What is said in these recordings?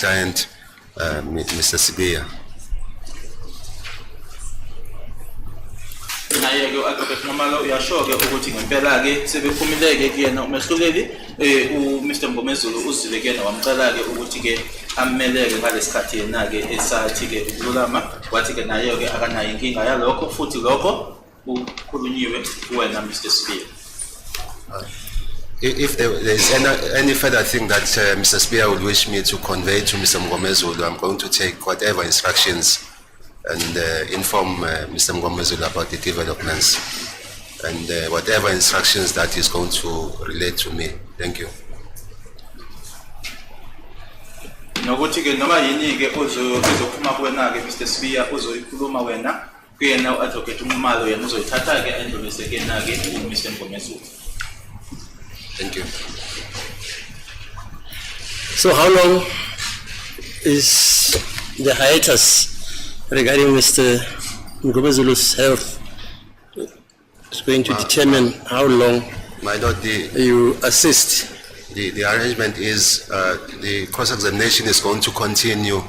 client, Mr. Sibiya. naye ke advocate Ngumalo uyasho ke ukuthi ngempela ke sebephumileke kuyena umehluleli uMr Mngomezulu uzile kuyena wamcela ke ukuthi ke ameleke ngalesikhathi yena ke esathi ke ukululama wathi ke naye ke akanayo inkinga yalokho futhi lokho ukhulunyiwe kuwena Mr Sibiya. If there is any further thing that Mr. Sibiya would wish me to convey to Mr. Mngomezulu, I'm going to take whatever instructions and inform Mr. Mngomezulu about the developments and whatever instructions that he's going to relate to me. Thank you. Nokuthi ke noma yini ke uzophuma kuwena ke Mr Sibiya uzoyikhuluma wena kuyena uadvocate Ngumalo yena uzoyithatha ke endlulise kena ke uMr Mngomezulu. Thank you. So how long is the hiatus regarding Mr. Mngomezulu's health is going to determine how long My Lord, you assist? the arrangement is the cross-examination is going to continue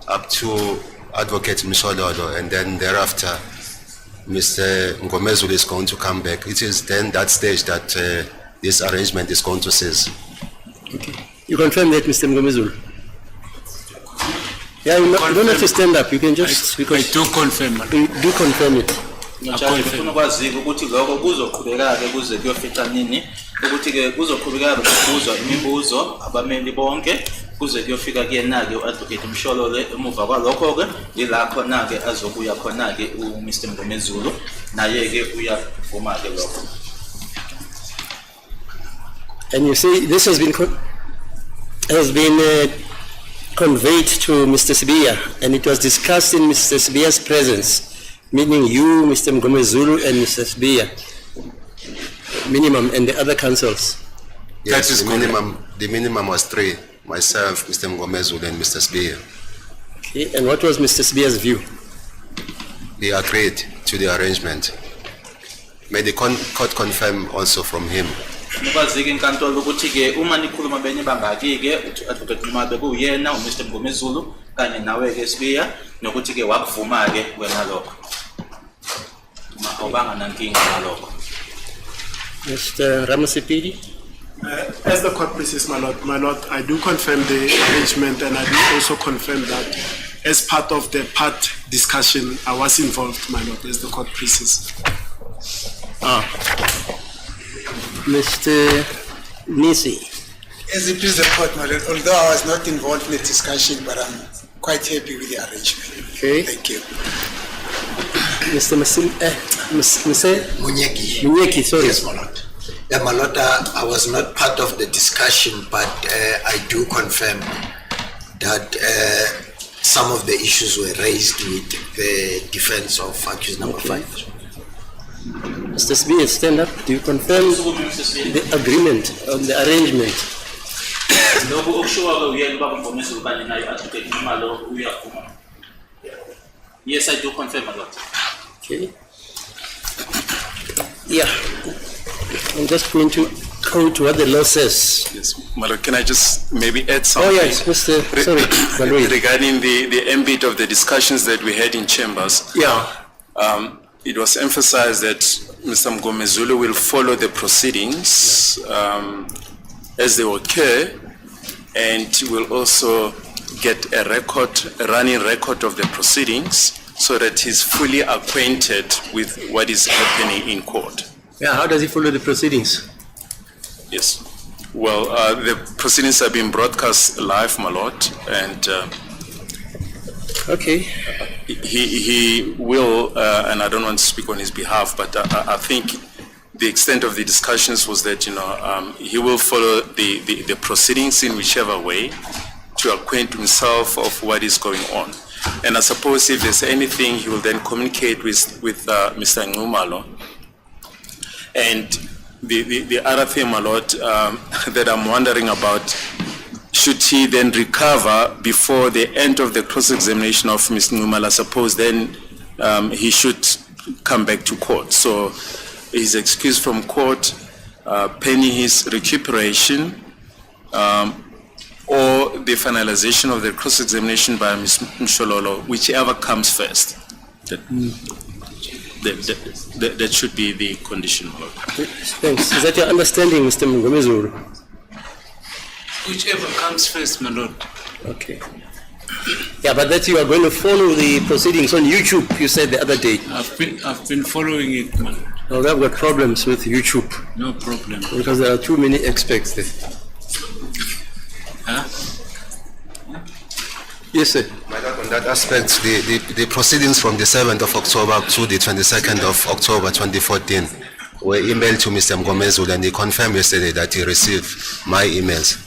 up to Advocate Msololo, and then thereafter Mr. Mngomezulu is going to come back. It is then that stage that this arrangement is going to cease. Okay. You confirm that, Mr. Mngomezulu? Yeah, you don't have to stand up. You can just I do confirm. You do confirm it. Ngifuna ukwazi ukuthi lokho kuzoqhubeka ke kuze kuyofika nini ukuthi ke kuzoqhubeka ukuzwa imibuzo abameli bonke kuze kuyofika kuyena ke uadvocate Msololo emuva kwalokho ke ila khona ke azobuya khona ke uMr Mngomezulu naye ke uyavuma ke lokho. And you say this has been conveyed to Mr. Sibiya, and it was discussed in Mr. Sibiya's presence, meaning you, Mr. Mngomezulu, and Mr. Sibiya, minimum, and the other councils. Yes, That is the minimum was 3, myself, Mr. Mngomezulu, and Mr. Sibiya. Okay, and what was Mr. Sibiya's view? He agreed to the arrangement. May the court confirm also from him. Nikwazi ke inkantolo ukuthi ke uma nikhuluma benye bangaki ke uadvocate Ngumalo kuyena uMr Mngomezulu kanye nawe ke Sibiya nokuthi ke wakuvuma ke wena lokho. Ma awubanga nankinga ngalokho. Mr. Ramasipidi? As the court pleases, my lord, I do confirm the arrangement, and I do also confirm that as part of the part discussion, I was involved, my lord, as the court pleases. Mr. Nisi? As it is the court, my lord, although I was not involved in the discussion, but I'm quite happy with the arrangement. Okay. Thank you. Mr. Munyeki, sorry. Yes, my lord. Yeah, my lord, I was not part of the discussion, but I do confirm that some of the issues were raised with the defense of accused number 5. Mr. Sibiya, stand up. Do you confirm the agreement on the arrangement? Lokho okushiwo ke uyena baba Mngomezulu kanye naye advocate Ngumalo uyavuma. Yes, I do confirm my lord. Okay. Yeah. I'm just going to go to what the law says. Yes, Maro, can I just maybe add something? Oh yes, Mr. Sorry, Baloi. Regarding the ambit of the discussions that we had in chambers. Yeah. It was emphasized that Mr. Mngomezulu will follow the proceedings as they occur, and will also get a running record of the proceedings, so that he's fully acquainted with what is happening in court. Yeah, how does he follow the proceedings? Yes. Well, the proceedings have been broadcast live, my lord, and okay. He will, and I don't want to speak on his behalf, but I think the extent of the discussions was that, he will follow the proceedings in whichever way to acquaint himself of what is going on. And I suppose if there's anything, he will then communicate with Mr. Ngumalo. And the other thing, my lord, that I'm wondering about, should he then recover before the end of the cross-examination of Mr. Ngumalo, I suppose then he should come back to court. So he's excused from court pending his recuperation, or the finalization of the cross-examination by Ms. Mshololo, whichever comes first. That should be the condition. Thanks. Is that your understanding, Mr. Mngomezulu? Whichever comes first, my lord. Okay. Yeah, but that you are going to follow the proceedings on YouTube, you said the other day. I've been following it, man. Well, they've got problems with YouTube No problem. because there are too many experts there. Huh? Yes, sir. My lord, on that aspect, the proceedings from the 7th of October to the 22nd of October 2014 were emailed to Mr. Mngomezulu, and he confirmed yesterday that he received my emails.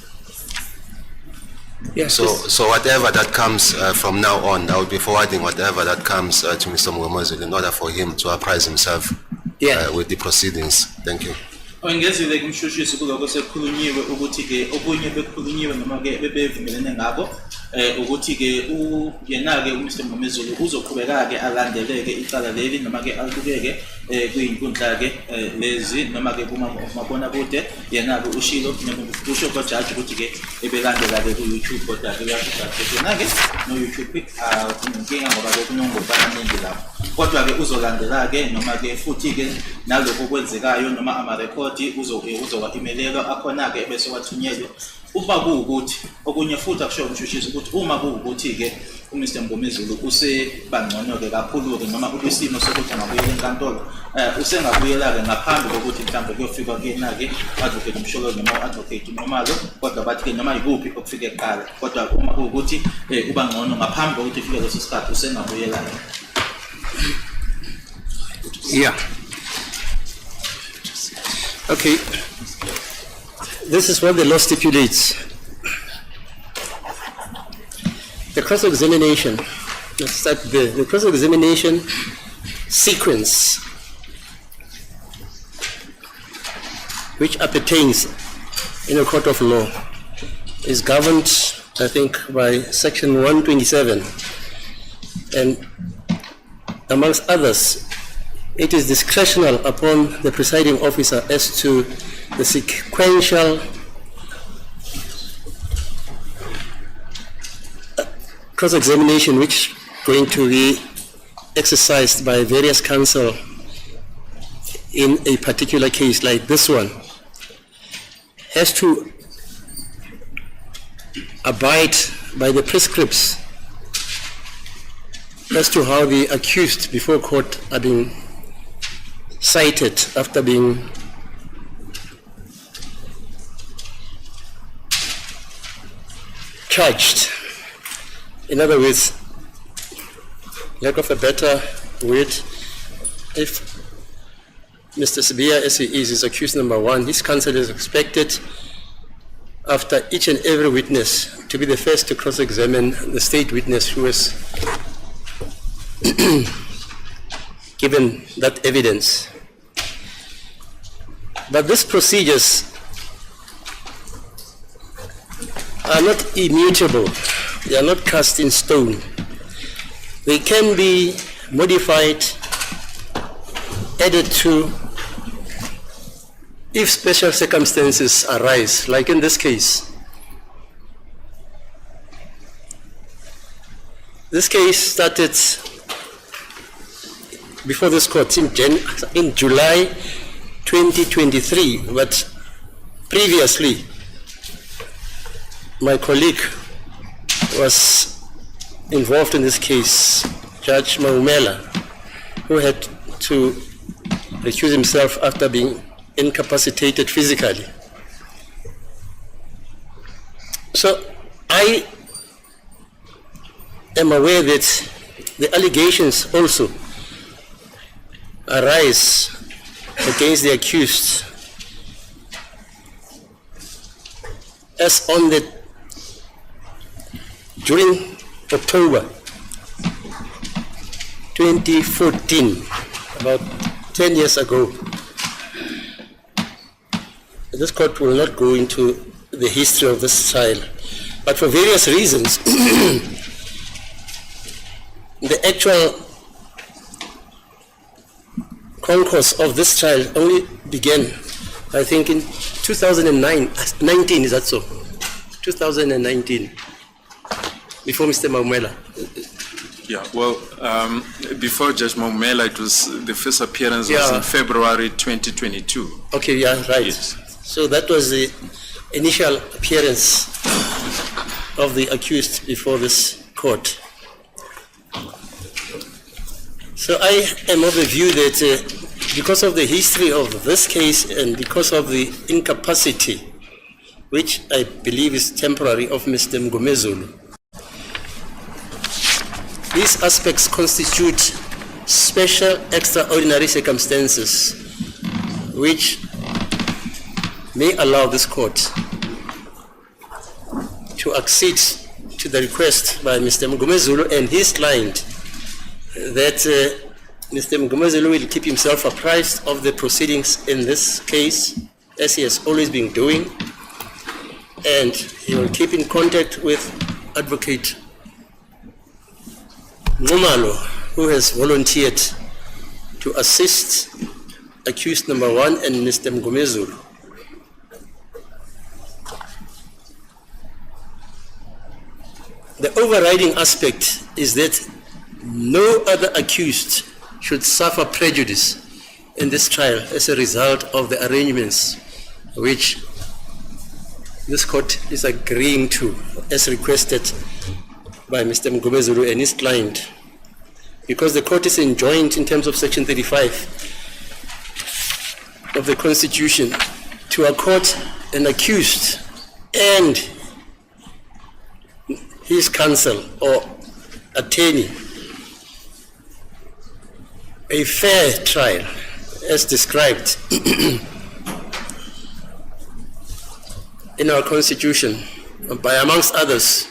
Yes. So whatever that comes from now on, I will be forwarding whatever that comes to Mr. Mngomezulu in order for him to apprise himself with the proceedings. Thank you. Ongezile kumshushisi kuloko sekukhulunyiwe ukuthi ke okunye bekukhulunyiwe noma ke bebevumelene ngabo ukuthi ke yena ke uMr Mngomezulu uzoqhubeka ke alandeleke icala leli noma ke alubeke kuyinkundla ke lezi noma ke kumabona kude yena ke ushilo kusho kwa judge ukuthi ke ebelandela ke ku YouTube kodwa ke uyasho ke yena ke no YouTube inkinga ngoba ke kunongobana ningi lapho kodwa ke uzolandela ke noma ke futhi ke nalokho kwenzekayo noma ama record uzowa-emailelwa akhona ke bese wathunyelwe uma kuwukuthi okunye futhi akusho umshushisi ukuthi uma kuwukuthi ke uMr Mngomezulu usebangcono ke kakhulu ke noma ukwisimo sokuthi angabuyela enkantolo usengabuyela ke ngaphambi kokuthi mhlawumbe kuyofika kuyena ke advocate Mshololo noma advocate Nomalo kodwa bathi ke noma ikuphi okufike kuqala kodwa uma kuwukuthi ubangcono ngaphambi kokuthi ifike leso sikhathi usengabuyela ke. Yeah. Okay. This is what the law stipulates. The cross-examination, let's start there. The cross-examination sequence, which appertains in a court of law, is governed, I think, by Section 127. And amongst others, it is discretional upon the presiding officer as to the sequential cross-examination which is going to be exercised by various counsel in a particular case like this one, has to abide by the prescripts as to how the accused before court are being cited after being charged. In other words, lack of a better word, if Mr. Sibiya, as he is accused number one, his counsel is expected after each and every witness to be the first to cross-examine the state witness who has given that evidence. But these procedures are not immutable. They are not cast in stone. They can be modified, added to, if special circumstances arise, like in this case. This case started before this court in July 2023, but previously my colleague was involved in this case, Judge Maumela, who had to recuse himself after being incapacitated physically. So I am aware that the allegations also arise against the accused as on during October 2014, about 10 years ago. This court will not go into the history of this trial, but for various reasons, the actual concourse of this trial only began, I think, in 2019, is that so? 2019, before Mr. Maumela. Yeah, well, before Judge Momela, it was, the first appearance was Yeah. in February 2022. Okay, yeah, right. Yes. So that was the initial appearance of the accused before this court. So I am of the view that because of the history of this case and because of the incapacity, which I believe is temporary, of Mr. Mngomezulu, these aspects constitute special extraordinary circumstances which may allow this court to accede to the request by Mr. Mngomezulu and his client that Mr. Mngomezulu will keep himself apprised of the proceedings in this case, as he has always been doing, and he will keep in contact with Advocate Ngumalo, who has volunteered to assist accused number 1 and Mr. Mngomezulu. The overriding aspect is that no other accused should suffer prejudice in this trial as a result of the arrangements which this court is agreeing to as requested by Mr. Mngomezulu and his client. Because the court is enjoined in terms of Section 35 of the Constitution to accord an accused and his counsel or attorney a fair trial as described in our Constitution by, amongst others,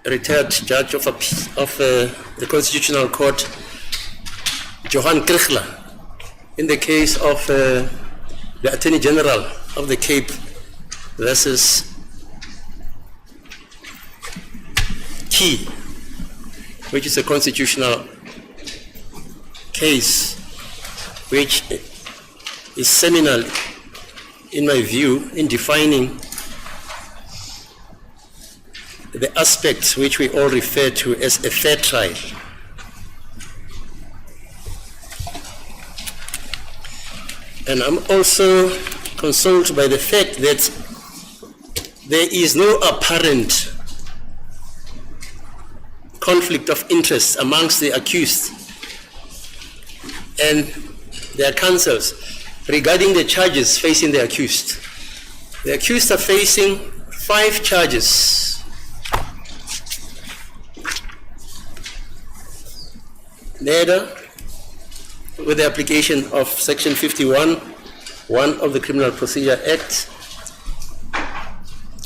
a retired judge of the Constitutional Court, Johan Krichler, in the case of the Attorney General of the Cape versus Key, which is a constitutional case which is seminal, in my view, in defining the aspects which we all refer to as a fair trial. And I'm also consoled by the fact that there is no apparent conflict of interest amongst the accused and their counsels regarding the charges facing the accused. The accused are facing 5 charges. Murder with the application of Section 51(1) of the Criminal Procedure Act.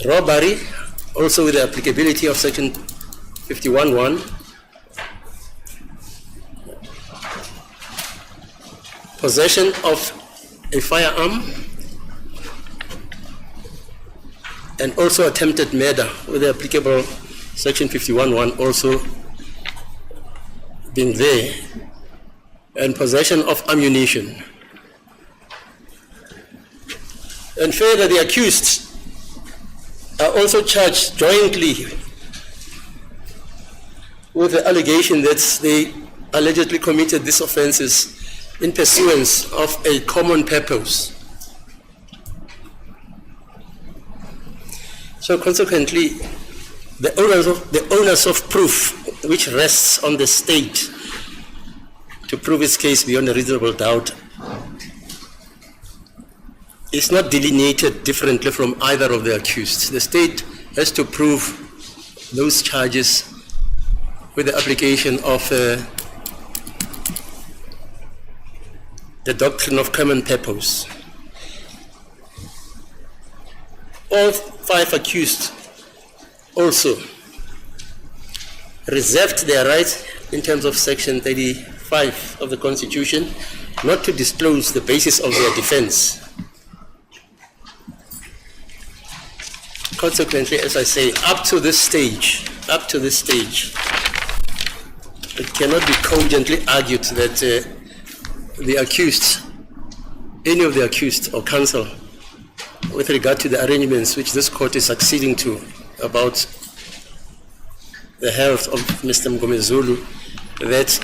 Robbery, also with the applicability of Section 51(1). Possession of a firearm, and also attempted murder with the applicable Section 51(1) also being there, and possession of ammunition. And further, the accused are also charged jointly with the allegation that they allegedly committed these offenses in pursuance of a common purpose. So consequently, the onus of proof, which rests on the state to prove its case beyond a reasonable doubt, is not delineated differently from either of the accused. The state has to prove those charges with the application of the doctrine of common purpose. All 5 accused also reserved their right in terms of Section 35 of the Constitution not to disclose the basis of their defense. Consequently, as I say, up to this stage, it cannot be cogently argued that the accused, any of the accused or counsel, with regard to the arrangements which this court is acceding to about the health of Mr. Mngomezulu, that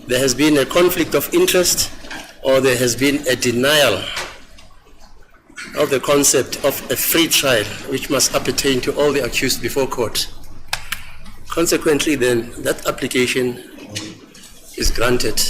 there has been a conflict of interest or there has been a denial of the concept of a free trial which must appertain to all the accused before court. Consequently then, that application is granted.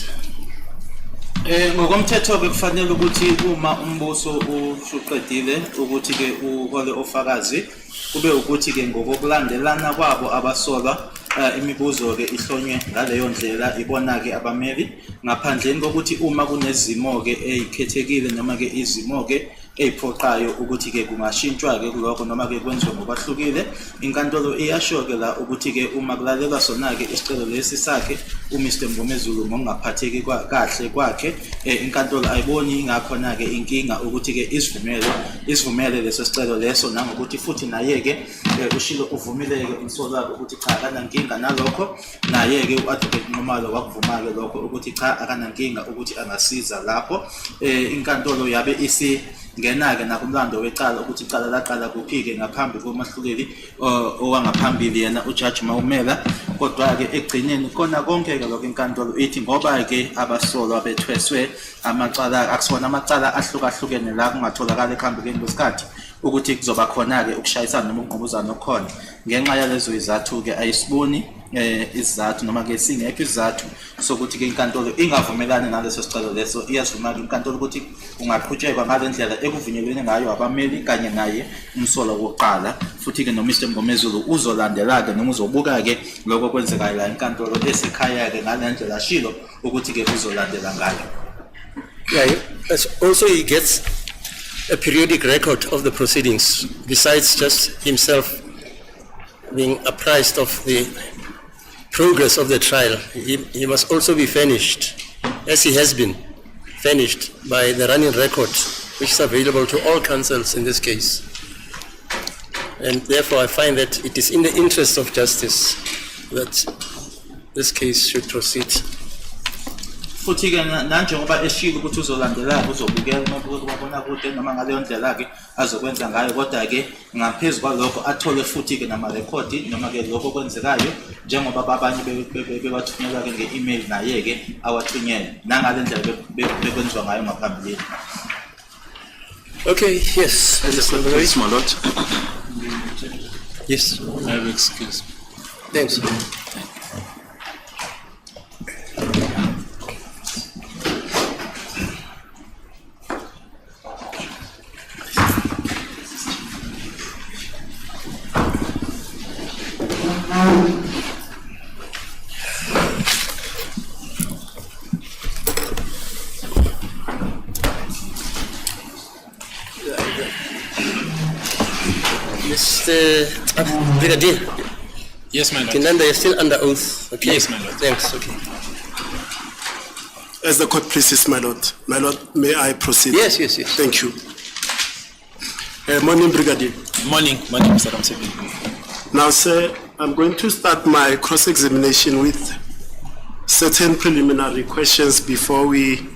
Ngokomthetho ke kufanele ukuthi uma umbuso usuqedile ukuthi ke uhole ofakazi kube ukuthi ke ngokulandelana kwabo abasolwa imibuzo ke ihlonywe ngaleyo ndlela ibona ke abameli ngaphandleni kokuthi uma kunezimo ke ezikhethekile noma ke izimo ke eziphoqayo ukuthi ke kungashintshwa ke kuloko noma ke kwenziwe ngokwahlukile inkantolo iyasho ke la ukuthi ke uma kulalelwa sona ke isicelo lesi sakhe uMr Mngomezulu ngokungaphatheki kahle kwakhe inkantolo ayiboni ingakho na ke inkinga ukuthi ke isivumele leso sicelo leso nangokuthi futhi naye ke ushilo uvumileke umsolo wakhe ukuthi cha akanankinga nalokho naye ke uadvocate Nxumalo wakuvuma ke lokho ukuthi cha akanankinga ukuthi angasiza lapho inkantolo yabe isi ngenake nakumlando wecala ukuthi icala laqala kuphike ngaphambi komahluleli owangaphambili yena uJudge Mawumela kodwa ke egcineni kona konke ke lokho inkantolo ithi ngoba ke abasolwa bethweswe amacala akusona amacala ahlukahlukene la kungatholakala ekhambeni kwesikhathi ukuthi kuzoba khona ke ukushayisana noma ukungqubuzana okukhona ngenxa yalezo izathu ke ayisiboni izathu noma ke singekho izathu sokuthi ke inkantolo ingavumelani naleso sicelo leso iyasivuma inkantolo ukuthi kungaqhutshekwa ngalendlela ekuvunyelwene ngayo abameli kanye naye umsolo wokuqala futhi ke no Mr Mngomezulu uzolandela ke noma uzobuka ke lokho kwenzekayo la inkantolo esekhaya ke ngalendlela shilo ukuthi ke uzolandela ngayo. Yeah, also he gets a periodic record of the proceedings besides just himself being apprised of the progress of the trial. He must also be furnished, as he has been furnished, by the running record which is available to all counsels in this case. And therefore I find that it is in the interest of justice that this case should proceed. Futhi ke nanjengoba eshilo ukuthi uzolandela uzobukela ukubona kude noma ngaleyo ndlela ke azokwenza ngayo kodwa ke ngaphezulu kwalokho athole futhi ke nama record noma ke lokho kwenzekayo njengoba abanye bebathunyelwa ke nge-email naye ke awathunyele nangale ndlela bekwenziwa ngayo ngaphambili. Okay, yes. Please, my lord. Yes. I have excuse. Thanks. Mr. Brigadier, Yes, my lord. Kinanda, you're still under oath. Okay. Yes, my lord. Thanks. Okay. As the court pleases, my lord. My lord, may I proceed? Yes. Thank you. Morning, Brigadier. Morning, Mr. Ramsebi. Now, sir, I'm going to start my cross-examination with certain preliminary questions before we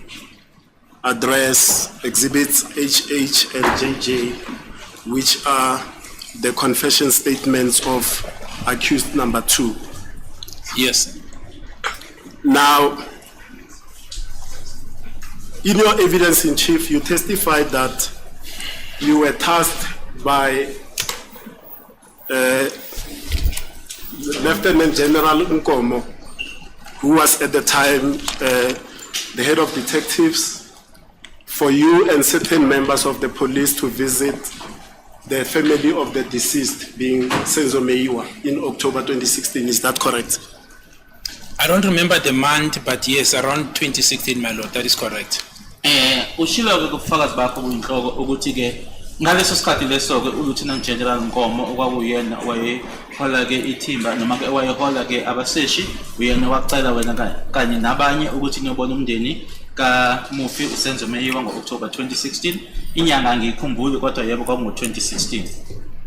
address exhibits HH and JJ, which are the confession statements of accused number 2. Yes. Now, in your evidence in chief, you testified that you were tasked by Lieutenant General Nkomo, who was at the time the head of detectives, for you and certain members of the police to visit the family of the deceased, being Senzo Meyiwa, in October 2016. Is that correct? I don't remember the month, but yes, around 2016, my lord. That is correct. Ushilo ke kubufakazi bakho kuyinhloko ukuthi ke ngaleso sikhathi leso ke uLieutenant General Nkomo okwakuyena wayehola ke ithimba noma ke wayehola ke abaseshi uyena wacela wena kanye nabanye ukuthi niyobona umndeni kamufi uSenzo Meyiwa ngo-October 2016 inyanga ngiyikhumbule kodwa yebo kwakungo-2016.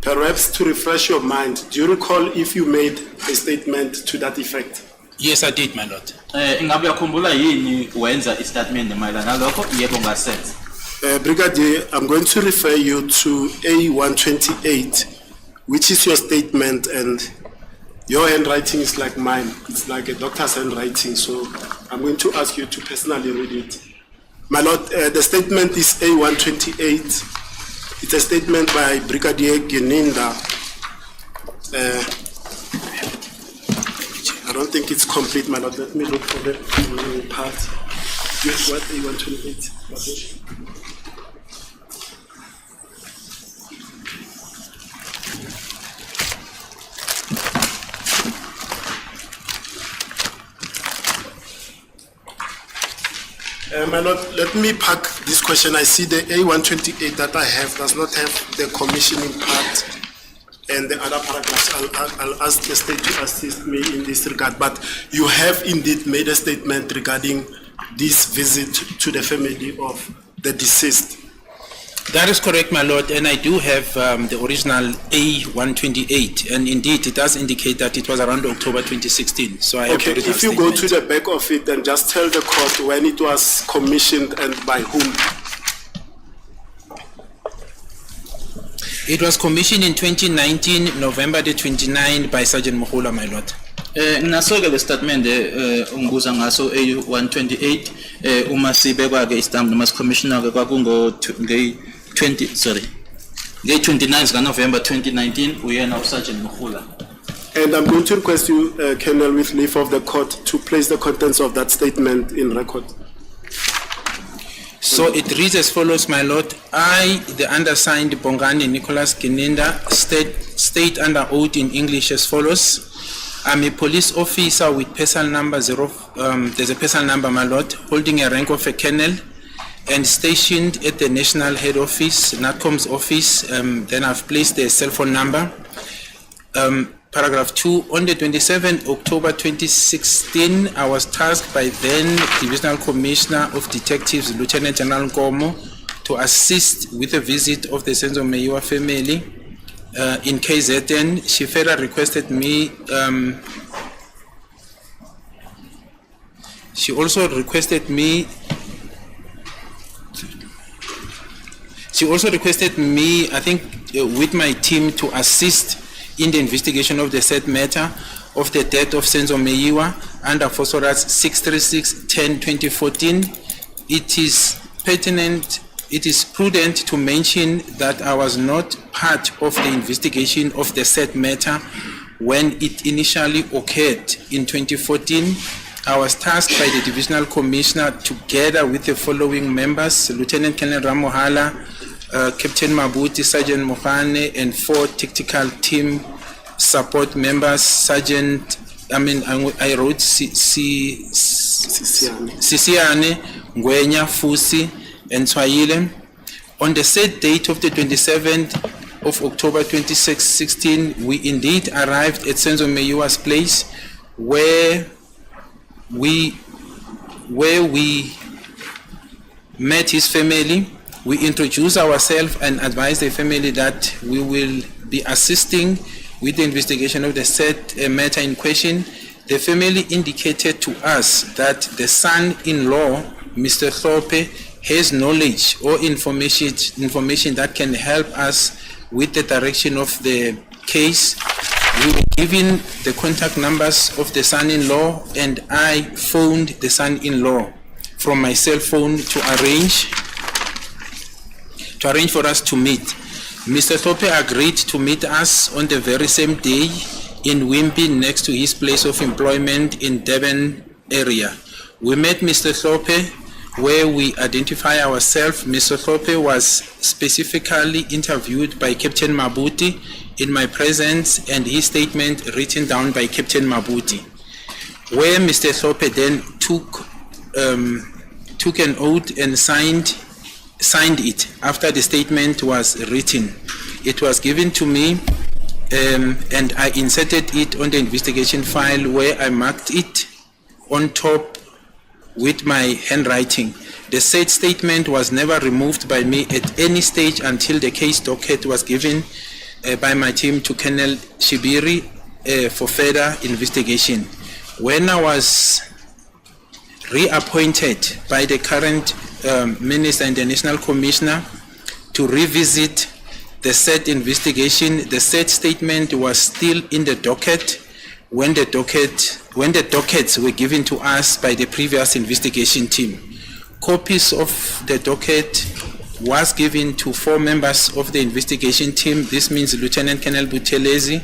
Perhaps to refresh your mind, do you recall if you made a statement to that effect? Yes, I did, my lord. Ingabe uyakhumbula yini wenza istatement mayelana nalokho? Yebo ngasenza. Brigadier, I'm going to refer you to A128, which is your statement, and your handwriting is like mine. It's like a doctor's handwriting, so I'm going to ask you to personally read it. My Lord, the statement is A128. It's a statement by Brigadier Geninda. I don't think it's complete, my Lord. Let me look for the part. Yes, what A128? My Lord, let me pack this question. I see the A128 that I have does not have the commissioning part and the other paragraphs. I'll ask the state to assist me in this regard. But you have indeed made a statement regarding this visit to the family of the deceased. That is correct, my lord, and I do have the original A128, and indeed it does indicate that it was around October 2016. So I have Okay, the original if you go to statement. the back of it and just tell the court when it was commissioned and by whom. It was commissioned in 2019, November the 29th by Sergeant Mohula, my lord. Naso-ke le statement ungibuza ngaso A128 uma sibekwa ke istamp noma commissioner ke kwakungo nge-29 November 2019 uyena uSergeant Mohula. And I'm going to request you, Colonel, with leave of the court, to place the contents of that statement in record. So it reads as follows, my lord. I, the undersigned Bongani Nicholas Geninda, state under oath in English as follows. I'm a police officer with personal number there's a personal number, my lord, holding a rank of a colonel and stationed at the National Head Office, NATCOM's office. Then I've placed the cell phone number. Paragraph 2, on the 27th October 2016, I was tasked by then Divisional Commissioner of Detectives, Lieutenant General Nkomo, to assist with a visit of the Senzo Meyiwa family in KZN. She further requested me, I think, with my team to assist in the investigation of the said matter of the death of Senzo Meyiwa under Phosphorus 636-10-2014. It is prudent to mention that I was not part of the investigation of the said matter when it initially occurred in 2014. I was tasked by the Divisional Commissioner together with the following members: Lieutenant Colonel Ramohala, Captain Mabuti, Sergeant Mohane, and 4 tactical team support members. I wrote Sisiane, Ngwenya, Fusi, and Swahili. On the said date of the 27th of October 2016, we indeed arrived at Senzo Meyiwa's place where we met his family. We introduced ourselves and advised the family that we will be assisting with the investigation of the said matter in question. The family indicated to us that the son-in-law, Mr. Thope, has knowledge or information that can help us with the direction of the case. We were given the contact numbers of the son-in-law, and I phoned the son-in-law from my cell phone to arrange for us to meet. Mr. Thope agreed to meet us on the very same day in Wimpy, next to his place of employment in Devon area. We met Mr. Thope where we identify ourselves. Mr. Thope was specifically interviewed by Captain Mabuti in my presence, and his statement written down by Captain Mabuti, where Mr. Thope then took an oath and signed it after the statement was written. It was given to me, and I inserted it on the investigation file where I marked it on top with my handwriting. The said statement was never removed by me at any stage until the case docket was given by my team to Colonel Shibiri for further investigation. When I was reappointed by the current Minister and the National Commissioner to revisit the said investigation. The said statement was still in the docket when the dockets were given to us by the previous investigation team. Copies of the docket was given to 4 members of the investigation team. This means Lieutenant Colonel Buthelezi,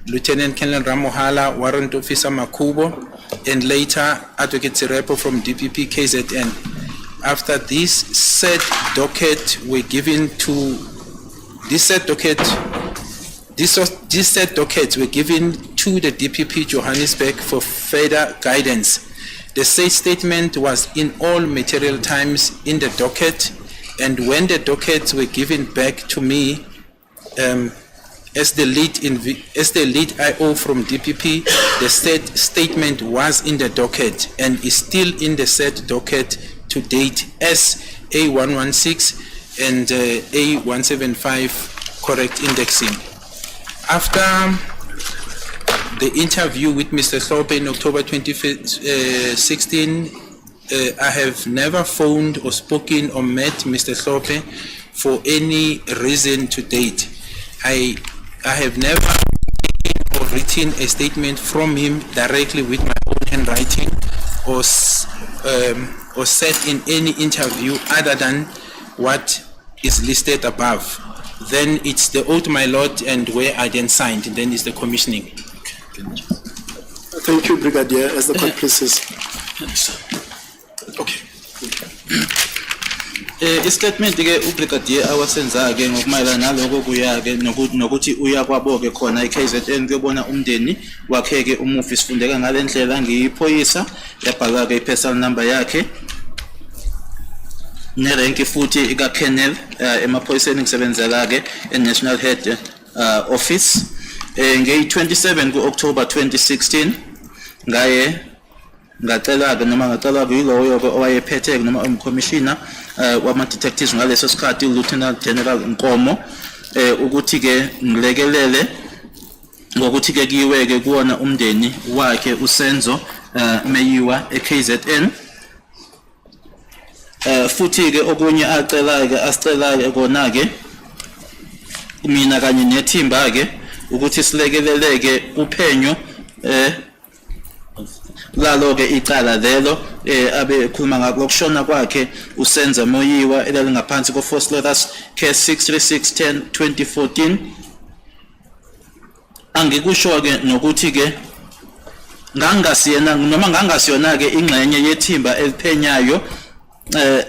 Lieutenant Colonel Ramohala, Warrant Officer Makubo, and later Advocate Sirepo from DPP KZN. After this said docket were given to These said dockets were given to the DPP Johannesburg for further guidance. The said statement was in all material times in the docket, and when the dockets were given back to me as the lead IO from DPP, the said statement was in the docket and is still in the said docket to date as A116 and A175 correct indexing. After the interview with Mr. Thorpe in October 2016, I have never phoned or spoken or met Mr. Thorpe for any reason to date. I have never taken or written a statement from him directly with my own handwriting or said in any interview other than what is listed above. Then it's the oath, my lord, and where I then signed, and then it's the commissioning. Thank you, Brigadier. As the court pleases. Okay. Istatement ke ubrigadier awasenza ke ngokumayelana naloko kuya ke nokuthi uya kwabo ke khona iKZN kuyobona umndeni wakhe ke umufi sifundeka ngalendlela ngiyiphoyisa yabhala ke ipersonal number yakhe nerenki futhi ika Colonel emaphoyiseni ngisebenzela ke eNational Head Office nge-27 ku-October 2016 ngacela ke yiloyo owayephethe noma umcommissioner wama-detectives ngaleso sikhathi uLieutenant General Nkomo ukuthi ke ngilekelele ngokuthi ke kiwe ke kuona umndeni wakhe uSenzo Meyiwa eKZN. Futhi ke okunye asicela ke kona ke mina kanye nethimba ke ukuthi silekeleleke uphenyo lalo ke icala lelo abe khuluma ngokushona kwakhe uSenzo Meyiwa elalingaphansi ko Force Letters Case 63610 2014. Angikusho ke nokuthi ke ngangasiyona ke ingxenye yethimba eliphenyayo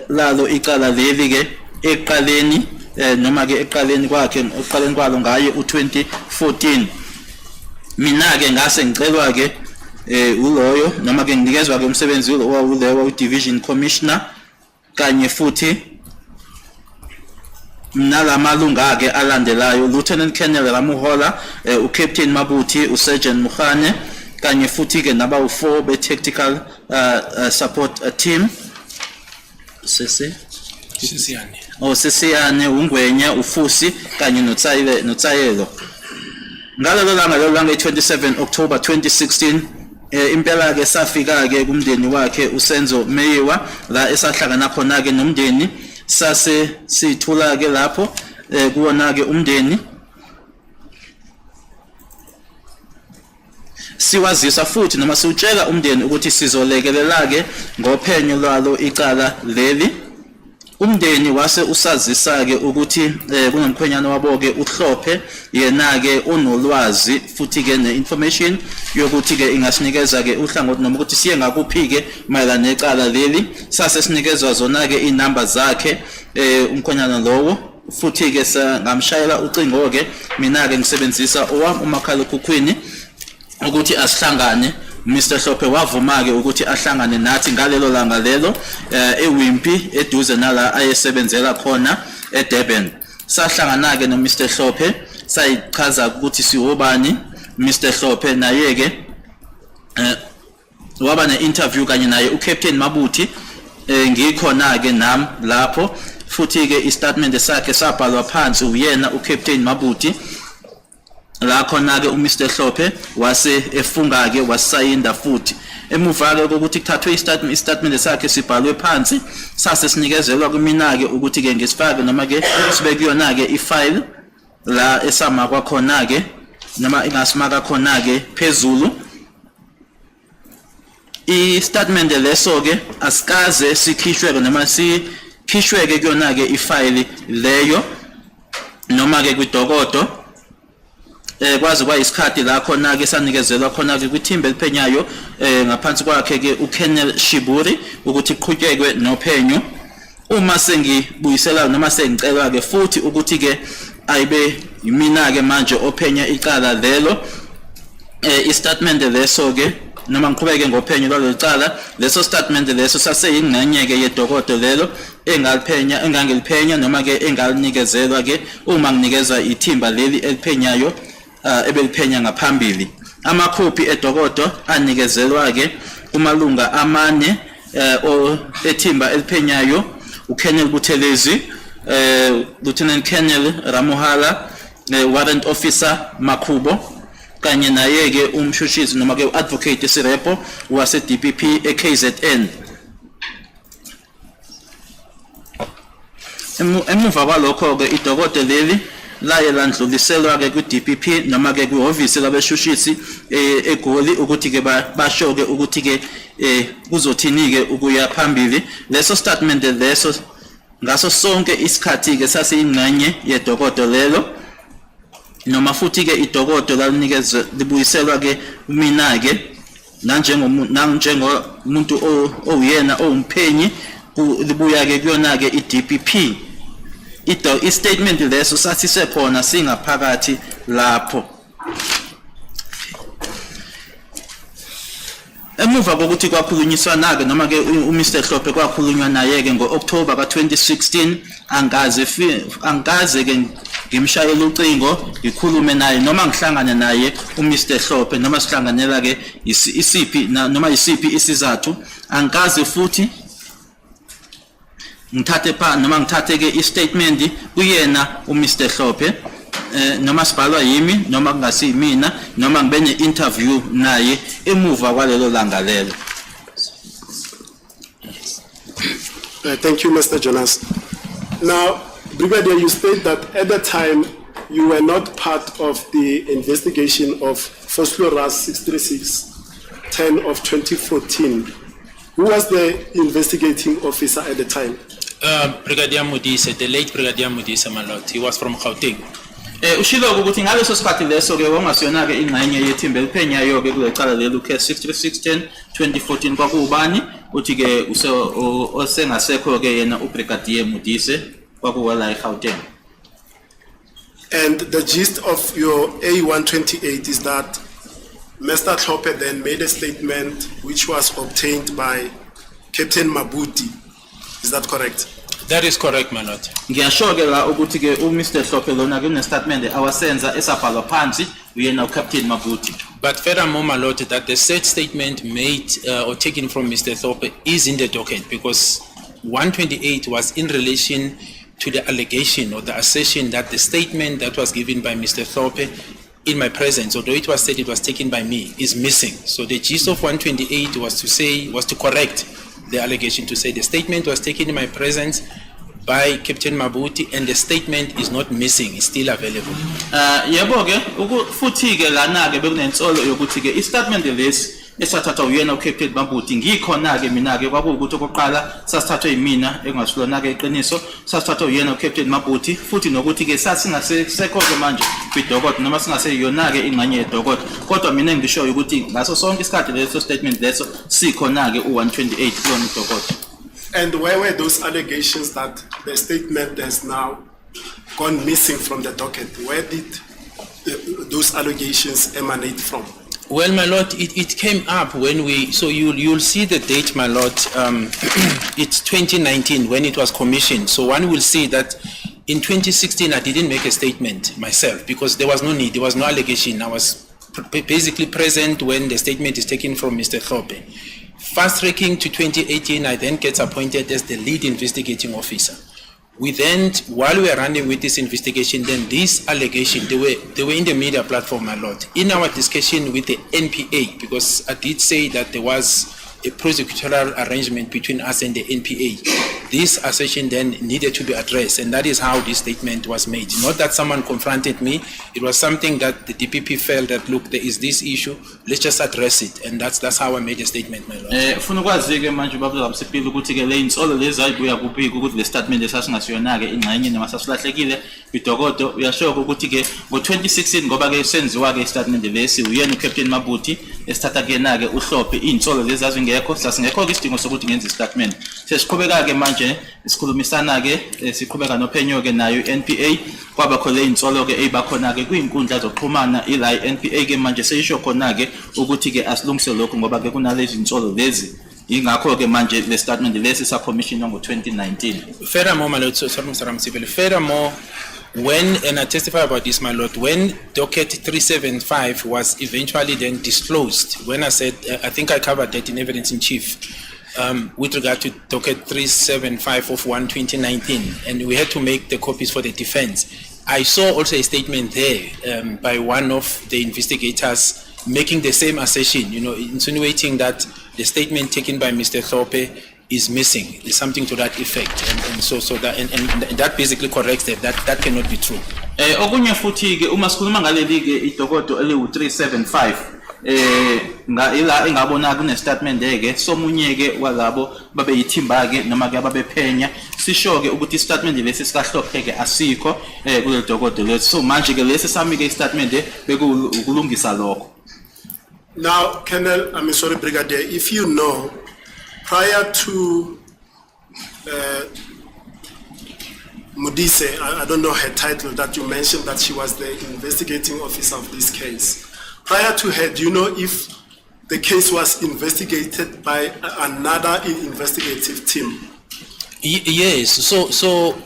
lalo icala leli ke eqaleni noma ke eqaleni kwalo ngaye u2014. Mina ke ngase ngicelwa ke uloyo noma ke nginikezwa ke umsebenzi ulewa u-Division Commissioner kanye futhi nalamalunga ke alandelayo Lieutenant Colonel Ramuhola, uCaptain Mabuthi, uSergeant Mukhane kanye futhi ke naba u4 be-tactical support team Sisiyane uNgwenya uFusi kanye noTsayelo. Ngalelo langa 27 October 2016 impela ke safika ke kumndeni wakhe uSenzo Meyiwa la esahlangana khona ke nomndeni sase sithula ke lapho kuona ke umndeni siwazisa futhi noma siutshela umndeni ukuthi sizolekelela ke ngophenyo lwalo icala leli. Umndeni wase usazisa ke ukuthi kunomkhwenyana wabo ke uhlophe yena ke onolwazi futhi ke neinformation yokuthi ke ingasinikeza ke uhlangothi noma ukuthi siye ngakuphi ke mayelana necala leli. Sase sinikezwa zona ke inamba zakhe umkhwenyana lowo futhi ke ngamshayela ucingo ke mina ke ngisebenzisa owami umakhalekhukhwini ukuthi asihlangane. Mr. Hlophe wavuma ke ukuthi ahlangane nathi ngalelo langa lelo eWimpy eduze nala ayesebenzela khona eDurban. Sahlangana ke no Mr. Hlophe sayichaza ukuthi siwobani. Mr. Hlophe naye ke waba ne-interview kanye naye uCaptain Mabuthi ngikhona ke nami lapho futhi ke istatement sakhe sabhalwa phansi uyena uCaptain Mabuthi. La khona ke uMr Hlophe wase efunga ke wasayinda futhi Emuva-ke kokuthi kuthathwe istatement sakhe sibhalwe phansi sase sinikezelwa kumina-ke ukuthi-ke ngesifake noma-ke sibe kuyona-ke ifile la esamaka khona-ke noma ingasimaka khona-ke phezulu. I-statement leso-ke asikaze sikhishwe noma sikhishwe-ke kuyona-ke ifile leyo noma-ke kwidokodo kwaze kwayisikhathi la khona-ke sanikezelwa khona-ke kwithimba eliphenyayo ngaphansi kwakhe-ke uKenneth Shiburi ukuthi kuqhutshekwe nophenyo. Uma sengibuyisela noma sengicelwa-ke futhi ukuthi-ke ayibe yimina-ke manje ophenya icala lelo i-statement leso-ke noma ngiqhubeke ngophenyo lwalo cala leso statement leso saseyingxenye-ke yedokodo lelo engangiliphenya noma-ke engalinikezelwa-ke uma nginikeza ithimba leli eliphenyayo ebeliphenya ngaphambili. Amakhophi edokodo anikezelwa-ke kumalunga amane ethimba eliphenyayo uKenneth Buthelezi, Lieutenant Colonel Ramohala, Warrant Officer Makubo kanye naye-ke umshushisi noma-ke u-advocate Sirepo wase-DPP e-KZN. Emuva kwalokho-ke idokodo leli laye landluliselwa-ke kwi-DPP noma-ke kwihhovisi labeshushisi eGoli ukuthi-ke basho-ke ukuthi-ke kuzothini-ke ukuya phambili. Leso statement leso ngaso sonke isikhathi-ke sasiyingxenye yedokodo lelo noma futhi-ke idokodo libuyiselwa-ke kumina-ke nanjengomuntu oyena owumphenyi libuya-ke kuyona-ke i-DPP. I-statement leso sasisekhona singaphakathi lapho. Emuva kokuthi kwakhulunyiswana-ke noma-ke uMr Hlophe kwakhulunywa naye-ke ngo-October ka-2016 angikaze-ke ngimshayele ucingo ngikhulume naye noma ngihlangane naye uMr Hlophe noma sihlanganela-ke isiphi noma isiphi isizathu angikaze futhi ngithathe-ke i-statement kuyena uMr Hlophe noma sibhalwa yimi noma kungasiyimina noma ngibe ne-interview naye emuva kwalelo langa lelo. Thank you, Mr. Jonas. Now, Brigadier, you state that at the time you were not part of the investigation of Fosloras 636-10 of 2014. Who was the investigating officer at the time? Brigadier Modise, the late Brigadier Modise, my lord. He was from Gauteng. Ushilo ukuthi ngaleso sikhathi leso-ke wangasiyona-ke ingxenye yethimba eliphenyayo-ke kule cala leli case 636-10 2014 kwakuwubani uthi-ke osengasekho-ke yena uBrigadier Modise kwakuwala eGauteng. And the gist of your A128 is that Mr. Hlophe then made a statement which was obtained by Captain Mabuti. Is that correct? That is correct, my lord. Ngiyasho-ke la ukuthi-ke uMr Hlophe lona kune-statement awasenza esabhalwa phansi uyena uCaptain Mabuti. But furthermore, my lord, that the said statement made or taken from Mr. Hlophe is in the docket because 128 was in relation to the allegation or the assertion that the statement that was given by Mr. Hlophe in my presence, although it was said it was taken by me, is missing. So the gist of 128 was to correct the allegation, to say the statement was taken in my presence by Captain Mabuti and the statement is not missing, it's still available. Yebo-ke futhi-ke lana-ke bekunensolo yokuthi-ke i-statement lesi esathathwa uyena uCaptain Mabuti ngikhona-ke mina-ke kwakuwukuthi okokuqala sasithathwe yimina engasilona-ke iqiniso sasithathwa uyena uCaptain Mabuti futhi nokuthi-ke sasingasekho-ke manje kwidokodo noma singaseyiyona-ke ingxenye yedokodo kodwa mina engishoyo ukuthi ngaso sonke isikhathi leso statement leso sikhona-ke u-128 kuyona idokodo. And where were those allegations that the statement has now gone missing from the docket? Where did those allegations emanate from? Well, my lord, it came up when so you'll see the date, my lord, it's 2019 when it was commissioned. So one will see that in 2016, I didn't make a statement myself because there was no need, there was no allegation. I was basically present when the statement is taken from Mr. Hlophe. Fast tracking to 2018, I then get appointed as the lead investigating officer. We then, while we were running with this investigation, then these allegations, they were in the media platform a lot. In our discussion with the NPA, because I did say that there was a prosecutorial arrangement between us and the NPA. This assertion then needed to be addressed, and that is how this statement was made. Not that someone confronted me, it was something that the DPP felt that, look, there is this issue, let's just address it, and that's how I made a statement, my lord. Ufuna ukwazi-ke manje ubaba Msipili ukuthi-ke le insolo lezi ayibuya kubika ukuthi le statement esasingasiyona-ke ingxenye noma sasilahlekile kwidokodo uyashoka ukuthi-ke ngo-2016 ngoba-ke senziwa-ke istatement lesi uyena uCaptain Mabuti esithatha kuyena-ke uhlophe iy'nsolo lezi zazingekho sasingekho-ke isidingo sokuthi ngenze istatement sesiqhubeka-ke manje sikhulumisana-ke siqhubeka nophenyo-ke nayo i-NPA kwaba khona le insolo-ke eyibakhona-ke kwiyinkundla zokuxhumana ila i-NPA-ke manje seyisho khona-ke ukuthi-ke asilungise lokhu ngoba-ke kunalezi insolo lezi ingakho-ke manje le statement lesi sakhomishina ngo-2019. Furthermore, my lord, sorry, Mr. Ramsipele, furthermore, when, and I testify about this, my lord, when docket 375 was eventually then disclosed, when I said, I think I covered that in evidence in chief, with regard to docket 375 of 1/2019, and we had to make the copies for the defense. I saw also a statement there by one of the investigators making the same assertion, insinuating that the statement taken by Mr. Thorpe is missing. There's something to that effect, and so that and that basically corrects that cannot be true. Okunye futhi-ke uma sikhuluma ngaleli-ke idokodo eliwu-375 ila engabona kune-statement-ke somunye-ke walabo babe yithimba-ke noma-ke ababephenya sisho-ke ukuthi i-statement lesi sikahlophe-ke asikho kuleli dokodo lesi. So manje-ke lesi sami-ke i-statement bekuwukulungisa lokho. Now, Colonel, sorry, Brigadier, if you know, prior to Modise, I don't know her title, that you mentioned that she was the investigating officer of this case. Prior to her, do you know if the case was investigated by another investigative team? Yes, so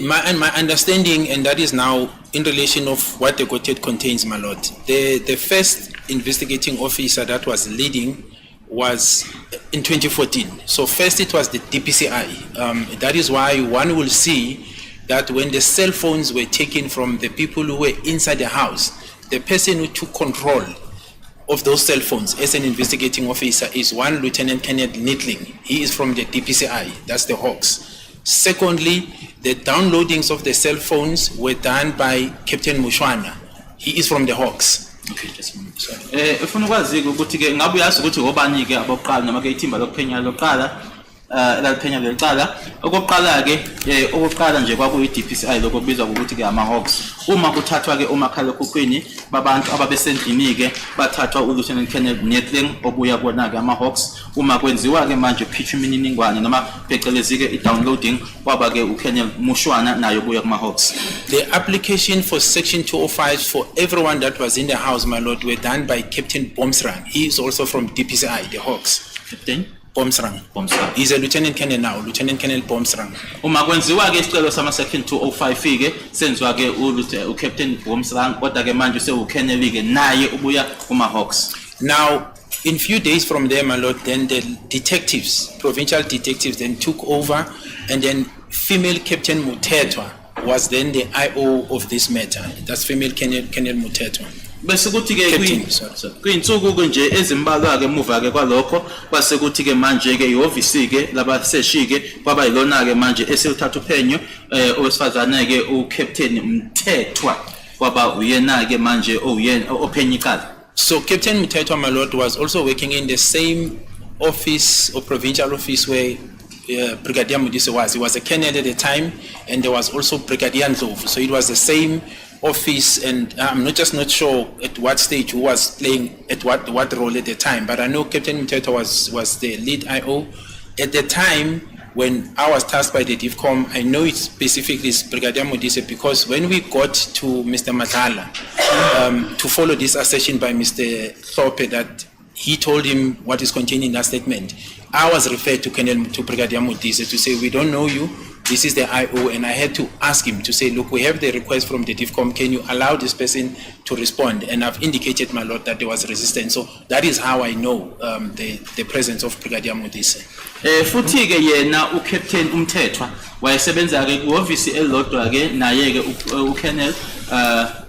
my understanding, and that is now in relation of what the quoted contains, my lord. The first investigating officer that was leading was in 2014. So first it was the DPCI. That is why one will see that when the cell phones were taken from the people who were inside the house, the person who took control of those cell phones as an investigating officer is one Lieutenant Colonel Nittling. He is from the DPCI, that's the Hawks. Secondly, the downloadings of the cell phones were done by Captain Mushwana. He is from the Hawks. Okay, just a minute. Sorry. Ufuna ukwazi-ke ukuthi-ke ngabe uyazi ukuthi obani-ke abokuqala noma-ke ithimba lokuphenya lokuqala laliphenya lelicala. Okokuqala-ke okokuqala nje kwakuyi-DPCI lokho kubizwa ngokuthi-ke ama-Hawks. Uma kuthathwa-ke umakhalekhukhwini babantu ababesendlini-ke bathathwa uLieutenant Colonel Nittling obuya kubona-ke ama-Hawks. Uma kwenziwa-ke manje phitshwa imininingwane noma phecelezi-ke i-downloading kwaba-ke uColonel Mushwana naye obuya kuma-Hawks. The application for Section 205 for everyone that was in the house, my lord, were done by Captain Bomsrang. He is also from DPCI, the Hawks. Captain Bomsrang. He's a Lieutenant Colonel now, Lieutenant Colonel Bomsrang. Uma kwenziwa-ke isicelo sama-Section 205-ke senziwa-ke uCaptain Bomsrang kodwa-ke manje sewuKolonel-ke naye ubuya kuma-Hawks. Now, in few days from there, my lord, then the detectives, provincial detectives, then took over, and then female Captain Mutetwa was then the IO of this matter. That's female Colonel Mutetwa. Bese kuthi-ke kuyinsuku-ke nje ezimbalwa-ke emuva-ke kwalokho kwase kuthi-ke manje-ke ihhovisi-ke labaseshi-ke kwaba yilona-ke manje eseluthatha uphenyo owesifazane-ke uCaptain Mthethwa kwaba uyena-ke manje ophenye icala. So Captain Mutetwa, my lord, was also working in the same office or provincial office where Brigadier Modise was. He was a colonel at the time, and there was also Brigadier Ndlovu. So it was the same office, and I'm not sure at what stage who was playing at what role at the time, but I know Captain Mutetwa was the lead IO. At the time when I was tasked by the DIVCOM, I know it specifically is Brigadier Modise, because when we got to Mr. Matala to follow this assertion by Mr. Thorpe that he told him what is contained in that statement, I was referred to Brigadier Modise to say, we don't know you, this is the IO, and I had to ask him to say, look, we have the request from the DIFCOM, can you allow this person to respond? And I've indicated, my lord, that there was resistance. So that is how I know the presence of Brigadier Modise. Futhi ke yena uCaptain Umthethwa wayesebenza ke kuoffice elodwa ke naye ke uKolonel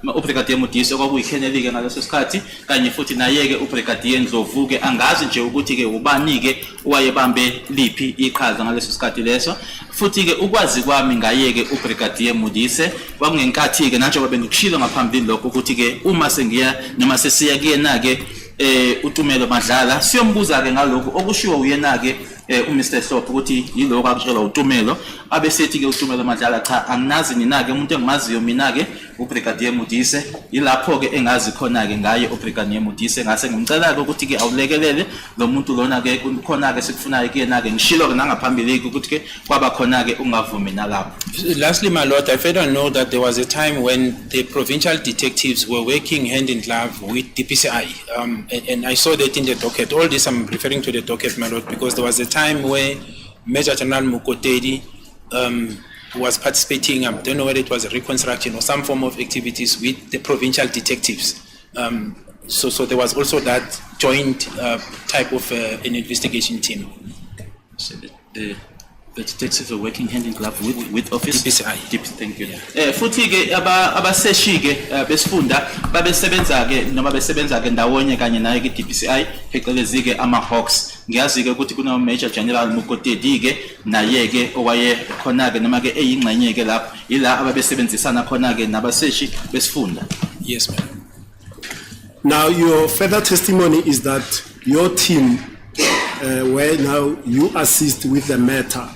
uBrigadier Modise kwakuyiKolonel ke ngaleso sikhathi kanye futhi naye ke uBrigadier Ndlovu ke angazi nje ukuthi ke ubani ke wayebambe liphi iqhaza ngaleso sikhathi leso futhi ke ukwazi kwami ngaye ke uBrigadier Modise kwakungenkathi ke njengoba bengikushilo ngaphambili lokho ukuthi ke uma sengiya noma sesiya kuyena ke uTumelo Madlala siyombuza ke ngalokho okushiwo uyena ke uMr Hlophe ukuthi yiloko akutshela uTumelo abesethi ke uTumelo Madlala cha anginazi nina ke umuntu engimaziyo mina ke uBrigadier Modise yilapho ke engazi khona ke ngaye uBrigadier Modise ngase ngimcela ke ukuthi ke awulekelele lo muntu lona ke khona ke sikufunayo kuyena ke ngishilo ke nangaphambili ukuthi ke kwaba khona ke ungavumi nalapho. Lastly, my lord, I further know that there was a time when the provincial detectives were working hand in glove with DPCI, and I saw that in the docket. All this I'm referring to the docket, my lord, because there was a time where Major General Mukotedi was participating, I don't know whether it was a reconstruction or some form of activities with the provincial detectives. So there was also that joint type of an investigation team. So the detectives are working hand in glove with office DPCI. Thank you. Futhi ke abaseshi ke besifunda babesebenza ke noma besebenza ke ndawonye kanye naye ke DPCI phecelezi ke ama-Hawks. Ngiyazi ke ukuthi kuna Major General Mukotedi ke naye ke owaye khona ke noma ke eyingxenye ke lapho ila ababesebenzisana khona ke nabaseshi besifunda. Yes, ma'am. Now, your further testimony is that your team, where now you assist with the matter,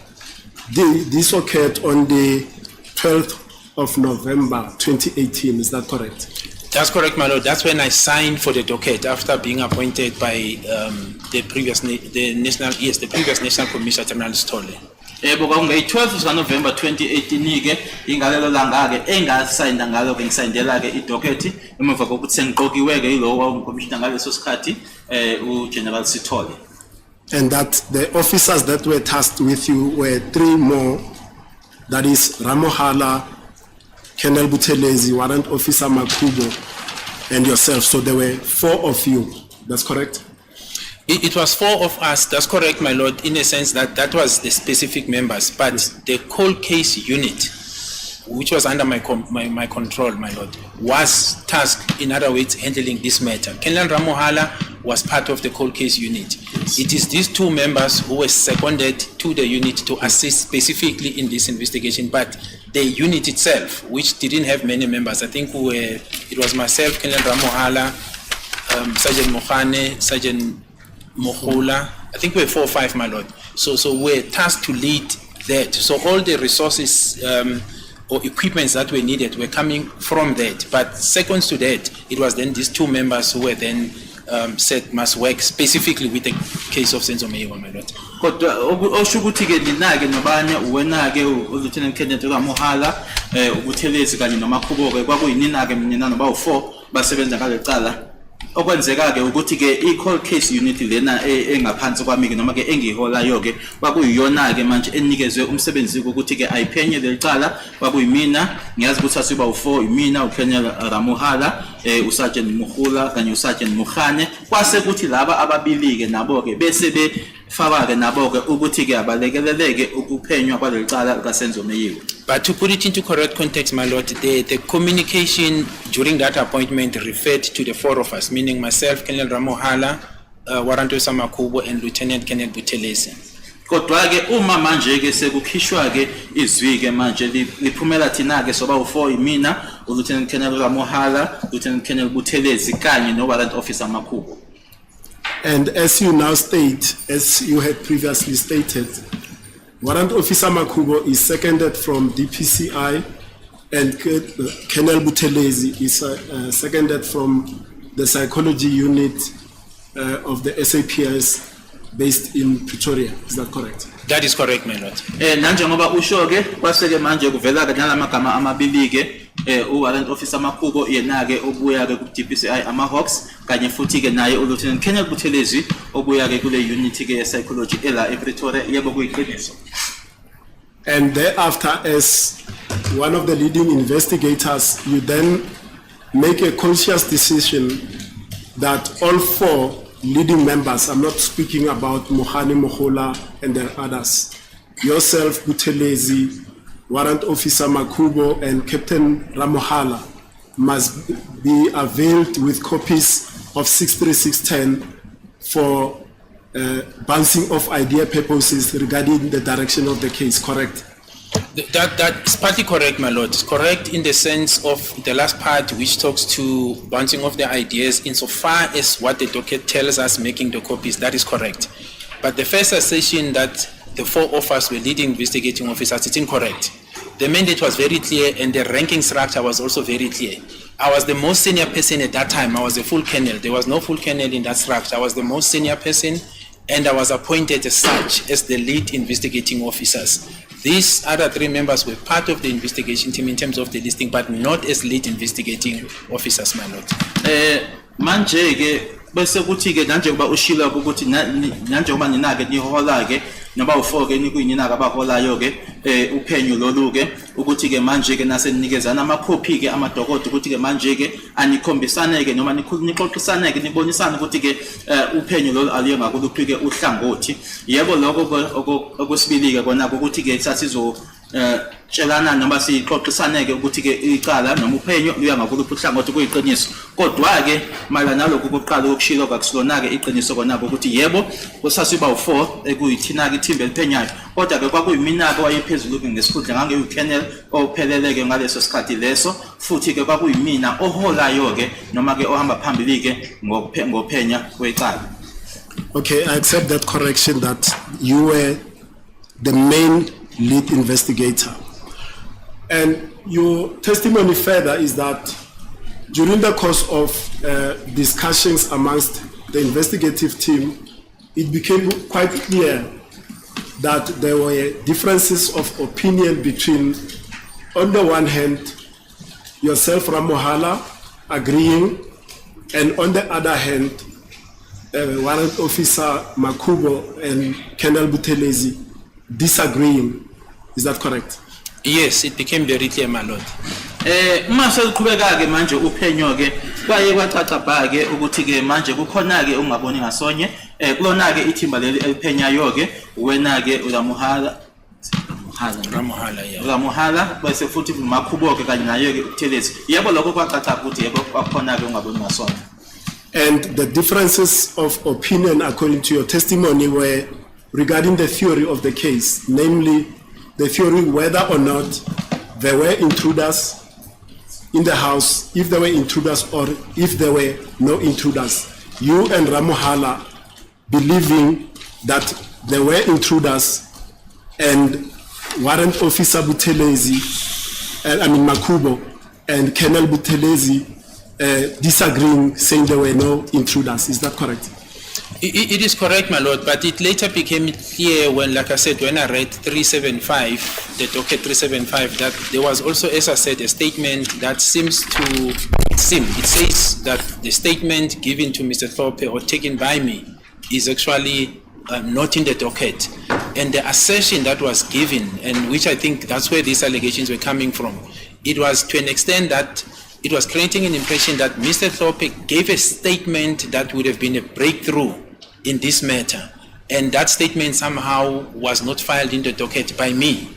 this occurred on the 12th of November 2018, is that correct? That's correct, my lord. That's when I signed for the docket after being appointed by the previous National Commissioner General Stole. Nge 12 November 2018 ke ingalelo langa ke engasayinda ngalo ke ngisayindela ke idocket emva kokuthi sengiqokiwe ke yilowo umcommissioner ngaleso sikhathi uGeneral Sithole. And that the officers that were tasked with you were three more, that is Ramohala, Colonel Buthelezi, Warrant Officer Makubo, and yourself. So there were four of you, that's correct? It was four of us, that's correct, my lord, in a sense that that was the specific members, but the cold case unit, which was under my control, my lord, was tasked, in other words, handling this matter. Colonel Ramohala was part of the cold case unit. Yes. It is these two members who were seconded to the unit to assist specifically in this investigation, but the unit itself, which didn't have many members, I think it was myself, Colonel Ramohala, Sergeant Mohane, Sergeant Mohula, I think we were 4 or 5, my lord. So we're tasked to lead that. So all the resources or equipments that were needed were coming from that. But second to that, it was then these two members who were then said must work specifically with the case of Senzo Meyiwa, my lord. Kodwa oshukuthi ke linake nobanye uwena ke uLieutenant Colonel Mohala uButhelezi kanye noMakhubo ke kwakuyinina ke mina noba u4 basebenza ngalecala. Okwenzeka ke ukuthi ke i-cold case unit lena engaphansi kwami ke noma ke engiholayo ke kwakuyiyona ke manje enikezwe umsebenzi ukuthi ke ayiphenye lelicala kwakuyimina ngiyazi ukuthi asiba u4 imina uKolonel Ramohala uSergeant Mukhula kanye uSergeant Mukhane kwase kuthi laba ababili ke nabo ke bese befaka ke nabo ke ukuthi ke abalekeleleke ukuphenywa kwalelicala kaSenzo Meyiwa. But to put it into correct context, my lord, the communication during that appointment referred to the four of us, meaning myself, Colonel Ramohala, Warrant Officer Makubo, and Lieutenant Colonel Buthelezi. Kodwa ke uma manje ke sekukhishwa ke izwi ke manje liphumela thina ke soba u4 imina uLieutenant Colonel Ramohala, Lieutenant Colonel Buthelezi kanye no Warrant Officer Makubo. And as you now state, as you had previously stated, Warrant Officer Makubo is seconded from DPCI and Colonel Buthelezi is seconded from the psychology unit of the SAPS based in Pretoria. Is that correct? That is correct, my lord. Nanjengoba usho ke kwaseke manje kuvela ke nalamagama amabili ke uWarrant Officer Makubo yena ke obuya ke ku-DPCI ama-Hawks kanye futhi ke naye uLieutenant Colonel Buthelezi obuya ke kule unit ke ye-psychology ela ePretoria yebo kuyiqiniso. And thereafter, as one of the leading investigators, you then make a conscious decision that all 4 leading members, I'm not speaking about Mohani Mohola and the others, yourself, Buthelezi, Warrant Officer Makubo, and Captain Ramohala, must be availed with copies of 63610 for bouncing off idea purposes regarding the direction of the case, correct? That's partly correct, my lord. It's correct in the sense of the last part which talks to bouncing off the ideas insofar as what the docket tells us making the copies, that is correct. But the first assertion that the 4 of us were leading investigating officers, it's incorrect. The mandate was very clear and the ranking structure was also very clear. I was the most senior person at that time. I was a full colonel. There was no full colonel in that structure. I was the most senior person and I was appointed as such as the lead investigating officers. These other 3 members were part of the investigation team in terms of the listing, but not as lead investigating officers, my lord. Manje ke bese kuthi ke nanje kuba ushila ukuthi nanje uma ninake nihola ke noma u4 ke nikuyinaka abaholayo ke uphenyo lolu ke ukuthi ke manje ke nasenikezana amakhophi ke amadokodo ukuthi ke manje ke anikhombisane ke noma nixoxisane ke nibonisane ukuthi ke uphenyo lolu aliyo ngakuluphi ke uhlangothi. Yebo lokho okwesibili ke kona ukuthi ke sasizo tshelana noma sixoxisane ke ukuthi ke icala noma uphenyo luya ngakuluphi uhlangothi kuyiqiniso. Kodwa ke mala nalokho kokuqala okushilo kwakusilona ke iqiniso kona ukuthi yebo kusasiba u4 ekuyithina ke ithimbe eliphenyayo. Kodwa ke kwakuyimina ke wayephezulu ke ngesikhundla ngange uKennel ophelele ke ngaleso sikhathi leso futhi ke kwakuyimina oholayo ke noma ke ohamba phambili ke ngophenya kwecala. Okay, I accept that correction that you were the main lead investigator. And your testimony further is that during the course of discussions amongst the investigative team, it became quite clear that there were differences of opinion between, on the one hand, yourself, Ramohala, agreeing, and on the other hand, Warrant Officer Makubo and Colonel Buthelezi disagreeing. Is that correct? Yes, it became very clear, my lord. Mase uqhubeka ke manje uphenyo ke kwaye kwacaca ba ke ukuthi ke manje kukhona ke ungaboni ngasonye kulona ke ithimba leli eliphenyayo ke wena ke ulamuhala Ramohala bese futhi Makhubo ke kanye nayo ke uThelezi. Yebo lokho kwacaca ukuthi yebo kwakhona ke ungaboni ngasonye. And the differences of opinion according to your testimony were regarding the theory of the case, namely the theory whether or not there were intruders in the house, if there were intruders or if there were no intruders. You and Ramohala believing that there were intruders and Warrant Officer Buthelezi, Makubo and Colonel Buthelezi disagreeing, saying there were no intruders. Is that correct? It is correct, my lord, but it later became clear when, like I said, when I read 375, the docket 375, that there was also, as I said, a statement that it says that the statement given to Mr. Thorpe or taken by me is actually not in the docket. And the assertion that was given, and which I think that's where these allegations were coming from, it was to an extent that it was creating an impression that Mr. Thorpe gave a statement that would have been a breakthrough in this matter. And that statement somehow was not filed in the docket by me.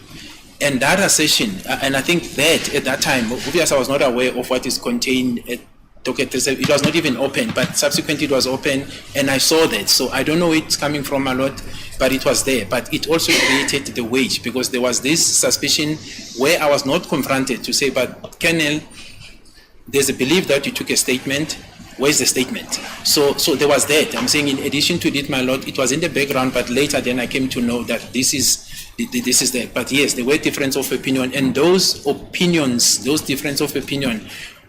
And that assertion, and I think that at that time, obviously I was not aware of what is contained at docket. It was not even open, but subsequently it was open and I saw that. So I don't know where it's coming from, my lord, but it was there. But it also created the wage because there was this suspicion where I was not confronted to say, but Colonel, there's a belief that you took a statement. Where's the statement? So there was that. I'm saying in addition to it, my lord, it was in the background, but later then I came to know that this is there. But yes, there were difference of opinion, and those opinions, those difference of opinion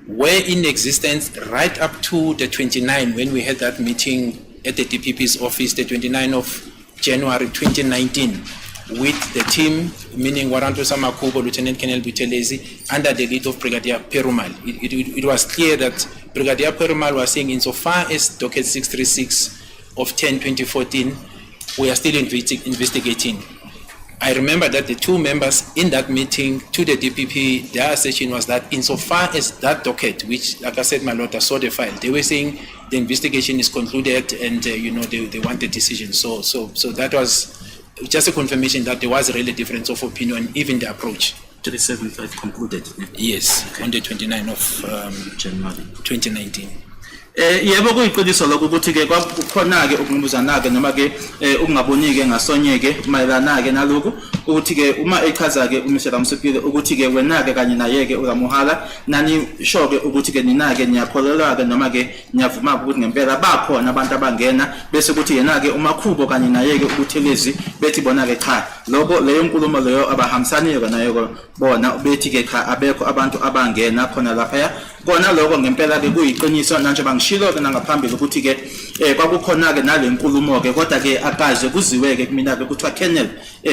were in existence right up to the 29 when we had that meeting at the DPP's office, the 29th of January 2019. With the team, meaning Warrant Officer Makubo, Lieutenant Colonel Buthelezi, under the lead of Brigadier Perumal. It was clear that Brigadier Perumal was saying insofar as docket 636 of 10-2014, we are still investigating. I remember that the two members in that meeting to the DPP, their assertion was that insofar as that docket, which, like I said, my lord, I saw the file, they were saying the investigation is concluded and, they want a decision. So that was just a confirmation that there was a really difference of opinion, even the approach. 375 concluded. Yes, on the 29th of January 2019. Yebo kuyiqiniso lokho ukuthi ke kwakukhona ke ukungibuzana ke noma ke ukungaboni ke ngasonye ke mayelana ke nalokho ukuthi ke uma echaza ke uMr Msipile ukuthi ke wena ke kanye naye ke uyamuhala nani sho ke ukuthi ke nina ke niyakholelwa ke noma ke niyavuma ukuthi ngempela bakhona abantu abangena bese ukuthi yena ke umakhubo kanye naye ke ubuthelezi bethi bona ke cha lokho leyo nkulumo leyo abahambisaniyo nayo bona bethi ke cha abekho abantu abangena khona lapha kona lokho ngempela ke kuyiqiniso manje bangishilo ke nangaphambili ukuthi ke kwakukhona ke nalenkulumo ke kodwa ke akaze kuziwe ke kumina ke kuthiwa Kennel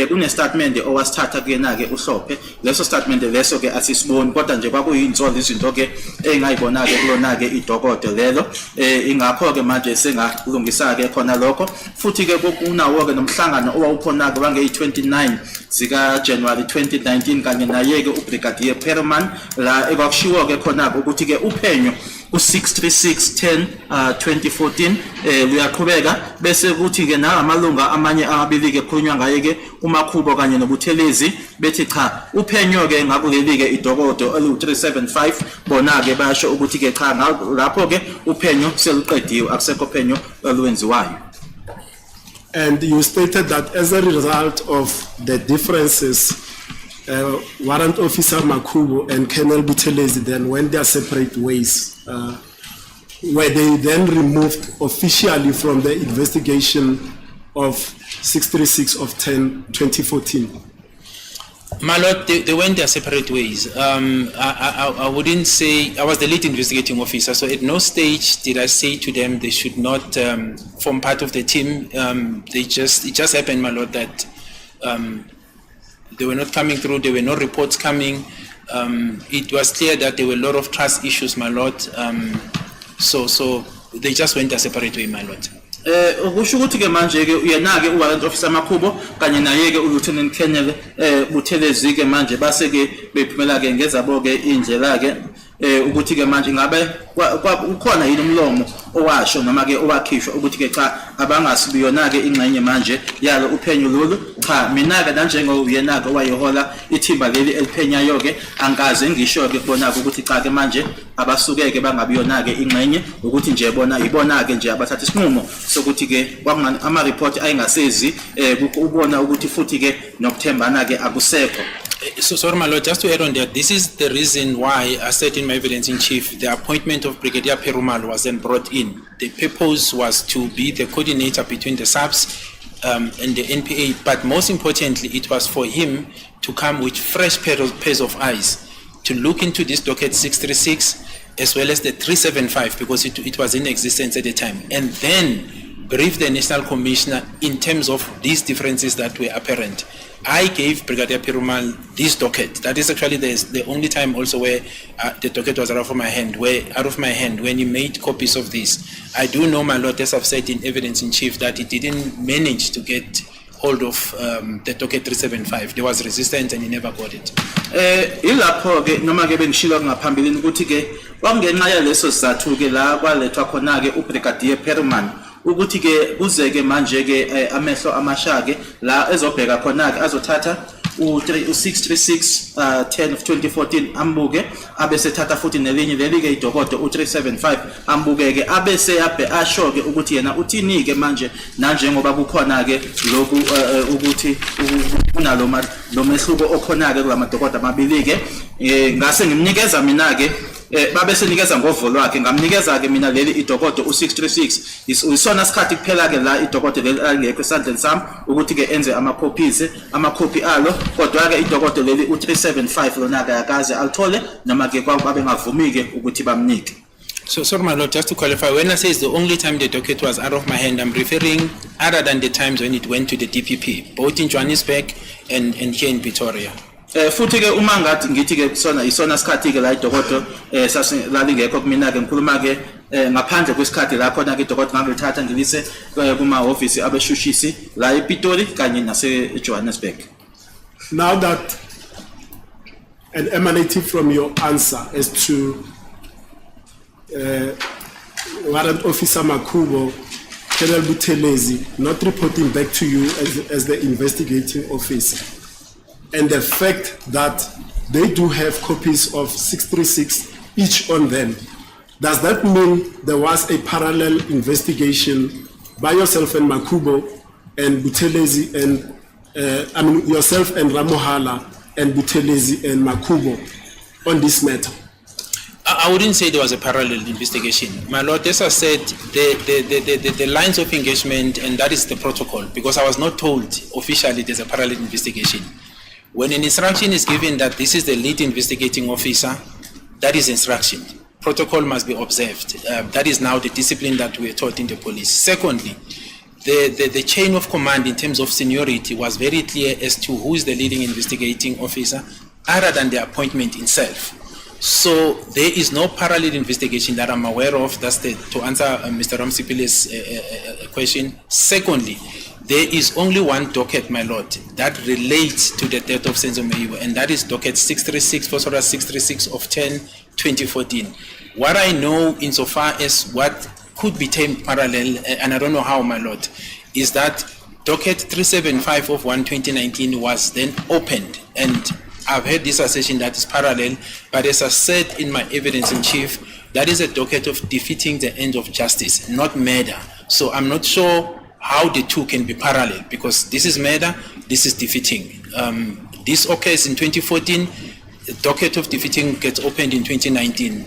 kune statement owasithatha kuyena ke uhlophe leso statement leso ke asisiboni kodwa nje kwakuyinzolo izinto ke engayibona ke kulona ke idokodo lelo ingakho ke manje sengalungisa ke khona lokho futhi ke kunawo ke nomhlangano owawukhona ke wange 29 zika January 2019 kanye naye ke uBrigadier Perman la ekwakushiwo ke khona ukuthi ke uphenyo u63610 2014 luyaqhubeka bese kuthi ke namalunga amanye ababili ke khulunywa ngaye ke umakhubo kanye nobuthelezi bethi cha uphenyo ke ngakuleli ke idokodo olu375 bona ke basho ukuthi ke cha lapho ke uphenyo seluqediwe akusekho phenyo olwenziwayo. And you stated that as a result of the differences, Warrant Officer Makubo and Colonel Buthelezi then went their separate ways. Were they then removed officially from the investigation of 636 of 2014? My lord, they went their separate ways. I wouldn't say, I was the lead investigating officer, so at no stage did I say to them they should not form part of the team. It just happened, my lord, that they were not coming through, there were no reports coming. It was clear that there were a lot of trust issues, my lord. So they just went their separate way, my lord. Ukusho ukuthi ke manje ke uyena ke uwarrant officer Makhubo kanye naye ke uLieutenant Colonel Buthelezi ke manje base ke bephumela ke ngezabo ke indlela ke ukuthi ke manje ngabe ukhona yini umlomo owasho noma ke owakhishwa ukuthi ke cha abangasibiyona ke ingxenye manje yalo uphenyo lolu cha mina ke nanjengo uyena ke wayehola ithimba leli eliphenyayo ke angaze ngisho ke kubona ukuthi cha ke manje abasuke ke bangabiyona ke ingxenye ukuthi nje bona ibona ke nje abathatha isinqumo sokuthi ke kwangani ama report ayingasezi ukubona ukuthi futhi ke nokuthembana ke akusekho. So, sorry, my lord, just to add on that, this is the reason why I said in my evidence in chief, the appointment of Brigadier Perumal was then brought in. The purpose was to be the coordinator between the SAPS and the NPA, but most importantly, it was for him to come with fresh pairs of eyes to look into this docket 636 as well as the 375 because it was in existence at the time, and then brief the National Commissioner in terms of these differences that were apparent. I gave Brigadier Perumal this docket. That is actually the only time also where the docket was out of my hand, when he made copies of this. I do know, my lord, as I've said in evidence in chief, that he didn't manage to get hold of the docket 375. There was resistance and he never got it. Ilapho ke noma ke bengishilo ngaphambili ukuthi ke wangenxa yaleso sizathu ke la kwalethwa khona ke uBrigadier Perumal ukuthi ke kuze ke manje ke amehlo amashake la ezobheka khona ke azothatha u636 10 of 2014 ambuke abese thatha futhi nelinye leli ke idokodo u375 ambuke ke abese yabe asho ke ukuthi yena uthini ke manje nanjengoba kukhona ke lokhu ukuthi kunalo mehluko okhona ke kulamadokodo amabili ke ngase ngimnikeza mina ke babese nikeza ngovo lwakhe ngamnikeza ke mina leli idokodo u636 isona sikhathi kuphela ke la idokodo leli angekho esandleni sami ukuthi ke enze amakhophi alo kodwa ke idokodo leli u375 lona ke akaze alithole noma ke kwabe ngavumi ke ukuthi bamnike. So, sorry, my lord, just to qualify, when I say it's the only time the docket was out of my hand, I'm referring other than the times when it went to the DPP, both in Johannesburg and here in Pretoria. Futhi ke uma ngathi ngithi ke isona sikhathi ke la idokodo sasilingekho kumina ke ngikhuluma ke ngaphandle kwesikhathi la khona ke idokodo ngangilithatha ngilise kuma office abeshushisi la ePitori kanye nase Johannesburg. now that and emanating from your answer as to Warrant Officer Makubo, Colonel Buthelezi not reporting back to you as the investigating officer, and the fact that they do have copies of 636 each on them, does that mean there was a parallel investigation by yourself and Makubo and Buthelezi and yourself and Ramohala and Buthelezi and Makubo on this matter? I wouldn't say there was a parallel investigation. My Lord, as I said, the lines of engagement, and that is the protocol, because I was not told officially there's a parallel investigation. When an instruction is given that this is the lead investigating officer, that is instruction. Protocol must be observed. That is now the discipline that we are taught in the police. Secondly, the chain of command in terms of seniority was very clear as to who is the leading investigating officer, other than the appointment itself. So there is no parallel investigation that I'm aware of. That's to answer Mr. Ramsipile's question. Secondly, there is only one docket, my Lord, that relates to the death of Senzo Meyiwa, and that is docket 636, Phosphorus 636 of 10/2014. What I know insofar as what could be termed parallel, and I don't know how, my Lord, is that docket 375 of 1/2019 was then opened, and I've heard this assertion that is parallel, but as I said in my evidence in chief, that is a docket of defeating the end of justice, not murder. So I'm not sure how the two can be parallel, because this is murder, this is defeating. This occurs in 2014, the docket of defeating gets opened in 2019.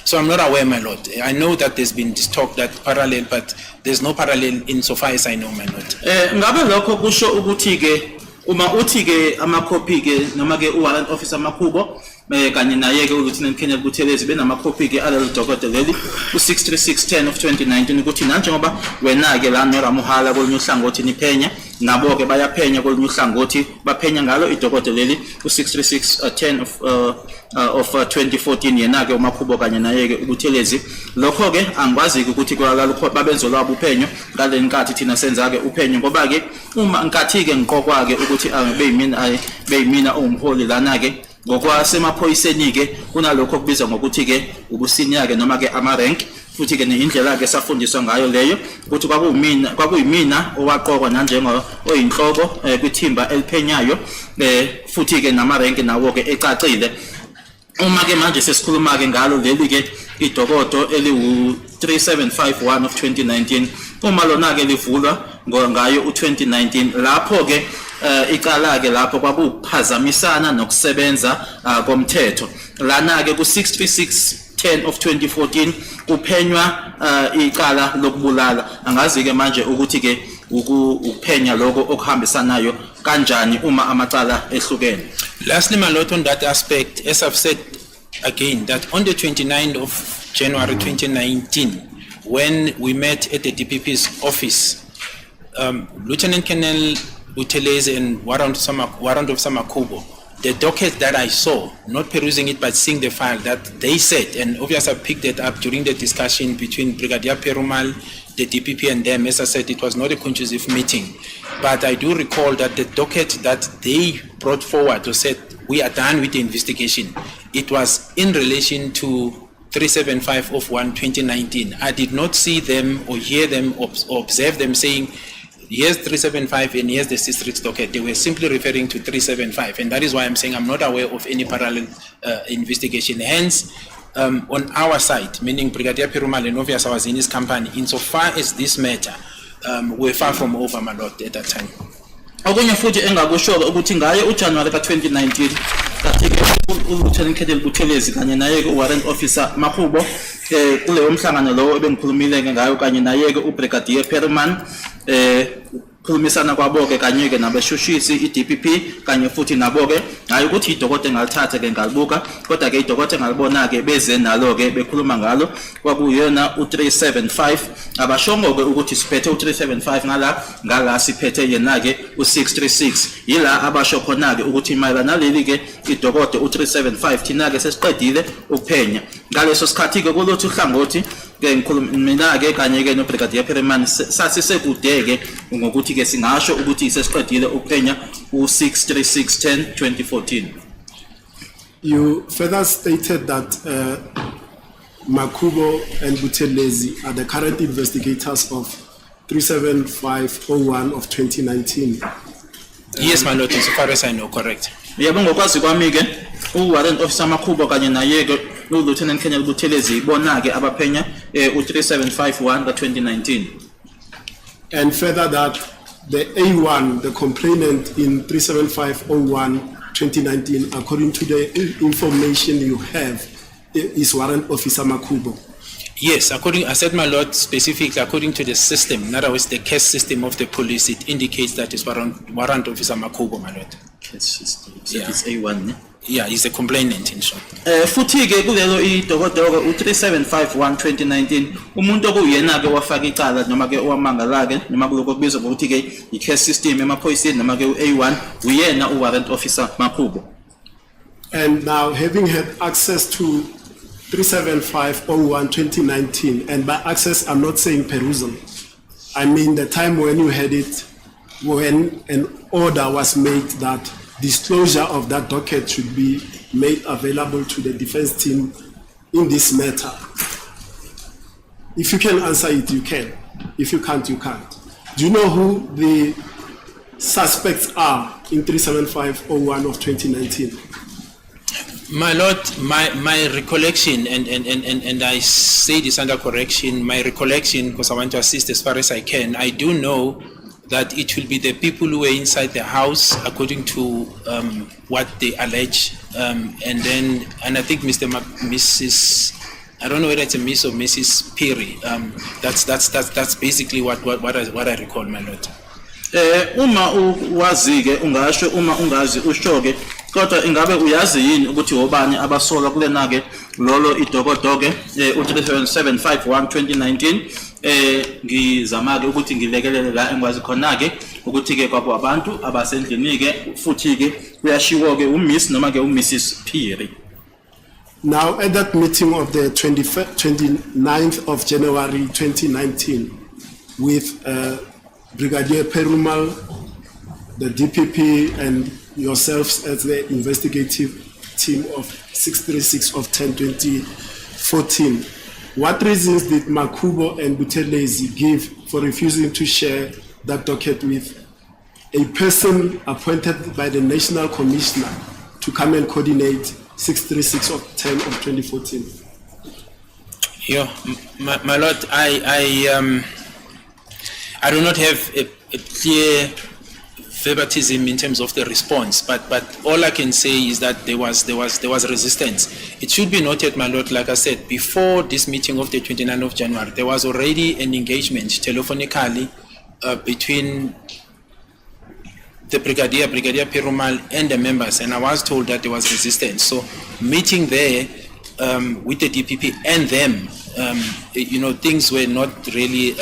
So I'm not aware, my Lord. I know that there's been this talk that parallel, but there's no parallel insofar as I know, my Lord. Ngabe lokho kusho ukuthi ke uma uthi ke amakhophi ke noma ke uwarrant officer Makubo kanye naye ke uLieutenant Colonel Buthelezi benamakhophi ke alelo dokote leli u63610 of 2019 ukuthi nanjengoba wena ke la noRamohala kolunye uhlangothi niphenya nabo ke bayaphenya kolunye uhlangothi baphenya ngalo idokote leli u63610 of 2014 yena ke uMakhubo kanye naye ke uButhelezi lokho ke angikwazi ukuthi kwalalo babenzo lwabo uphenyo ngale nkathi thina senza ke uphenyo ngoba ke uma nkathi ke ngiqokwa ke ukuthi beyimina umholi lana ke ngokwasemaphoyiseni ke kunalokho okubizwa ngokuthi ke ubusenior ke noma ke ama-rank, futhi ke neindlela ke safundiswa ngayo leyo ukuthi kwakuyimina owaqokwa nanjengo oyinhloko kwithimba eliphenyayo futhi ke nama-rank nawo ke ecacile. Uma ke manje sesikhuluma ke ngalo leli ke idokodo eliwu3751 of 2019 uma lona ke livulwa ngayo u2019 lapho ke icala ke lapho kwakuphazamisana nokusebenza komthetho lana ke ku63610 of 2014 kuphenywa icala lokubulala. Angazi ke manje ukuthi ke ukuphenya lokho okuhambisanayo kanjani uma amacala ehlukene. Lastly, my Lord, on that aspect, as I've said again, that on the 29th of January 2019, when we met at the DPP's office, Lieutenant Colonel Buthelezi and Warrant Officer Makubo, the docket that I saw, not perusing it but seeing the file that they said, and obviously I picked it up during the discussion between Brigadier Perumal, the DPP and them. As I said, it was not a conducive meeting, but I do recall that the docket that they brought forward or said we are done with the investigation, it was in relation to 375 of 1/2019. I did not see them or hear them or observe them saying here's 375 and here's the district docket. They were simply referring to 375, and that is why I'm saying I'm not aware of any parallel investigation. Hence, on our side, meaning Brigadier Perumal and Novias was in his company, insofar as this matter, we're far from over, my Lord, at that time. Okunye futhi engakusho ukuthi ngaye uJanuary ka2019 kathi ke uLieutenant Colonel Buthelezi kanye naye ke uwarrant officer Makubo kuleyo mhlangano lo ebengikhulumile ngayo kanye naye ke uBrigadier Perman khulumisana kwabo ke kanye ke nabeshushisi iDPP kanye futhi nabo ke hayi ukuthi idokote ngalithatha ke ngalibuka kodwa ke idokote ngalibona ke beze nalo ke bekhuluma ngalo kwakuyena u375 abashongo ke ukuthi siphethe u375 ngala siphethe yena ke u636 yila abasho khona ke ukuthi mayelana naleli ke idokote u375 thina ke sesiqedile ukuphenya ngaleso sikhathi ke kulothu uhlangothi ke ngikhuluma mina ke kanye ke no Brigadier Perman sasisekudeke ngokuthi ke singasho ukuthi sesiqedile ukuphenya u63610 2014. You further stated that Makubo and Buthelezi are the current investigators of 37501 of 2019. Yes, my lord, as far as I know, correct. Yebo ngokwazi kwami ke uwarrant officer Makubo kanye naye ke uLieutenant Colonel Buthelezi bona ke abaphenya u3751 ka 2019. And further that the A1, the complainant in 37501 2019, according to the information you have, is warrant officer Makubo. Yes, according, I said, my lord, specifically according to the system, in other words, the case system of the police, it indicates that it's warrant officer Makubo, my lord. Case system. Yeah. It's A1 ne? Yeah, he's a complainant in short. Futhi ke kulelo idokotela u3751 2019 umuntu okuyena ke wafaka icala noma ke owamangala ke noma kuloko kubizwa ngokuthi ke i-case system emaphoyiseni noma ke u-A1 uyena u-warrant officer Makubo. And now, having had access to 37501 2019, and by access I'm not saying perusal, I mean the time when you had it, when an order was made that disclosure of that docket should be made available to the defense team in this matter. If you can answer it, you can. If you can't, you can't. Do you know who the suspects are in 37501 of 2019? My lord, my recollection, and I say this under correction, my recollection, because I want to assist as far as I can, I do know that it will be the people who were inside the house, according to what they allege, and I think Mrs. I don't know whether it's a Miss or Mrs. Piri. That's basically what I recall, my lord. Uma uwazike ungasho uma ungazi ushoke kodwa ingabe uyazi yini ukuthi obani abasola kulena ke lolo idokodoke u3751 2019 ngizama ke ukuthi ngilekelele la engwazi khona ke ukuthi ke kwabo abantu abasendlini ke futhi ke kuyashiwo ke uMiss noma ke uMrs Piri. Now, at that meeting of the 29th of January 2019 with Brigadier Perumal, the DPP, and yourselves as the investigative team of 636 of 10/2014, what reasons did Makubo and Buthelezi give for refusing to share that docket with a person appointed by the National Commissioner to come and coordinate 636 of 10 of 2014? Yeah, my lord, I do not have a clear favoritism in terms of the response, but all I can say is that there was resistance. It should be noted, my lord, like I said, before this meeting of the 29th of January, there was already an engagement telephonically between the Brigadier Perumal and the members, and I was told that there was resistance. So meeting there with the DPP and them, things were not really,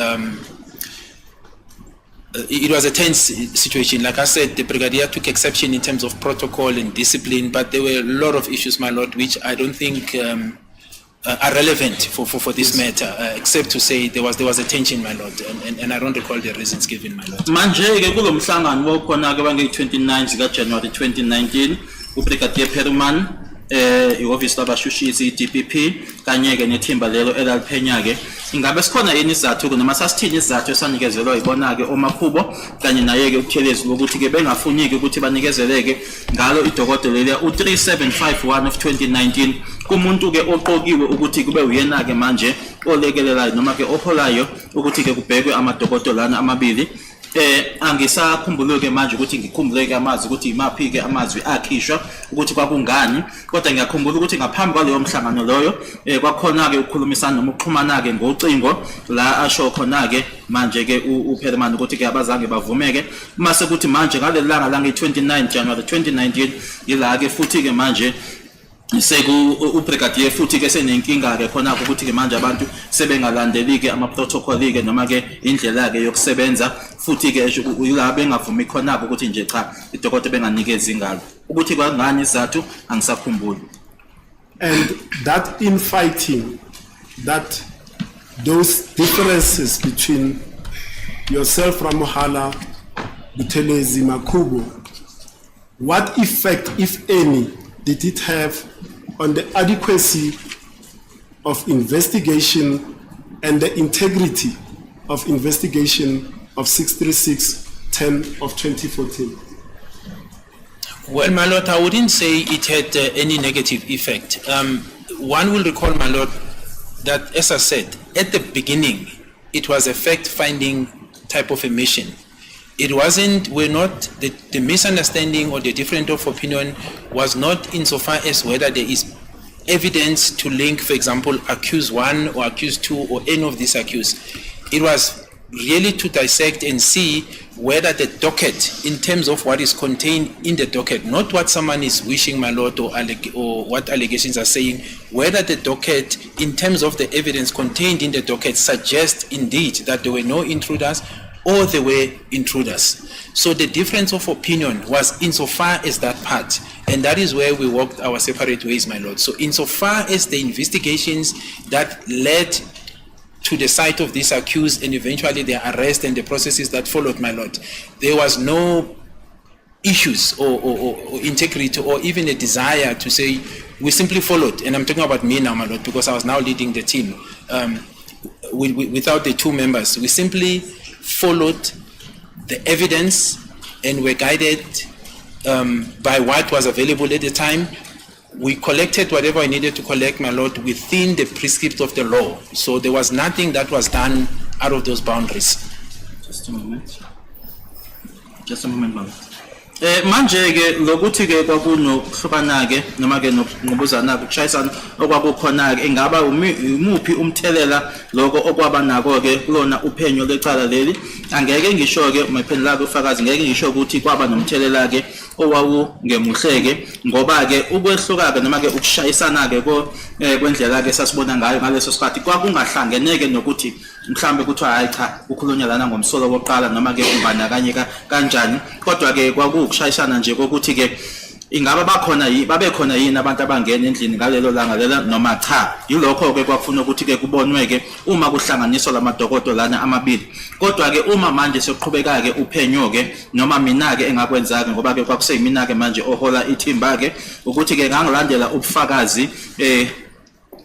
it was a tense situation. Like I said, the Brigadier took exception in terms of protocol and discipline, but there were a lot of issues, my lord, which I don't think are relevant for this matter, except to say there was a tension, my lord, and I don't recall the reasons given, my lord. Manje ke kulomhlangano wokhona ke bange 29 zika January 2019 uBrigadier Peruman ihhovisi labashushisi iDPP kanye ke nethimba lelo elaliphenya ke ingabe sikhona yini izathu noma sasithini izathu esanikezelwa ibona ke oMakhubo kanye naye ke uThelezi ukuthi ke bengafuniki ukuthi banikezeleke ngalo idokotela leli u3751 of 2019 kumuntu ke oqokiwe ukuthi kube uyena ke manje olekelelayo noma ke oholayo ukuthi ke kubhekwe amadokotelana amabili. Angisakhumbuluke manje ukuthi ngikhumbuleke amazwi ukuthi imaphi ke amazwi akhishwa ukuthi kwakungani, kodwa ngiyakhumbula ukuthi ngaphambi kwaleyo mhlangano loyo kwakhona ke ukukhulumisana noma ukuxhumana ke ngocingo la asho khona ke manje ke uPerman ukuthi ke abazange bavumeke mase ukuthi manje ngalelanga la nge29 January 2019 yila ke futhi ke manje seku uBrigadier futhi ke senenkinga ke khona ukuthi ke manje abantu sebengalandeli ke ama protocol ke noma ke indlela ke yokusebenza futhi ke uyila bengavumi khona ukuthi nje cha idokotela benganikeza ingalo ukuthi kwangani izathu angisakhumbuli. And that infighting, that those differences between yourself, Ramohala, Buthelezi, Makubo, what effect, if any, did it have on the adequacy of investigation and the integrity of investigation of 636-10 of 2014? Well, my lord, I wouldn't say it had any negative effect. One will recall, my lord, that as I said, at the beginning, it was a fact-finding type of a mission. It wasn't, the misunderstanding or the difference of opinion was not insofar as whether there is evidence to link, for example, accused 1 or accused 2 or any of these accused. It was really to dissect and see whether the docket, in terms of what is contained in the docket, not what someone is wishing, my lord, or what allegations are saying, whether the docket, in terms of the evidence contained in the docket, suggests indeed that there were no intruders or there were intruders. So the difference of opinion was insofar as that part, and that is where we walked our separate ways, my lord. So insofar as the investigations that led to the site of these accused and eventually their arrest and the processes that followed, my lord, there was no issues or integrity or even a desire to say we simply followed, and I'm talking about me now, my lord, because I was now leading the team, without the 2 members. We simply followed the evidence and were guided by what was available at the time. We collected whatever I needed to collect, my lord, within the prescript of the law. So there was nothing that was done out of those boundaries. Just a moment. Just a moment, ma'am. Manje ke lokuthi ke kwakunokuhlukana ke noma ke ngobuzana ukushayisana okwakukhona ke engaba umuphi umthelela lokho okwaba nako ke kulona uphenyo lecala leli. Angeke ngisho ke maphendula ke ufakazi, ngeke ngisho ukuthi kwaba nomthelela ke owawu ngemuhleke ngoba ke ukwehluka ke noma ke ukushayisana ke kwendlela ke sasibona ngayo ngaleso sikhathi kwakungahlangeneke nokuthi mhlambe kuthiwa hayi cha ukhulunywa lana ngomsolo woqala noma ke umbandakanye kanjani, kodwa ke kwakukushayisana nje kokuthi ke ingaba babekhona yini abantu abangena endlini ngalelo langa lela noma cha. Yilokho ke kwafuna ukuthi ke kubonwe ke uma kuhlanganiswa lamadokodo lana amabili. Kodwa ke uma manje soqhubeka ke uphenyo ke noma mina ke engakwenza ke ngoba ke kwakuseyimina ke manje ohola ithimba ke ukuthi ke ngangilandela ubufakazi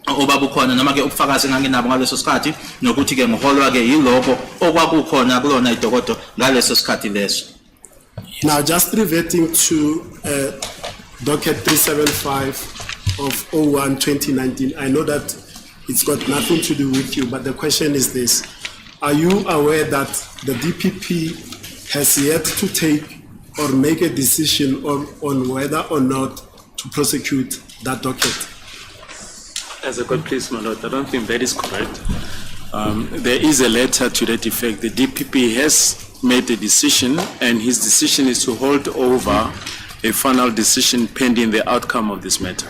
obabukhona noma ke ubufakazi enganginabo ngaleso sikhathi nokuthi ke ngiholwa ke yiloko okwakukhona kulona idokodo ngaleso sikhathi leso. Now, just reverting to docket 375 of 01-2019, I know that it's got nothing to do with you, but the question is this. Are you aware that the DPP has yet to take or make a decision on whether or not to prosecute that docket? As a court, please, my lord, I don't think that is correct. There is a letter to that effect. The DPP has made a decision, and his decision is to hold over a final decision pending the outcome of this matter.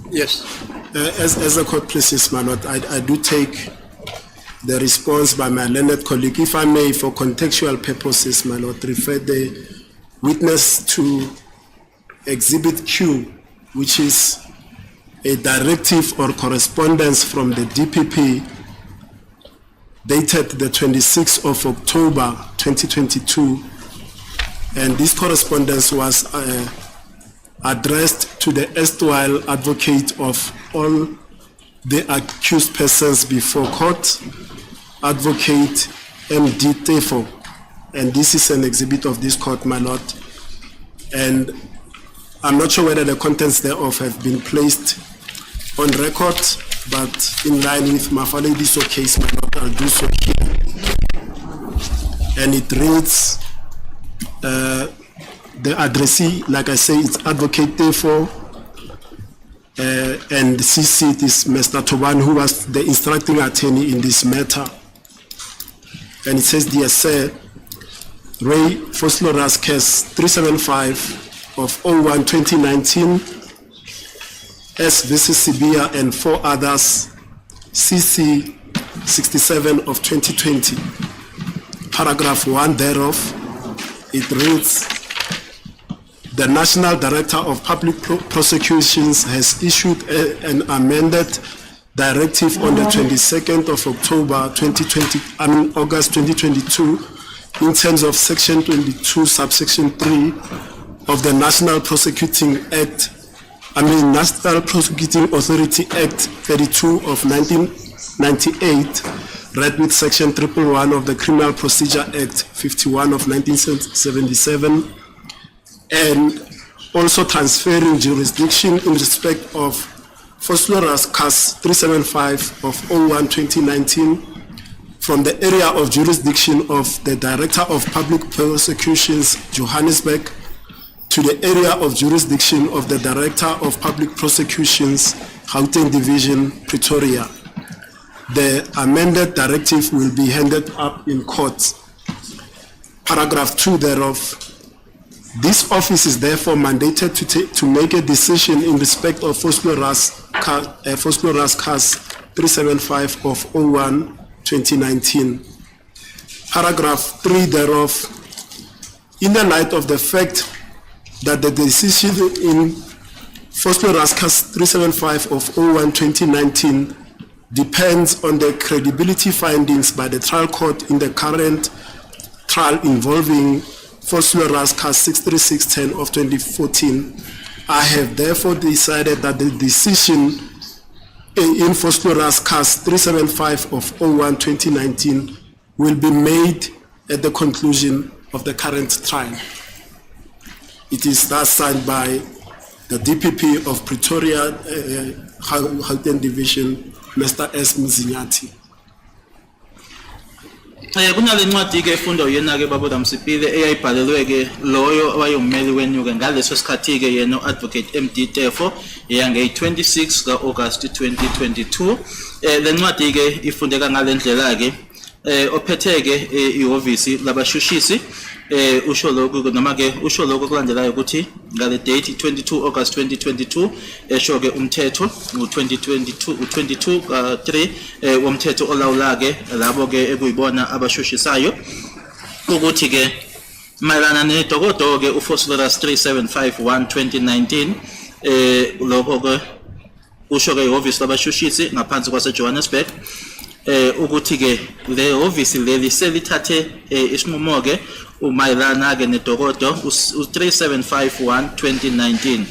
Yes. As a court pleases, my lord, I do take the response by my learned colleague. If I may, for contextual purposes, my lord, refer the witness to Exhibit Q, which is a directive or correspondence from the DPP dated the 26th of October 2022, and this correspondence was addressed to the erstwhile advocate of all the accused persons before court, Advocate M.D. Tefo, and this is an exhibit of this court, my lord, and I'm not sure whether the contents thereof have been placed on record, but in line with Mafaledi's case, my lord, I'll do so here. And it reads, the addressee, like I say, it's Advocate Tefo, and CC is Mr. Toban, who was the instructing attorney in this matter. And it says, dear sir, Ray Foslora's case 375 of 01-2019, S. Vs. Sibia and 4 others, CC 67 of 2020. Paragraph 1 thereof, it reads, the National Director of Public Prosecutions has issued an amended directive on the 22nd of August 2022 in terms of Section 22, subsection 3 of the National Prosecuting Authority Act 32 of 1998, read with Section 111 of the Criminal Procedure Act 51 of 1977, and also transferring jurisdiction in respect of Phosphorus Case 375 of 01-2019 from the area of jurisdiction of the Director of Public Prosecutions, Johannesburg, to the area of jurisdiction of the Director of Public Prosecutions, Gauteng Division, Pretoria. The amended directive will be handed up in court. Paragraph 2 thereof. This office is therefore mandated to make a decision in respect of Phosphorus Case 375 of 01-2019. Paragraph 3 thereof. In the light of the fact that the decision in Phosphorus Case 375 of 01-2019 depends on the credibility findings by the trial court in the current trial involving Phosphorus Case 63610 of 2014, I have therefore decided that the decision in Phosphorus Case 375 of 01-2019 will be made at the conclusion of the current trial. It is thus signed by the DPP of Pretoria, Gauteng Division, Mr. S. Mzinyati. Kunale ncwadi ke fundo yena ke baba Msipile eyayibhalelwe ke loyo owayengummeli wenyuke ngaleso sikhathi ke yena Advocate MD Tefo yange 26 ka August 2022. Le ncwadi ke ifundeka ngalendlela ke ophethe ke ihhovisi labashushisi usho lokho noma ke usho lokho kulandelayo ukuthi ngale date 22 August 2022 esho ke umthetho u22 womthetho olawula ke labo ke ekuyibona abashushisayo ukuthi ke mayelana nedokodo ke uFosphorus 3751-2019 lokho ke usho ke ihhovisi labashushisi ngaphansi kwase Johannesburg ukuthi ke le office leli selithathe isinqumo ke umayelana ke nedokodo u3751-2019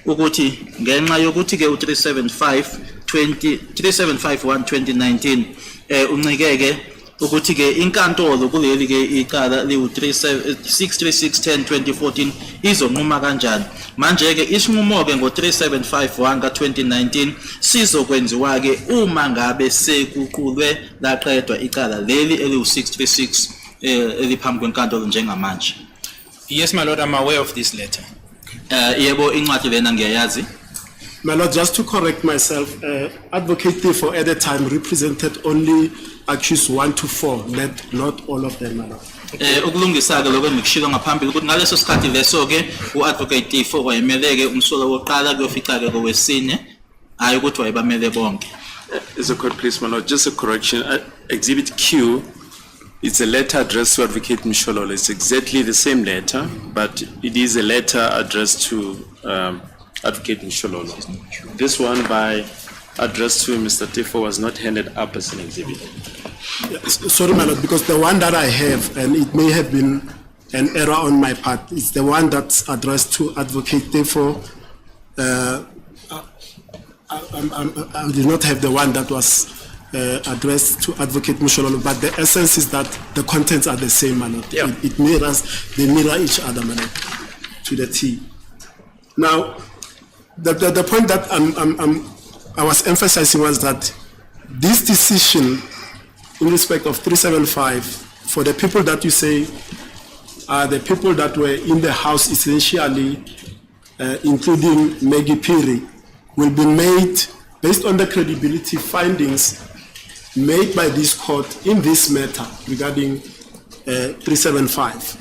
ukuthi ngenxa yokuthi ke u3751-2019 uncikeke ukuthi ke inkantolo kuleli ke iqala liu-63610-2014 izonquma kanjani manje ke isinqumo ke ngo-3751 ka-2019 sizokwenziwa ke uma ngabe sekuqulwe laqedwa iqala leli eliu-636 eliphambi kwenkantolo njengamanje. Yes, my lord, I'm aware of this letter. Yebo incwadi lena ngiyayazi. My lord, just to correct myself, Advocate Tefo at the time represented only accused 1 to 4, not all of them, my lord. Ukulungisa ke lokho engikushilo ngaphambili ukuthi ngaleso sikhathi leso ke uAdvocate Tefo wayemeleke umsolo woqala kuyofica ke kowesine hayi ukuthi wayebamele bonke. As a court, please, my lord, just a correction. Exhibit Q, it's a letter addressed to Advocate Mshololo. It's exactly the same letter, but it is a letter addressed to Advocate Mshololo. This one addressed to Mr. Tefo was not handed up as an exhibit. Sorry, my lord, because the one that I have, and it may have been an error on my part, it's the one that's addressed to Advocate Tefo. I did not have the one that was addressed to Advocate Mshololo, but the essence is that the contents are the same, my lord. Yeah. They mirror each other, my lord, to the T. Now, the point that I was emphasizing was that this decision in respect of 375, for the people that you say are the people that were in the house essentially, including Maggie Piri, will be made based on the credibility findings made by this court in this matter regarding 375.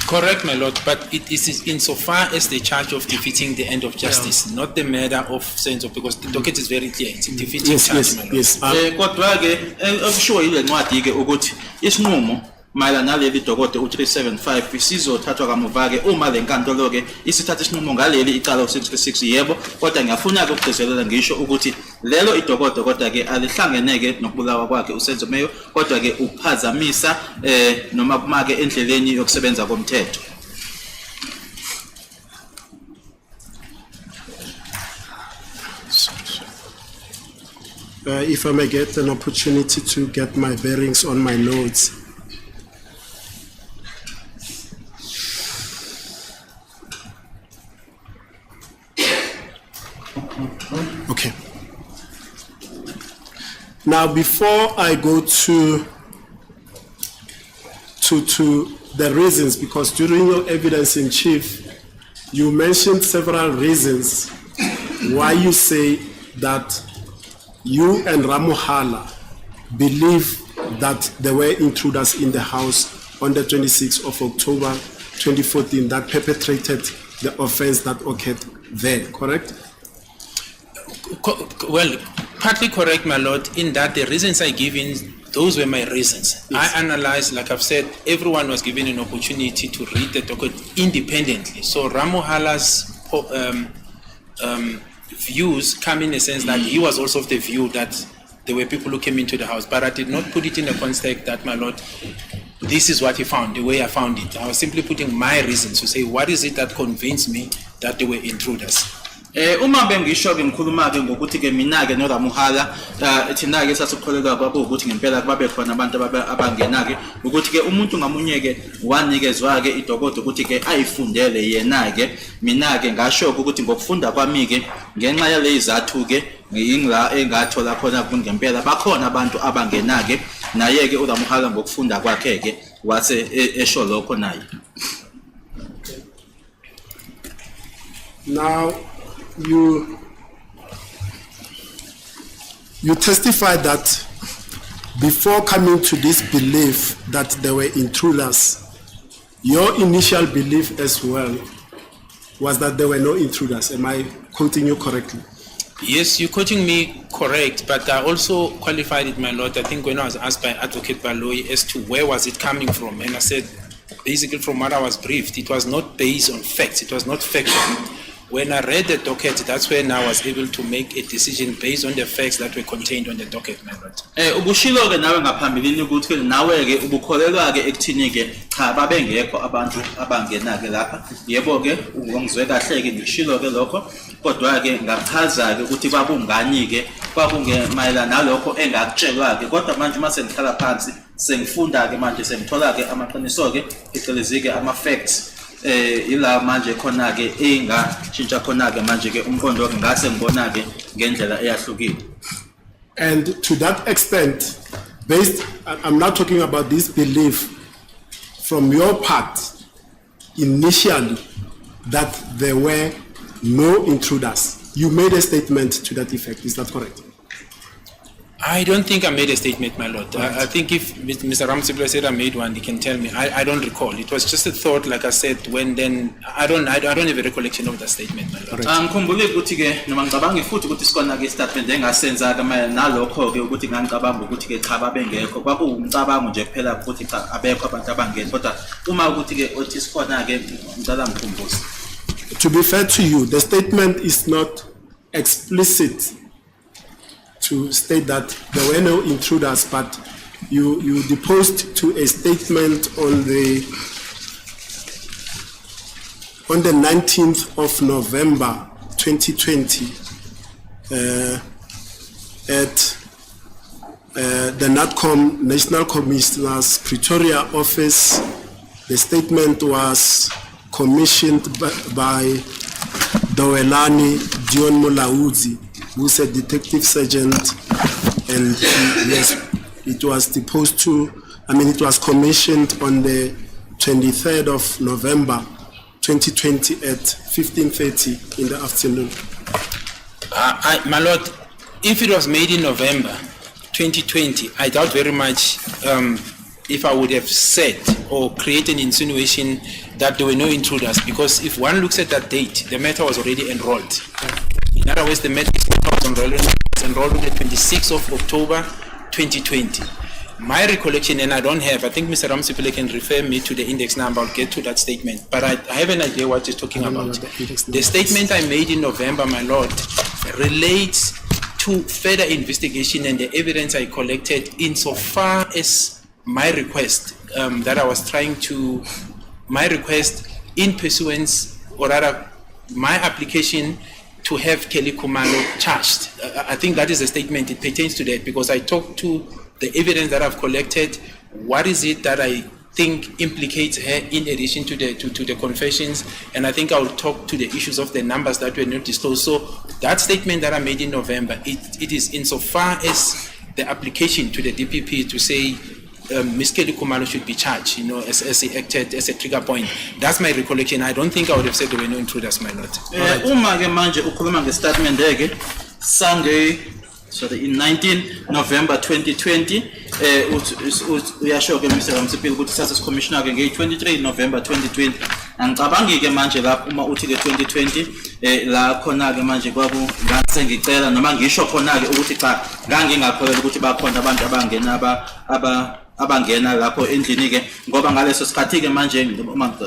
Correct, my lord, but it is insofar as the charge of defeating the end of justice, not the murder of Senzo, because the docket is very clear. It's a defeating charge, my lord. Yes. Kodwa ke okusho ile ncwadi ke ukuthi isinqumo mayelana naleli dokodo u375 sizothathwa kamuva ke uma lenkantolo ke isithatha isinqumo ngaleli icala u636 yebo kodwa ngiyafuna ke ukugcizelela ngisho ukuthi lelo idokodo kodwa ke alihlangeneke nokubulawa kwakhe uSenzo Meyo kodwa ke uphazamisa noma kumake endleleni yokusebenza komthetho. If I may get an opportunity to get my bearings on my notes. Okay. Now, before I go to the reasons, because during your evidence in chief, you mentioned several reasons why you say that you and Ramuhala believe that there were intruders in the house on the 26th of October 2014 that perpetrated the offense that occurred there, correct? Well, partly correct, my lord, in that the reasons I given, those were my reasons. Yes. I analyzed, like I've said, everyone was given an opportunity to read the document independently. So Ramuhala's views come in a sense that he was also of the view that there were people who came into the house, but I did not put it in the context that, my lord, this is what he found, the way I found it. I was simply putting my reasons to say, what is it that convinced me that they were intruders? Uma bengisho ke ngikhuluma ke ngokuthi ke mina ke noRamuhala thina ke sasikholelwa kwabo ukuthi ngempela babe khona abantu abangena ke ukuthi ke umuntu ngamunye ke wanikezwa ke idokodo ukuthi ke ayifundele yena ke mina ke ngasho ukuthi ngokufunda kwami ke ngenxa yale izathu ke ngiyingla engathola khona ngempela bakhona abantu abangena ke naye ke uRamuhala ngokufunda kwakhe ke wase esho lokho naye. Now, you testified that before coming to this belief that there were intruders, your initial belief as well was that there were no intruders. Am I quoting you correctly? Yes, you're quoting me correct, but I also qualified it, my lord. I think when I was asked by Advocate Baloyi as to where was it coming from, and I said, basically from what I was briefed, it was not based on facts, it was not factual. When I read the docket, that's when I was able to make a decision based on the facts that were contained on the docket, my lord. Ubushilo ke nawe ngaphambilini ukuthi nawe ke ubukholelwa ke ekuthini ke cha babengekho abantu abangena ke lapha. Yebo ke ungizwe kahle ke ngishilo ke lokho kodwa ke ngachaza ke ukuthi kwakungani ke kwakungemayelana nalokho engakutshelwa ke kodwa manje uma sengikhala phansi sengifunda ke manje sengithola ke amaqiniso ke phecelezi ke ama facts ila manje khona ke engashintsha khona ke manje ke umqondo ke ngase ngibona ke ngendlela eyahlukile. And to that extent, I'm not talking about this belief from your part initially that there were no intruders. You made a statement to that effect, is that correct? I don't think I made a statement, my lord. Right. I think if Mr. Ramsipla said I made one, he can tell me. I don't recall. It was just a thought, like I said, when then, I don't have a recollection of that statement, my lord. Ngikhumbule ukuthi ke noma ngicabanga futhi ukuthi sikona ke statement engasenza ke nalokho ke ukuthi ngicabanga ukuthi ke cha babengekho kwakuwumcabango nje kuphela ukuthi cha abekho abantu abangena kodwa uma ukuthi ke othi sikona ke ngicela ngikhumbuze. To be fair to you, the statement is not explicit to state that there were no intruders, but you deposed to a statement on the 19th of November 2020 at the NATCOM National Commissioner's Pretoria office. The statement was commissioned by Dowelani Dion Molaudzi, who's a detective sergeant, and yes, it was it was commissioned on the 23rd of November 2020 at 15:30 in the afternoon. My lord, if it was made in November 2020, I doubt very much if I would have said or created an insinuation that there were no intruders, because if one looks at that date, the matter was already enrolled. In other words, the matter was enrolled on the 26th of October 2020. My recollection, and I don't have, I think Mr. Ramsipile can refer me to the index number, I'll get to that statement, but I have an idea what he's talking about. The statement I made in November, my lord, relates to further investigation and the evidence I collected insofar as my request, that I was trying to, my request in pursuance, or rather, my application to have Kelly Kumalo charged. I think that is a statement, it pertains to that, because I talked to the evidence that I've collected, what is it that I think implicates her in addition to the confessions, and I think I'll talk to the issues of the numbers that were not disclosed. So that statement that I made in November, it is insofar as the application to the DPP to say Ms. Kelly Kumalo should be charged, as he acted as a trigger point. That's my recollection. I don't think I would have said there were no intruders, my lord. Uma ke manje ukhuluma nge-statement eke in 19 November 2020 uyasho ke Mr. Ramsipile ukuthi sase commissioner ke nge-23 November 2020 angicabangi ke manje lapho uma uthi ke 2020 la khona ke manje ngase ngicela noma ngisho khona ke ukuthi cha ngangingakholelwa ukuthi bakhona abantu abangena lapho endlini ke ngoba ngaleso sikhathi ke manje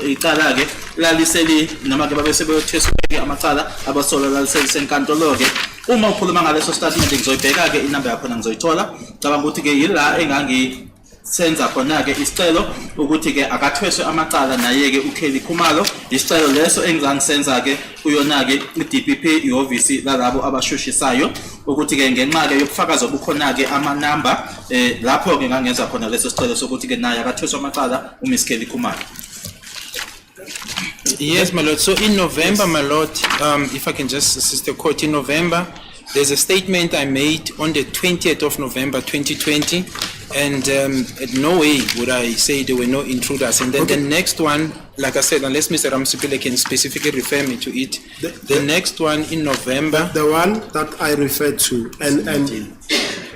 icala ke laliseli noma ke babesebetheswa ke amacala abasola lalisenkantolo ke. Uma ukhuluma ngaleso statement ngizoyibheka ke inamba yakho ngizoyithola cabanga ukuthi ke yila engangisenza khona ke isicelo ukuthi ke akathweswe amacala naye ke uKelly Khumalo isicelo leso engizangisenza ke kuyona ke iDPP ihhovisi lalabo abashushisayo ukuthi ke ngenxa ke yokufakaza obukhona ke amanamba lapho ke ngangenza khona leso sicelo sokuthi ke naye akathweswe amacala uMiss Kelly Khumalo. Yes, my lord. So in November, my lord, if I can just assist the court, in November, there's a statement I made on the 20th of November 2020, and in no way would I say there were no intruders. And then the next one, like I said, unless Mr. Ramsipile can specifically refer me to it, the next one in November. The one that I referred to, and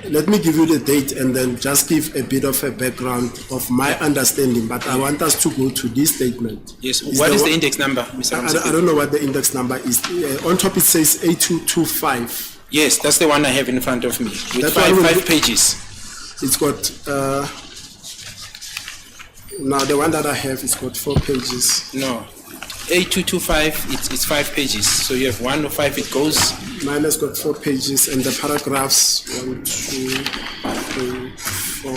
let me give you the date and then just give a bit of a background of my understanding, but I want us to go to this statement. Yes, what is the index number, Mr. Ramsipile? I don't know what the index number is. On top it says A225. Yes, that's the one I have in front of me, with five pages. It's got, now the one that I have is got 4 pages. No, A225, it's 5 pages. So you have 1 or 5, it goes. Mine has got 4 pages and the paragraphs, 1, 2, 3, 4,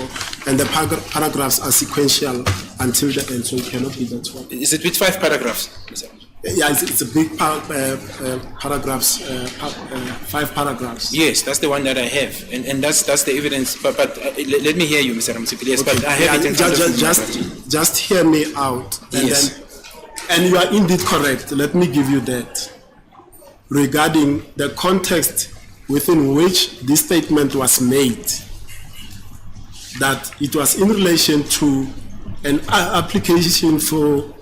and the paragraphs are sequential until the end, so it cannot be that one. Is it with 5 paragraphs? Yeah, it's a big paragraphs, 5 paragraphs. Yes, that's the one that I have, and that's the evidence. But let me hear you, Mr. Ramsipile. Yes, Okay. but I have it in front of me. Just hear me out, and Yes. and you are indeed correct. Let me give you that regarding the context within which this statement was made. That it was in relation to an application for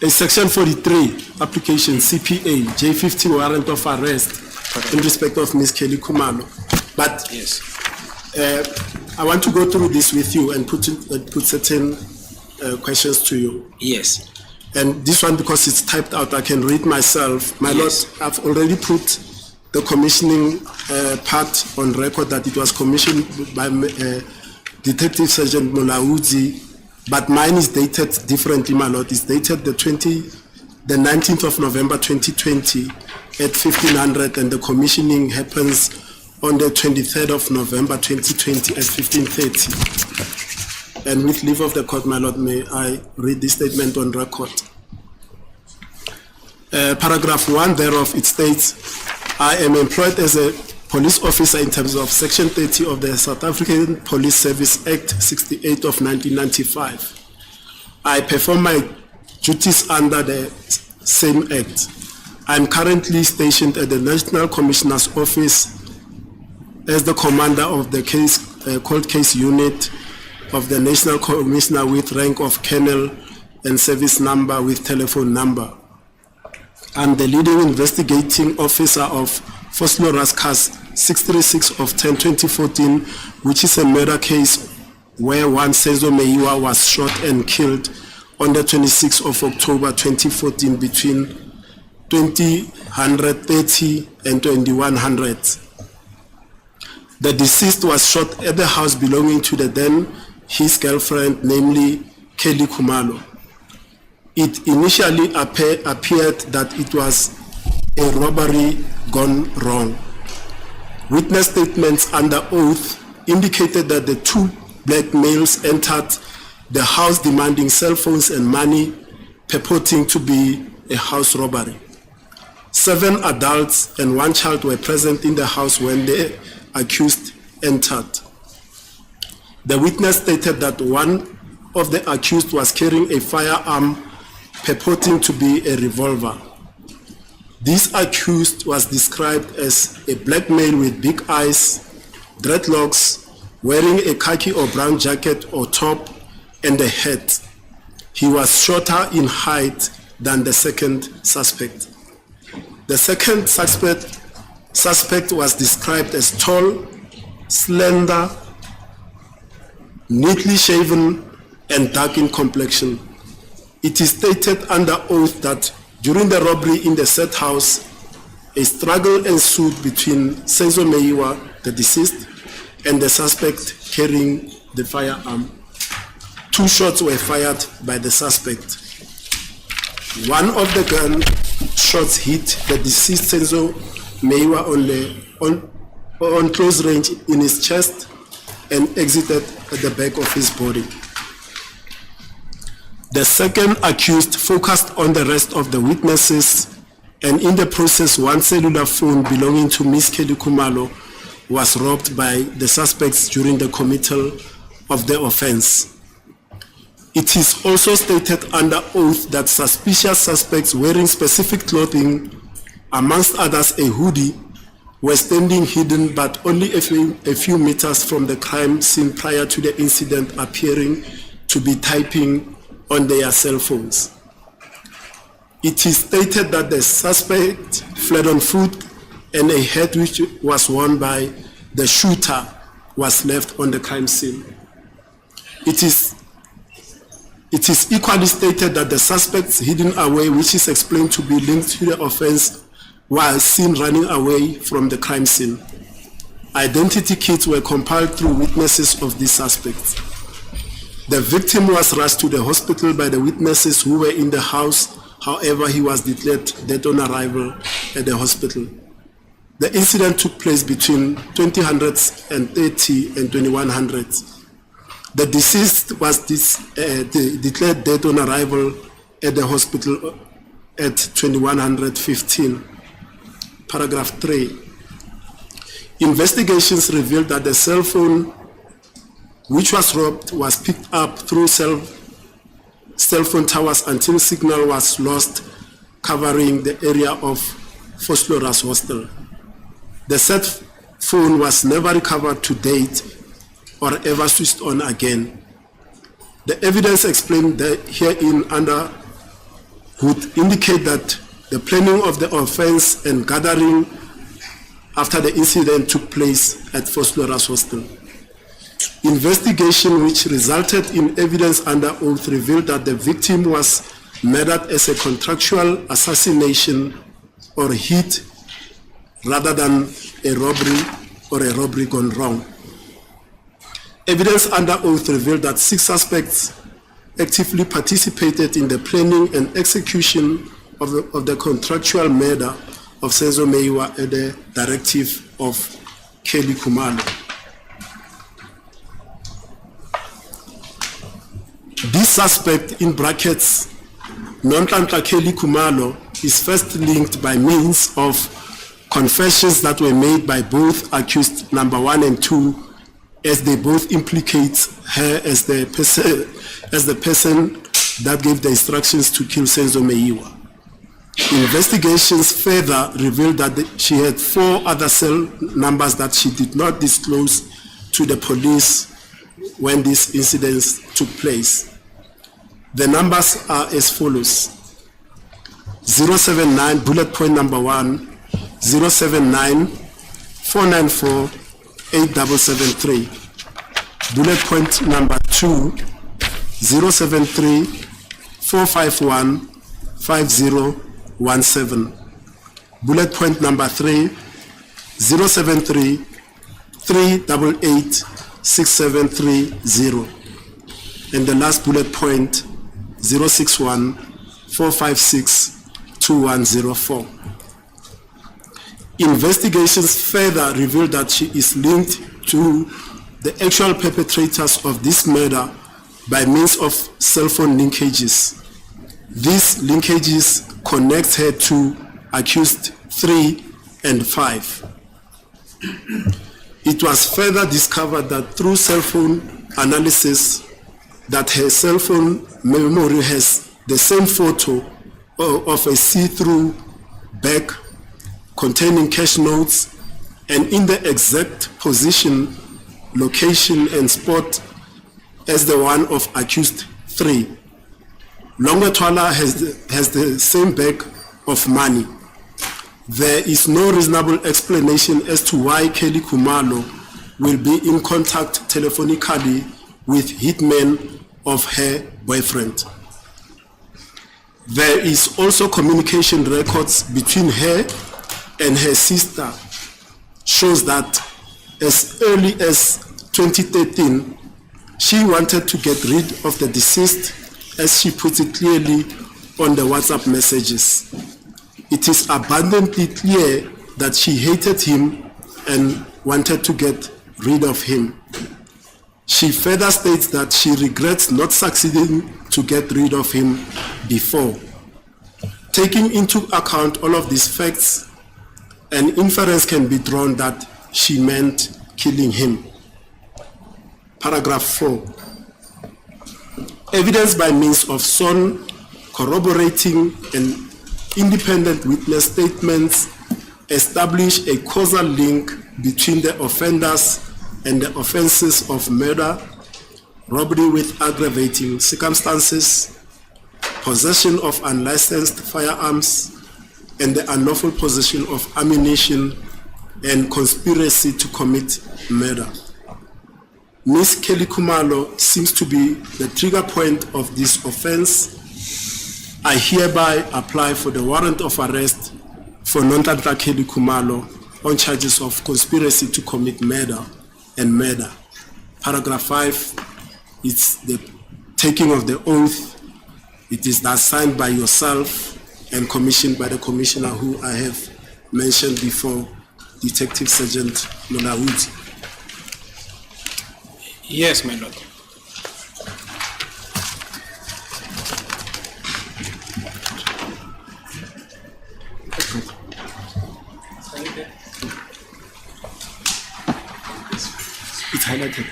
a Section 43 application, CPA, J50 warrant of arrest in respect of Ms. Kelly Khumalo. But Yes. I want to go through this with you and put certain questions to you. Yes. And this one, because it's typed out, I can read myself. My Yes. lord, I've already put the commissioning part on record that it was commissioned by Detective Sergeant Mulaudzi. But mine is dated differently, my lord. It's dated the 19th of November 2020 at 1500, and the commissioning happens on the 23rd of November 2020 at 1530. And with leave of the court, my lord, may I read this statement on record. Paragraph 1 thereof, it states, I am employed as a police officer in terms of Section 30 of the South African Police Service Act 68 of 1995. I perform my duties under the same act. I am currently stationed at the National Commissioner's Office as the commander of the cold case unit of the National Commissioner with rank of Colonel and service number with telephone number. I'm the leading investigating officer of Foslo Raskas 636 of 10/2014, which is a murder case where one Senzo Meyiwa was shot and killed on the 26th of October 2014 between 20:30 and 2100. The deceased was shot at the house belonging to the then his girlfriend, namely Kelly Khumalo. It initially appeared that it was a robbery gone wrong. Witness statements under oath indicated that the two black males entered the house demanding cell phones and money, purporting to be a house robbery. 7 adults and 1 child were present in the house when the accused entered. The witness stated that one of the accused was carrying a firearm purporting to be a revolver. This accused was described as a black male with big eyes, dreadlocks, wearing a khaki or brown jacket or top and a hat. He was shorter in height than the second suspect. The second suspect was described as tall, slender, neatly shaven, and dark in complexion. It is stated under oath that during the robbery in the said house, a struggle ensued between Senzo Meyiwa, the deceased, and the suspect carrying the firearm. 2 shots were fired by the suspect. One of the gun shots hit the deceased Senzo Meyiwa on close range in his chest and exited at the back of his body. The second accused focused on the rest of the witnesses, and in the process, 1 cellular phone belonging to Miss Kelly Khumalo was robbed by the suspects during the committal of the offense. It is also stated under oath that suspicious suspects wearing specific clothing, amongst others a hoodie, were standing hidden but only a few meters from the crime scene prior to the incident, appearing to be typing on their cell phones. It is stated that the suspect fled on foot and a hat which was worn by the shooter was left on the crime scene. It is equally stated that the suspects hidden away, which is explained to be linked to the offense, was seen running away from the crime scene. Identity kits were compiled through witnesses of these suspects. The victim was rushed to the hospital by the witnesses who were in the house. However, he was declared dead on arrival at the hospital. The incident took place between 2030 and 2100. The deceased was declared dead on arrival at the hospital at 2115. Paragraph 3. Investigations revealed that the cell phone which was robbed was picked up through cell phone towers until signal was lost, covering the area of Foslora's hostel. The said phone was never recovered to date or ever switched on again. The evidence explained herein under would indicate that the planning of the offense and gathering after the incident took place at Foslora's hostel. Investigation which resulted in evidence under oath revealed that the victim was murdered as a contractual assassination or hit rather than a robbery or a robbery gone wrong. Evidence under oath revealed that 6 suspects actively participated in the planning and execution of the contractual murder of Senzo Meyiwa at the directive of Kelly Khumalo. This suspect, in brackets, Nonhlanhla Kelly Khumalo, is first linked by means of confessions that were made by both accused number 1 and 2, as they both implicate her as the person that gave the instructions to kill Senzo Meyiwa. Investigations further revealed that she had 4 other cell numbers that she did not disclose to the police when these incidents took place. The numbers are as follows: 079 bullet point number 1, 079 494 8773. Bullet point number 2, 073 451 5017. Bullet point number 3, 073 388-6730. And the last bullet point, 061-456-2104. Investigations further reveal that she is linked to the actual perpetrators of this murder by means of cell phone linkages. These linkages connect her to accused 3 and 5. It was further discovered that through cell phone analysis that her cell phone memory has the same photo of a see-through bag containing cash notes and in the exact position, location and spot as the one of accused 3. Longetwala has the same bag of money. There is no reasonable explanation as to why Kelly Khumalo will be in contact telephonically with hitmen of her boyfriend. There is also communication records between her and her sister shows that as early as 2013, she wanted to get rid of the deceased, as she puts it clearly on the WhatsApp messages. It is abundantly clear that she hated him and wanted to get rid of him. She further states that she regrets not succeeding to get rid of him before. Taking into account all of these facts, an inference can be drawn that she meant killing him. Paragraph 4. Evidence by means of sworn, corroborating, and independent witness statements establish a causal link between the offenders and the offenses of murder, robbery with aggravating circumstances, possession of unlicensed firearms, and the unlawful possession of ammunition and conspiracy to commit murder. Ms. Kelly Khumalo seems to be the trigger point of this offense. I hereby apply for the warrant of arrest for Nontantla Kelly Khumalo on charges of conspiracy to commit murder and murder. Paragraph 5, it's the taking of the oath. It is that signed by yourself and commissioned by the commissioner who I have mentioned before, Detective Sergeant Nolawuti. Yes, my lord. It's highlighted.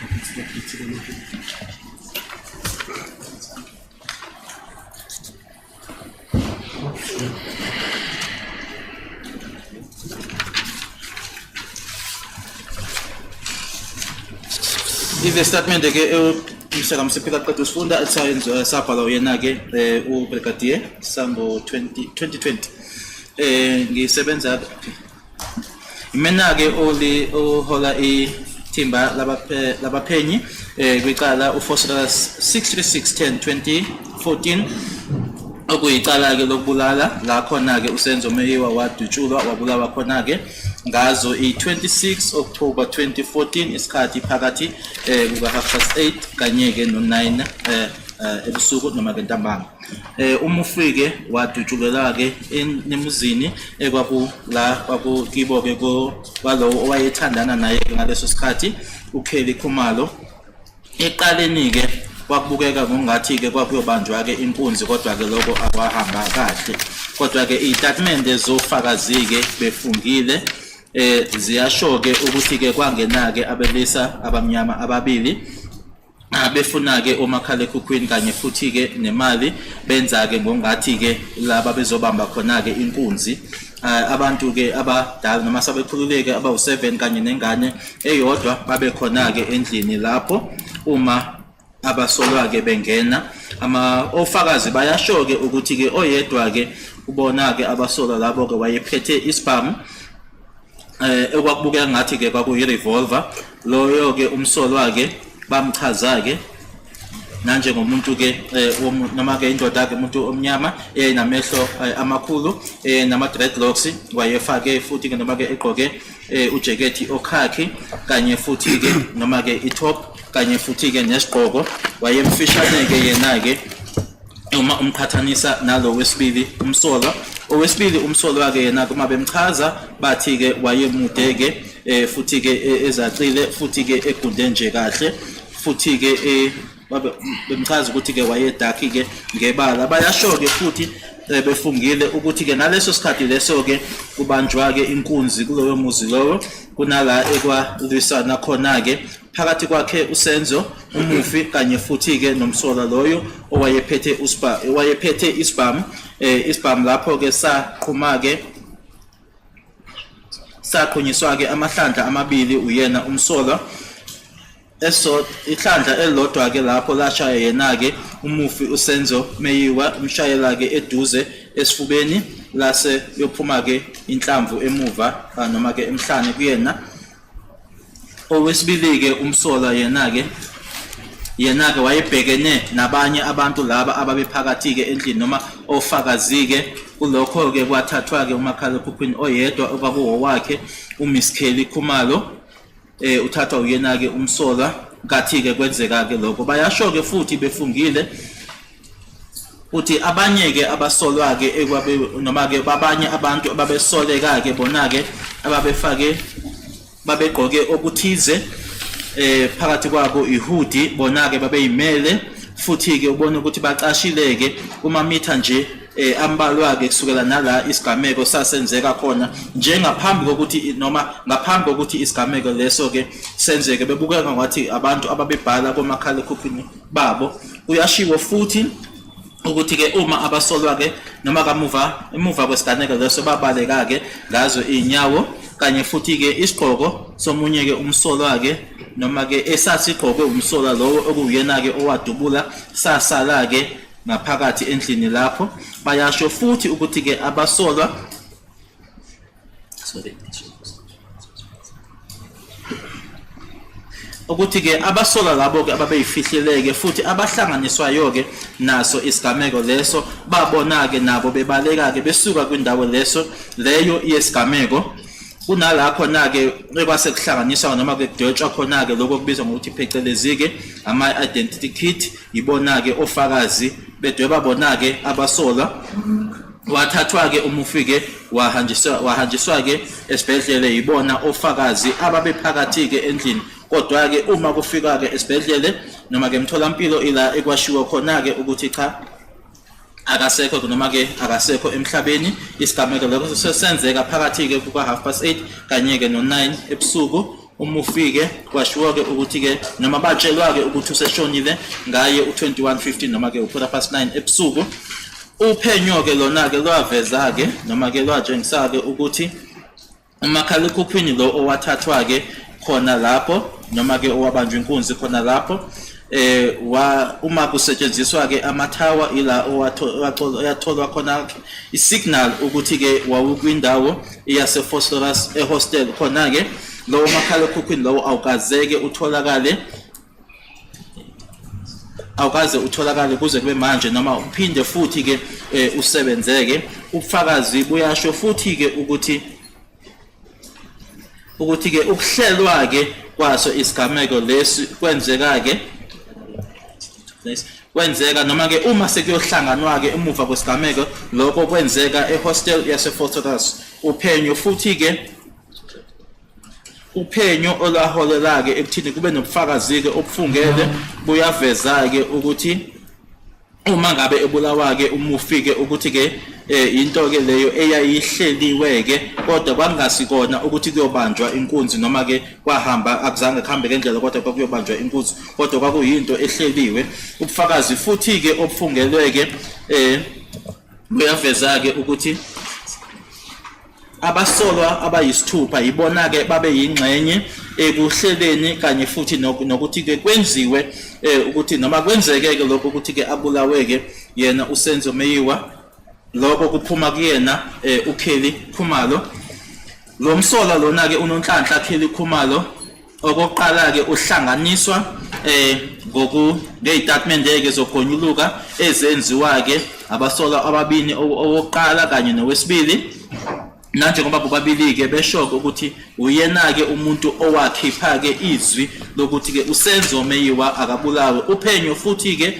If the statement ke Mr. Qaqeda usifunda esayenza sabhala uyena ke uBrigadier Sambo 2020 ngisebenza mina ke ohola ithimba labaphenyi kwicala uForceral 63610-2014 okuyicala ke lokubulala la khona ke uSenzo Meyiwa wadutshulwa wabulawa khona ke ngazo i-26 October 2014 isikhathi phakathi kuka 8:30 kanye ke no9 ebusuku noma ke ntambama. Umufike wadutshulelwa ke enemuzini ekwakula kwakukibo ke kwalo owayethandana naye ngaleso sikhathi uKelly Khumalo. Eqaleni ke kwakubukeka ngokungathi ke kwakuyobanjwa ke inkunzi kodwa ke lokho akwahamba kahle. Kodwa ke istatement ezofakazi ke befungile ziyasho ke ukuthi ke kwangena ke abelisa abamnyama ababili befuna ke umakhalekhukhwini kanye futhi ke nemali benza ke ngokungathi ke laba bezobamba khona ke inkunzi. Abantu ke abadala noma sabekhululeke abawu7 kanye nengane eyodwa babe khona ke endlini lapho. Uma abasolwa ke bengena ofakazi bayasho ke ukuthi ke oyedwa ke ubona ke abasolwa labo ke wayephethe isibhamu ekwakubukeka ngathi ke kwakuyi revolver. Loyo ke umsolwa ke bamchaza ke nanjengomuntu ke noma ke indoda ke umuntu omnyama namehlo amakhulu nama dreadlocks wayefake futhi ke noma ke egqoke ujacket okhakhi kanye futhi ke noma ke itop kanye futhi ke nesigqoko wayemfishane ke yena ke uma umqhathanisa nalo wesibili umsolwa owesibili umsolwa ke yena kuma bemchaza bathi ke wayemude ke futhi ke ezacile futhi ke egunde nje kahle futhi ke bemchaza ukuthi ke wayedakhi ke ngebala bayasho ke futhi befungile ukuthi ke ngaleso sikhathi leso ke kubanjwa ke inkunzi kuloyo muzi lowo kunala ekwalwisana khona ke phakathi kwakhe uSenzo umufi kanye futhi ke nomsola loyo owayephethe isibhamu lapho ke saqhuma ke saqhunyiswa ke amahlandla amabili uyena umsola ihlandla elilodwa ke lapho lashaya yena ke umufi uSenzo Meyiwa umshayela ke eduze esifubeni lase yophuma ke inhlamvu emuva noma ke emhlane kuyena owesibili ke umsola yena ke wayebhekene nabanye abantu laba ababephakathi ke endlini noma ofakazi ke kulokho ke kwathathwa ke umakhala ekhukhwini oyedwa okwakuwo wakhe uMiss Kelly Khumalo uthathwa uyena ke umsola kathi ke kwenzeka ke lokho bayasho ke futhi befungile uthi abanye ke abasolwa ke ekwabe noma ke babanye abantu ababesoleka ke bona ke ababefake babegqoke okuthize phakathi kwabo ihudi bona ke babeyimele futhi ke ubona ukuthi baqashileke uma mitha nje ambalwa ke kusukela nala isigameko sasenzeka khona njengaphambi kokuthi noma ngaphambi kokuthi isigameko leso ke senzeke bebukeka ngathi abantu ababebhala komakhala ekhukhwini babo uyashiwo futhi ukuthi ke uma abasolwa ke noma emuva kwesiganeko leso babaleka ke ngazo inyawo kanye futhi ke isigqoko somunye ke umsolwa ke noma ke esasigqoke umsolwa lowo okuyena ke owadubula sasala ke ngaphakathi endlini lapho bayasho futhi ukuthi ke abasolwa ukuthi ke abasolwa labo ke ababeyifihleleke futhi abahlanganiswayo ke naso isigameko leso babona ke nabo bebaleka ke besuka kwindawo leyo yesigameko kunala khona ke ekwase kuhlanganiswa noma ke kudwetshwa khona ke lokho kubizwa ngokuthi phecelezi ke ama identity kit ibona ke ofakazi bedweba bona ke abasolwa wathathwa ke umufi ke wahanjiswa ke esibhedlele ibona ofakazi ababephakathi ke endlini kodwa ke uma kufika ke esibhedlele noma ke emtholampilo ila ekwashiwa khona ke ukuthi cha akasekho noma ke akasekho emhlabeni isigameko lokho sesenzeka phakathi ke kuka 8:30 kanye ke no9 ebusuku umufi ke kwashiwo ke ukuthi ke noma batshelwa ke ukuthi useshonile ngaye u21:15 noma ke u9 ebusuku uphenyo ke lona ke lwaveza ke noma ke lwatshengisa ke ukuthi umakhala ekhukhwini lo owathathwa ke khona lapho noma ke owabanjwa inkunzi khona lapho uma kusetshenziswa ke amathawa ila oyatholwa khona isignal ukuthi ke wawukwindawo yase Phosphorus ehostel khona ke lo makhala ekhukhwini lo awukazeke utholakale kuze kube manje noma uphinde futhi ke usebenzeke ubufakazi buyasho futhi ke ukuthi ke ukuhlelwa ke kwaso isigameko lesi kwenzeka noma ke uma sekuyohlanganwa ke emuva kwesigameko lokho kwenzeka ehostel yase Phosphorus uphenyo futhi ke uphenyo olaholela ke ekuthini kube nobufakazi ke obufungele buyaveza ke ukuthi uma ngabe ebulawa ke umufi ke ukuthi ke into ke leyo eyayihleliwe ke kodwa kwangasikona ukuthi kuyobanjwa inkunzi noma ke kwahamba akuzange kuhambe ngendlela kodwa kwakuyobanjwa inkunzi kodwa kwakuyinto ehleliwe ubufakazi futhi ke obufungelwe ke buyaveza ke ukuthi abasolwa abayisithupha yibona ke babe yingxenye ekuhleleni kanye futhi nokuthi ke kwenziwe ukuthi noma kwenzeke ke lokho ukuthi ke abulawe ke yena uSenzo Meyiwa lokho kuphuma kuyena uKelly Khumalo lo msola lona ke unonhlanhla Kelly Khumalo okokuqala ke uhlanganiswa ngey'tatimende ke zogonyuluka ezenziwa ke abasolwa ababini owokuqala kanye nowesibili nanjengoba bobabili ke beshoke ukuthi uyena ke umuntu owakhipha ke izwi lokuthi ke uSenzo Meyiwa akabulawe uphenyo futhi ke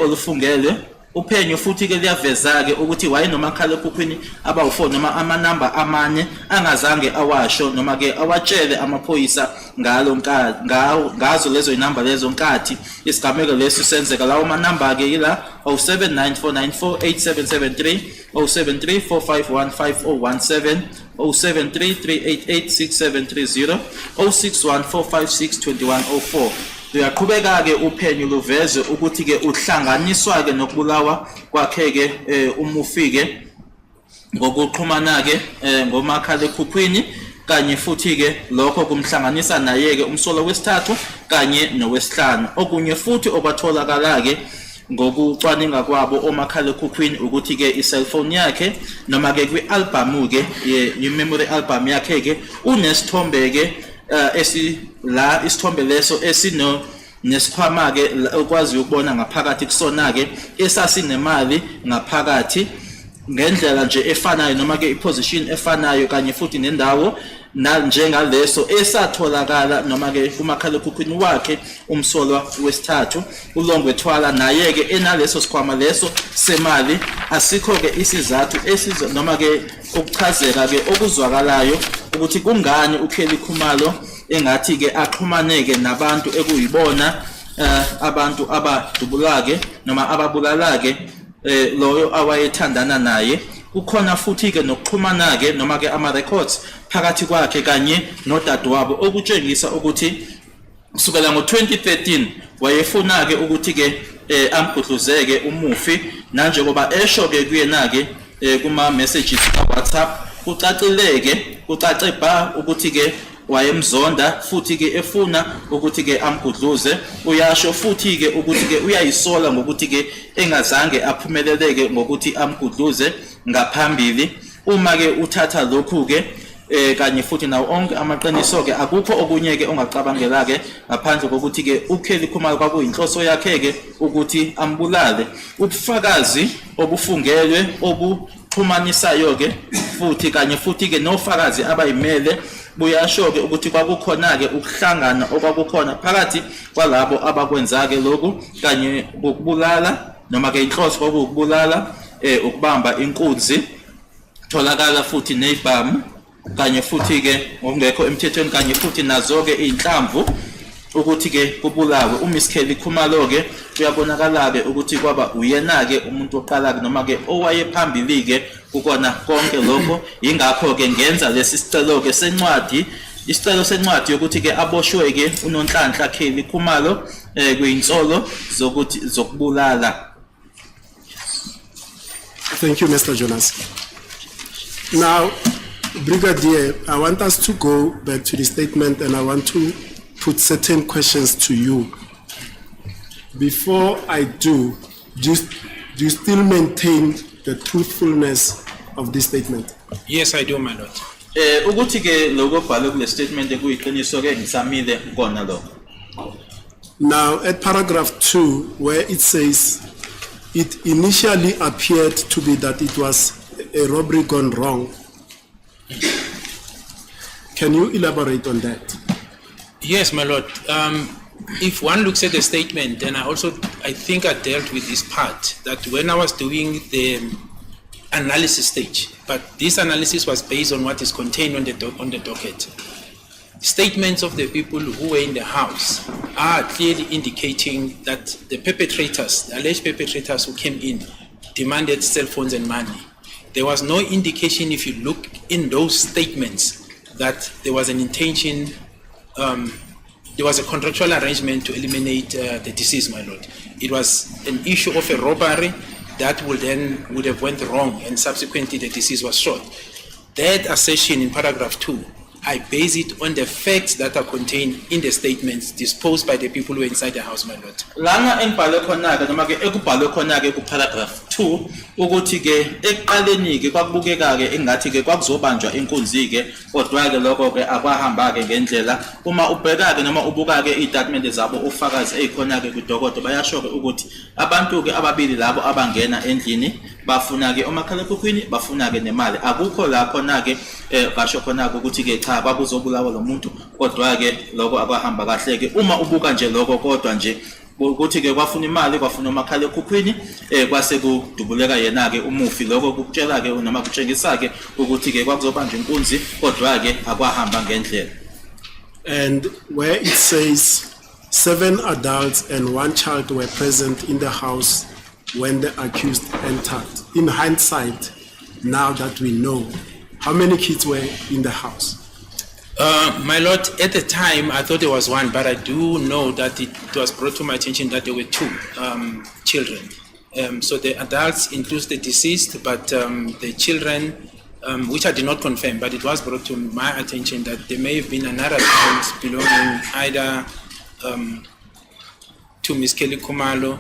olufungelwe uphenyo futhi ke liyaveza ke ukuthi wayenomakhala ekhukhwini abawu4 noma amanamba amane angazange awasho noma ke awatshele amaphoyisa ngazo lezo inamba lezo nkathi isigameko leso senzeka lawo manamba ke ila 0794948773 0734515017 0733886730 0614562104 uyaqhubeka ke uphenyo luveze ukuthi ke uhlanganiswa ke nokubulawa kwakhe ke umufike ngokuxhumana ke ngomakhala ekhukhwini kanye futhi ke lokho kumhlanganisa naye ke umsolo wesithathu kanye nowesihlanu okunye futhi okwatholakala ke ngokucwaninga kwabo omakhala ekhukhwini ukuthi ke i-cellphone yakhe noma ke kwi-album ke i-memory album yakhe ke unesithombe ke la isithombe leso esino nesikhwama ke ukwazi ukubona ngaphakathi kusona ke esasinemali ngaphakathi ngendlela nje efanayo noma ke iposition efanayo kanye futhi nendawo njengaleso esatholakala noma ke kumakhala ekhukhwini wakhe umsolwa wesithathu uLongwethwala naye ke enaleso sikhwama leso semali asikho ke isizathu noma ke ukuchazeka ke okuzwakalayo ukuthi kungani uKelly Khumalo engathi ke axhumaneke nabantu ekuyibona abantu abadubulake noma ababulalake loyo awayethandana naye kukhona futhi ke nokuxhumana ke noma ke ama records phakathi kwakhe kanye nodadewabo okutshengisa ukuthi kusukela ngo2013 wayefuna ke ukuthi ke amgudluzeke umufi nanjengoba esho ke kuyena ke kuma messages ka WhatsApp kucace ba ukuthi ke wayemzonda futhi ke efuna ukuthi ke amgudluze uyasho futhi ke ukuthi ke uyayisola ngokuthi ke engazange aphumeleleke ngokuthi amgudluze ngaphambili uma ke uthatha lokhu ke kanye futhi nawo onke amaqiniso ke akukho okunye ke ongacabangela ke ngaphandle kokuthi ke uKelly Khumalo kwakuyinhloso yakhe ke ukuthi ambulale ubufakazi obufungelwe obuxhumanisayo ke futhi kanye futhi ke nofakazi abayimele buyasho ke ukuthi kwakukhona ke ukuhlangana okwakukhona phakathi kwalabo abakwenza ke lokhu kanye ukubulala noma ke inhloso kokubulala ukubamba inkunzi tholakala futhi nezibhamu kanye futhi ke ngokungekho emthethweni kanye futhi nazo ke inhlamvu ukuthi ke kubulawe uMiss Kelly Khumalo ke uyabonakala ke ukuthi kwaba uyena ke umuntu oqala noma ke owayephambili ke ukona konke lokho ingakho ke ngenza lesi sicelo ke sencwadi isicelo sencwadi yokuthi ke aboshwe ke uNonhlanhla Kelly Khumalo kuyinsolo zokubulala. Thank you, Mr. Jonas. Now, Brigadier, I want us to go back to the statement and I want to put certain questions to you. Before I do you still maintain the truthfulness of this statement? Yes, I do, my lord. Ukuthi ke lokho bhalwe kule statement kuyiqiniso ke ngisamile kona lokho. Now, at paragraph 2, where it says, it initially appeared to be that it was a robbery gone wrong. Can you elaborate on that? Yes, my lord. If one looks at the statement, and I think I dealt with this part, that when I was doing the analysis stage, but this analysis was based on what is contained on the docket. Statements of the people who were in the house are clearly indicating that the alleged perpetrators who came in, demanded cell phones and money. There was no indication, if you look in those statements, that there was an intention, there was a contractual arrangement to eliminate the deceased, my lord. It was an issue of a robbery that would have went wrong, and subsequently the deceased was shot. That assertion in paragraph 2, I base it on the facts that are contained in the statements disposed by the people who were inside the house, my lord. Lana embhale khona ke noma ke ekubhalwe khona ke ku paragraph 2 ukuthi ke ekuqaleni ke kwakubukeka ke engathi ke kwakuzobanjwa inkunzi ke kodwa ke lokho ke akwahamba ke ngendlela uma ubheka ke noma ubuka ke idocument zabo ufakazi ezikhona ke kudokodo bayasho ke ukuthi abantu ke ababili labo abangena endlini bafuna ke omakhalekhukhwini bafuna ke nemali akukho la khona ke basho khona ukuthi ke cha kwakuzobulawa lo muntu kodwa ke lokho akwahamba kahle ke uma ubuka nje lokho kodwa nje ukuthi ke kwafuna imali kwafuna omakhalekhukhwini kwase kudubuleka yena ke umufi lokho kukutshela ke noma kutshengisa ke ukuthi ke kwakuzobanjwa inkunzi kodwa ke akwahamba ngendlela. And where it says 7 adults and 1 child were present in the house when the accused entered. In hindsight, now that we know, how many kids were in the house? My lord, at the time I thought there was 1, but I do know that it was brought to my attention that there were 2 children. So the adults includes the deceased, but the children, which I did not confirm, but it was brought to my attention that there may have been another child belonging either to Ms. Kelly Kumalo.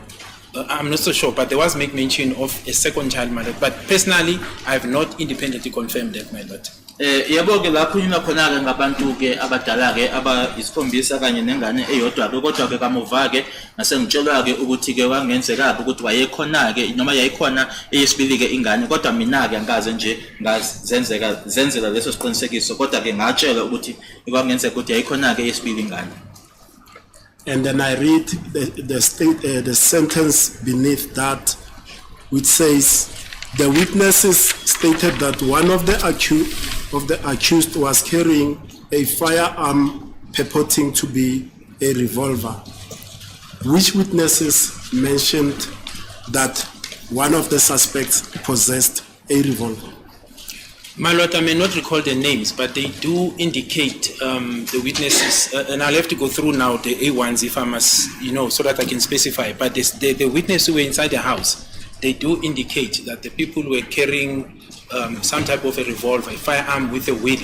I'm not so sure, but there was make mention of a second child, my lord. But personally, I have not independently confirmed that, my lord. Yebo ke lapho yina khona ke ngabantu ke abadala ke abayisikhombisa kanye nengane eyodwa ke kodwa ke kamuva ke ngasengitshelwa ke ukuthi ke kwangenzeka ukuthi wayekhona ke noma yayikhona eyesibili ke ingane kodwa mina ke angaze nje ngazenzela leso siqinisekiso kodwa ke ngatshelwa ukuthi kwangenzeka ukuthi yayikhona ke eyesibili ingane. And then I read the sentence beneath that, which says the witnesses stated that one of the accused was carrying a firearm purporting to be a revolver. Which witnesses mentioned that one of the suspects possessed a revolver? My lord, I may not recall the names, but they do indicate the witnesses, and I'll have to go through now the A1s if I must, so that I can specify. But the witnesses who were inside the house, they do indicate that the people were carrying some type of a revolver, a firearm with a wheel.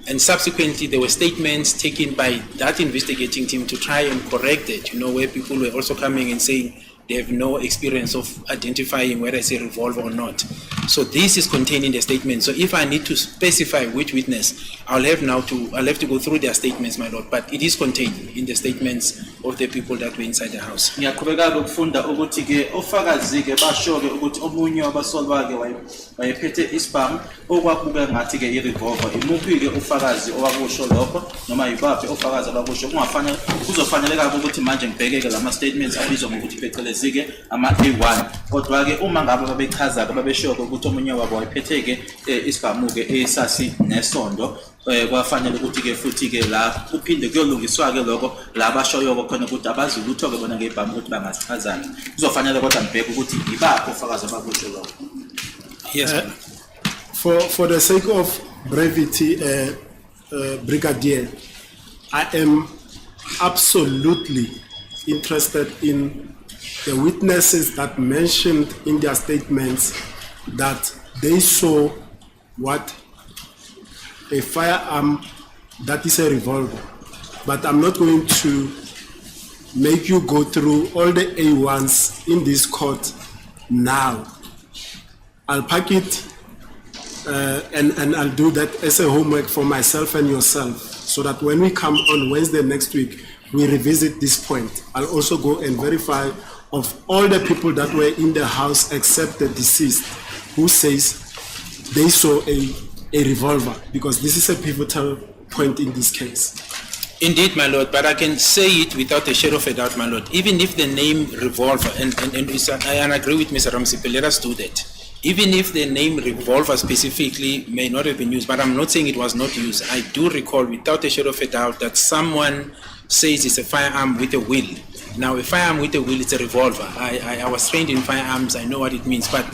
And subsequently, there were statements taken by that investigating team to try and correct it, where people were also coming and saying they have no experience of identifying whether it's a revolver or not. So this is contained in the statement. So if I need to specify which witness, I'll have to go through their statements, my lord. But it is contained in the statements of the people that were inside the house. Ngiyaqhubeka ukufunda ukuthi ke ofakazi ke basho ke ukuthi omunye wabasolwa ke wayephethe isibhamu okwakubuka ngathi ke irevolver. Imuphi ke ufakazi owakusho lokho noma yibaphi ofakazi abakusho kungafanele kuzofaneleka ukuthi manje ngibhekeke lama statements abizwa ngokuthi phecelezi ke ama A1 kodwa ke uma ngabe babechaza ke babeshoko ukuthi omunye wabo wayephethe ke isibhamu ke esasi nesondo kwafanele ukuthi ke futhi ke la kuphinde kuyolungiswa ke lokho la bashoyo khona ukuthi abazulu utho ke bona ngebhamu ukuthi bangasichazana kuzofanele kodwa ngibheke ukuthi ibaphi ofakazi abakusho lokho. Yes. For the sake of brevity, Brigadier, I am absolutely interested in the witnesses that mentioned in their statements that they saw what a firearm that is a revolver. But I'm not going to make you go through all the A1s in this court now. I'll pack it and I'll do that as a homework for myself and yourself so that when we come on Wednesday next week, we revisit this point. I'll also go and verify of all the people that were in the house except the deceased who says they saw a revolver, because this is a pivotal point in this case. Indeed, my lord, but I can say it without a shadow of a doubt, my lord. Even if the name revolver, and I agree with Mr. Ramsipe, let us do that. Even if the name revolver specifically may not have been used, but I'm not saying it was not used. I do recall without a shadow of a doubt that someone says it's a firearm with a wheel. Now, a firearm with a wheel is a revolver. I was trained in firearms, I know what it means, but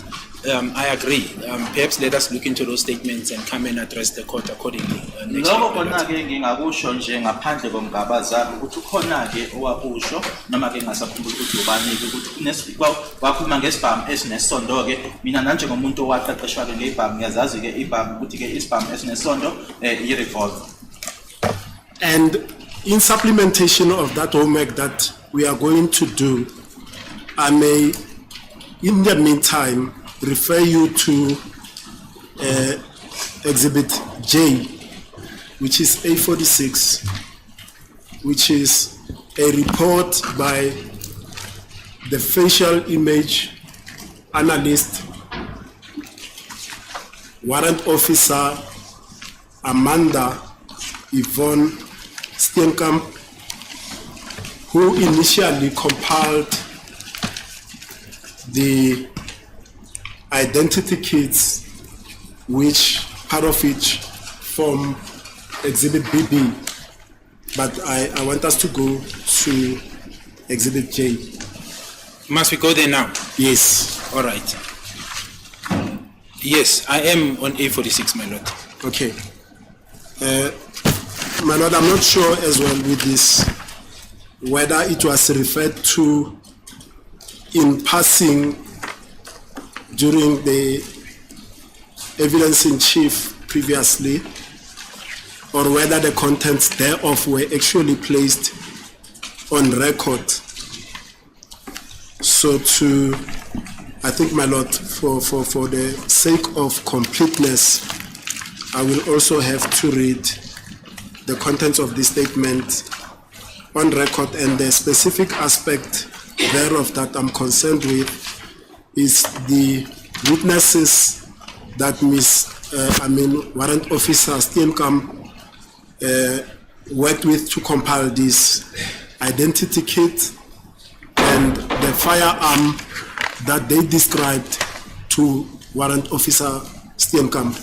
I agree. Perhaps let us look into those statements and come and address the court accordingly. Lokho kona ke ngingakusho nje ngaphandle komgaba zami ukuthi khona ke owakusho noma ke ngasakhumbula ukuthi ubani ukuthi wakhuluma ngesibhamu esinesondo ke mina nanje ngomuntu owaqeqeshwa ke ngebhamu ngiyazazi ke ibhamu ukuthi ke isibhamu esinesondo i-revolver. And in supplementation of that homework that we are going to do, I may in the meantime refer you to Exhibit J, which is A46, which is a report by the facial image analyst, warrant officer Amanda Yvonne Steenkamp, who initially compiled the identity kits, which part of which form Exhibit BB, but I want us to go to Exhibit J. Must we go there now? Yes. All right. Yes, I am on A46, my lord. Okay. My lord, I'm not sure as well with this, whether it was referred to in passing during the evidence in chief previously, or whether the contents thereof were actually placed on record. So I think, my lord, for the sake of completeness, I will also have to read the contents of this statement on record, and the specific aspect thereof that I'm concerned with is the witnesses that Warrant Officer Steenkamp worked with to compile this identity kit and the firearm that they described to Warrant Officer Steenkamp.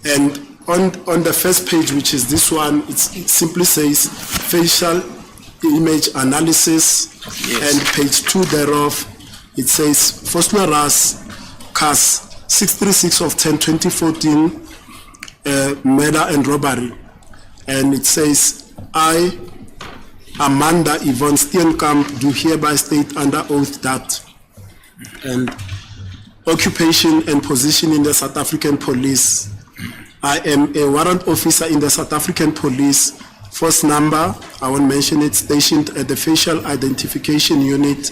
And on the first page, which is this one, it simply says facial image analysis. Yes. And page 2 thereof, it says Fosna Ras CAS 636 of 10/2014 murder and robbery. And it says, I, Amanda Yvonne Steenkamp, do hereby state under oath that, and occupation and position in the South African Police. I am a warrant officer in the South African Police, force number, I won't mention it, stationed at the Facial Identification Unit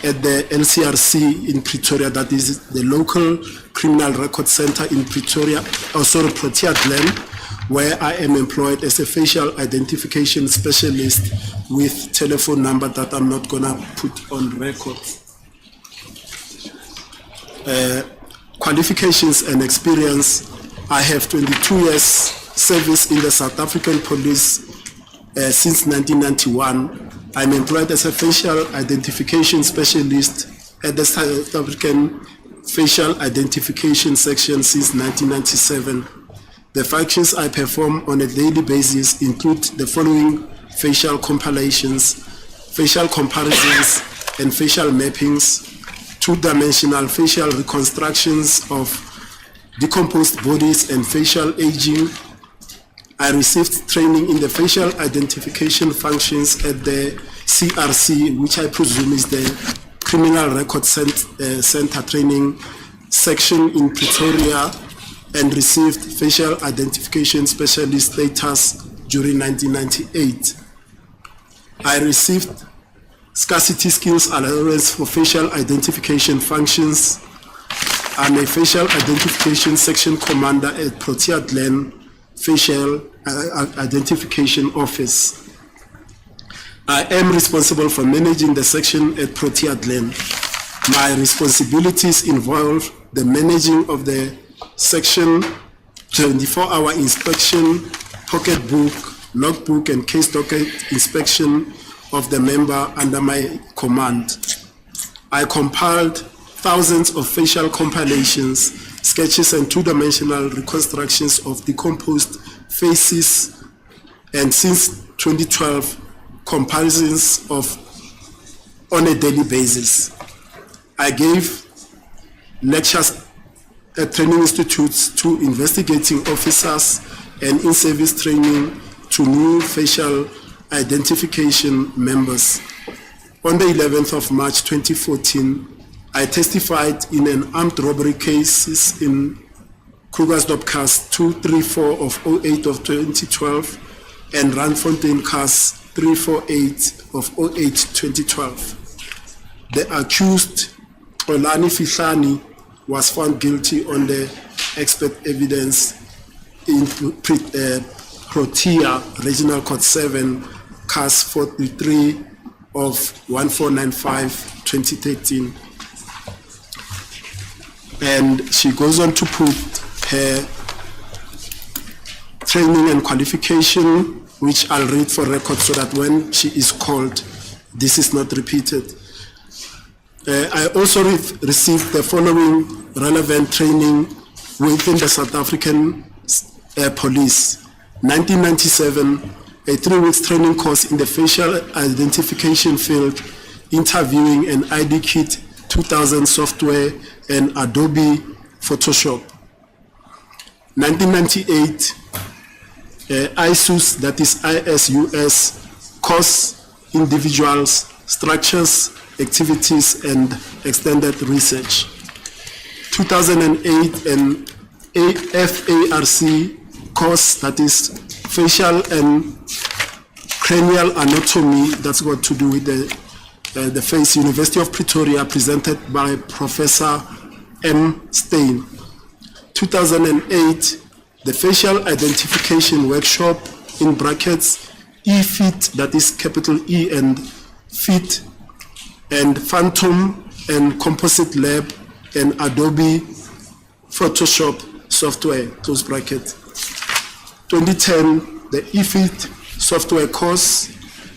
at the LCRC in Pretoria, that is the local criminal record center in Pretoria, Protea Glen, where I am employed as a facial identification specialist with telephone number that I'm not gonna put on record. Qualifications and experience: I have 22 years service in the South African Police since 1991. I'm employed as a facial identification specialist at the South African Facial Identification Section since 1997. The functions I perform on a daily basis include the following: facial compilations, facial comparisons, and facial mappings, two-dimensional facial reconstructions of decomposed bodies and facial aging. I received training in the facial identification functions at the CRC, which I presume is the Criminal Record Center Training Section in Pretoria, and received facial identification specialist status during 1998. I received scarcity skills allowance for facial identification functions. I'm a facial identification section commander at Protea Glen Facial Identification Office. I am responsible for managing the section at Protea Glen. My responsibilities involve the managing of the section, 24-hour inspection, pocketbook, logbook, and case docket inspection of the member under my command. I compiled thousands of facial compilations, sketches, and two-dimensional reconstructions of decomposed faces, and since 2012, comparisons on a daily basis. I gave lectures at training institutes to investigating officers and in-service training to new facial identification members. On the 11th of March 2014, I testified in an armed robbery case in Krugersdorp CAS 234 of 08 of 2012 and Randfontein CAS 348 of 08/2012. The accused, Olani Fihlani, was found guilty on the expert evidence in Protea Regional Court 7, CAS 43 of 1495/2013. And she goes on to put her training and qualification, which I'll read for record so that when she is called, this is not repeated. I also received the following relevant training within the South African Police. 1997, a 3 weeks training course in the facial identification field, interviewing and ID kit 2000 software and Adobe Photoshop. 1998, ISUS, that is ISUS, course, individuals, structures, activities, and extended research. 2008, an FARC course, that is facial and cranial anatomy, that's got to do with the face, University of Pretoria, presented by Professor M. Stein. 2008, the facial identification workshop, in brackets, eFit, that is capital E and FIT, and Phantom and Composite Lab and Adobe Photoshop software, close bracket. 2010, the eFit software course,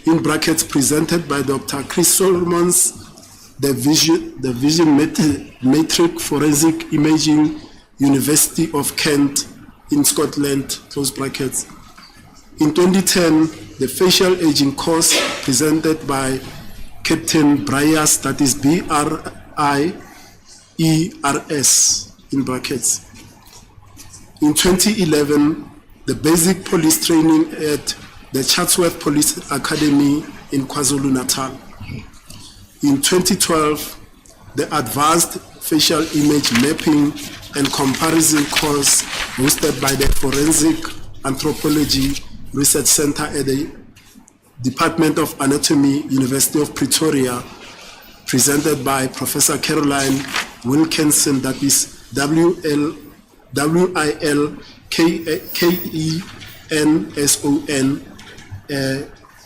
in brackets, presented by Dr. Chris Solomons, the Vision Matrix Forensic Imaging, University of Kent in Scotland, close brackets. In 2010, the facial aging course, presented by Captain Brias, that is BRIERS, in brackets. In 2011, the basic police training at the Chatsworth Police Academy in KwaZulu-Natal. In 2012, the advanced facial image mapping and comparison course hosted by the Forensic Anthropology Research Center at the Department of Anatomy, University of Pretoria, presented by Professor Caroline Wilkinson, that is WILKENSON,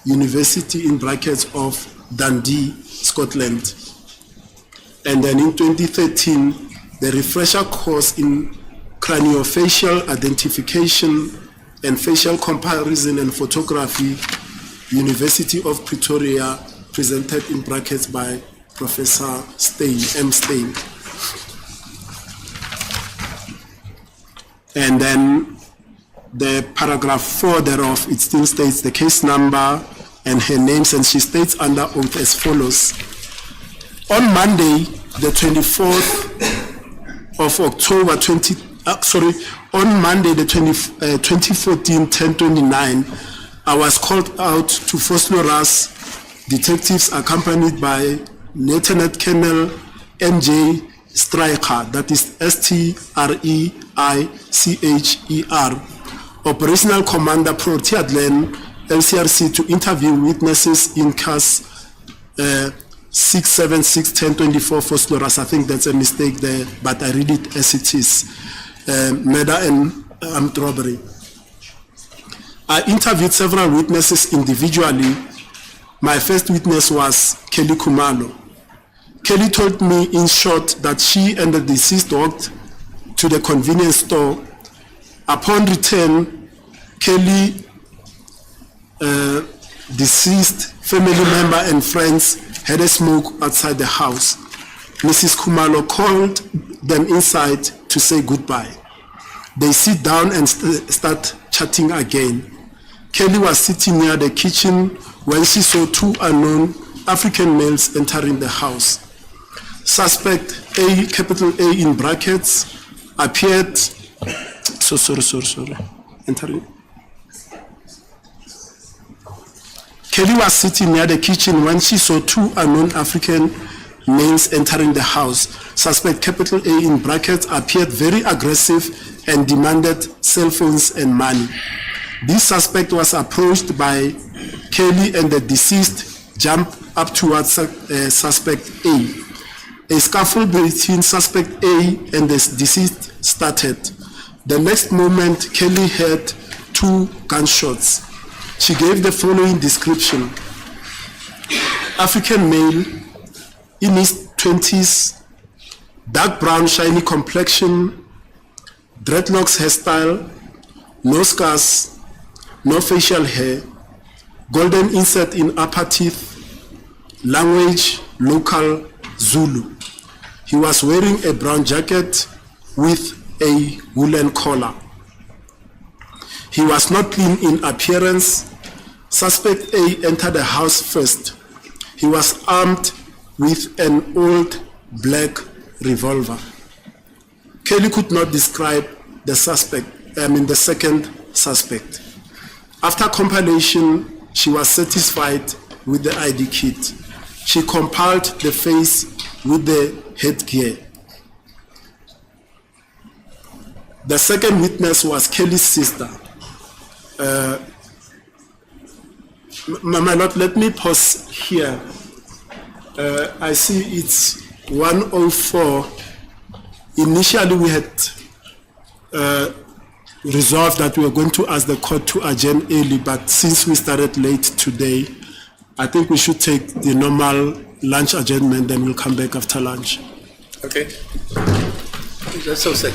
University, in brackets, of Dundee, Scotland. And then in 2013, the refresher course in craniofacial identification and facial comparison and photography, University of Pretoria, presented in brackets by Professor Stein, M. Stein. And then the paragraph 4 thereof, it still states the case number and her names, and she states under oath as follows. On Monday, the 24th of October, on Monday, the 2014, 10/29, I was called out to Fosloras detectives accompanied by Lieutenant Colonel MJ Streicher, that is STREICHER, Operational Commander Proteadlen, LCRC, to interview witnesses in CAS 676-1024 Fosloras. I think that's a mistake there, but I read it as it is. Murder and armed robbery. I interviewed several witnesses individually. My first witness was Kelly Kumalo. Kelly told me in short that she and the deceased walked to the convenience store. Upon return, Kelly, deceased family member and friends had a smoke outside the house. Mrs. Kumalo called them inside to say goodbye. They sit down and start chatting again. Kelly was sitting near the kitchen when she saw two unknown African males entering the house. Suspect A, capital A in brackets, appeared, entering. Kelly was sitting near the kitchen when she saw two unknown African males entering the house. Suspect capital A in brackets appeared very aggressive and demanded cell phones and money. This suspect was approached by Kelly and the deceased jumped up towards suspect A. A scuffle between suspect A and the deceased started. The next moment, Kelly heard 2 gunshots. She gave the following description: African male, in his 20s, dark brown, shiny complexion, dreadlocks hairstyle, no scars, no facial hair, golden insert in upper teeth, language, local, Zulu. He was wearing a brown jacket with a woolen collar. He was not clean in appearance. Suspect A entered the house first. He was armed with an old black revolver. Kelly could not describe the second suspect. After compilation, she was satisfied with the ID kit. She compiled the face with the headgear. The second witness was Kelly's sister. My Lord, let me pause here. I see it's 1:04. Initially, we had resolved that we were going to ask the court to adjourn early, but since we started late today, I think we should take the normal lunch adjournment, then we'll come back after lunch. Okay. That's so sick.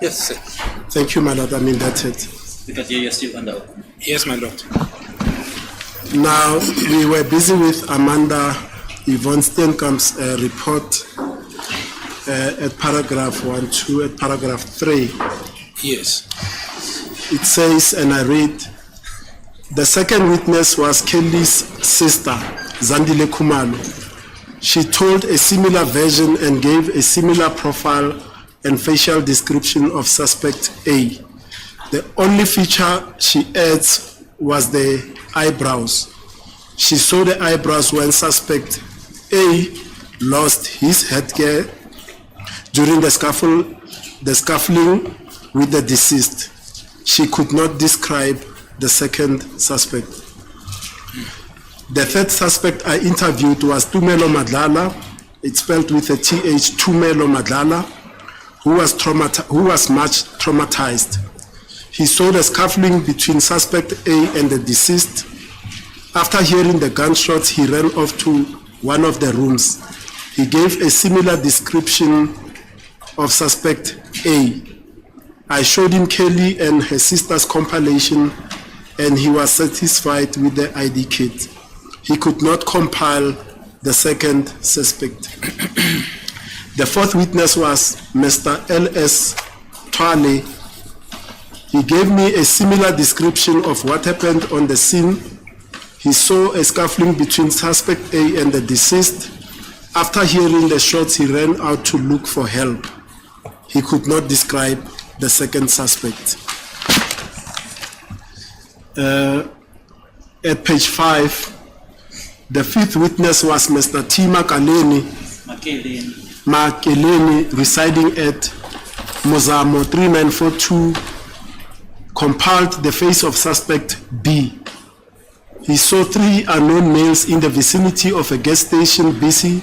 Yes, sir. Thank you, my lord. I'm indebted. Brigadier, you're still under oath. Yes, my lord. Now, we were busy with Amanda Yvonne Steenkamp's report at paragraph 1, 2, at paragraph 3. Yes. It says, and I read, the second witness was Kelly's sister, Zandile Kumalo. She told a similar version and gave a similar profile and facial description of suspect A. The only feature she adds was the eyebrows. She saw the eyebrows when suspect A lost his headgear during the scuffling with the deceased. She could not describe the second suspect. The third suspect I interviewed was Tumelo Madlala. It's spelled with a TH, Tumelo Madlala, who was much traumatized. He saw the scuffling between suspect A and the deceased. After hearing the gunshots, he ran off to one of the rooms. He gave a similar description of suspect A. I showed him Kelly and her sister's compilation, and he was satisfied with the ID kit. He could not compile the second suspect. The fourth witness was Mr. L.S. Twale. He gave me a similar description of what happened on the scene. He saw a scuffling between suspect A and the deceased. After hearing the shots, he ran out to look for help. He could not describe the second suspect. At page 5, the fifth witness was Mr. T. Makeleni, residing at Mozamo 3942, compiled the face of suspect B. He saw 3 unknown males in the vicinity of a gas station busy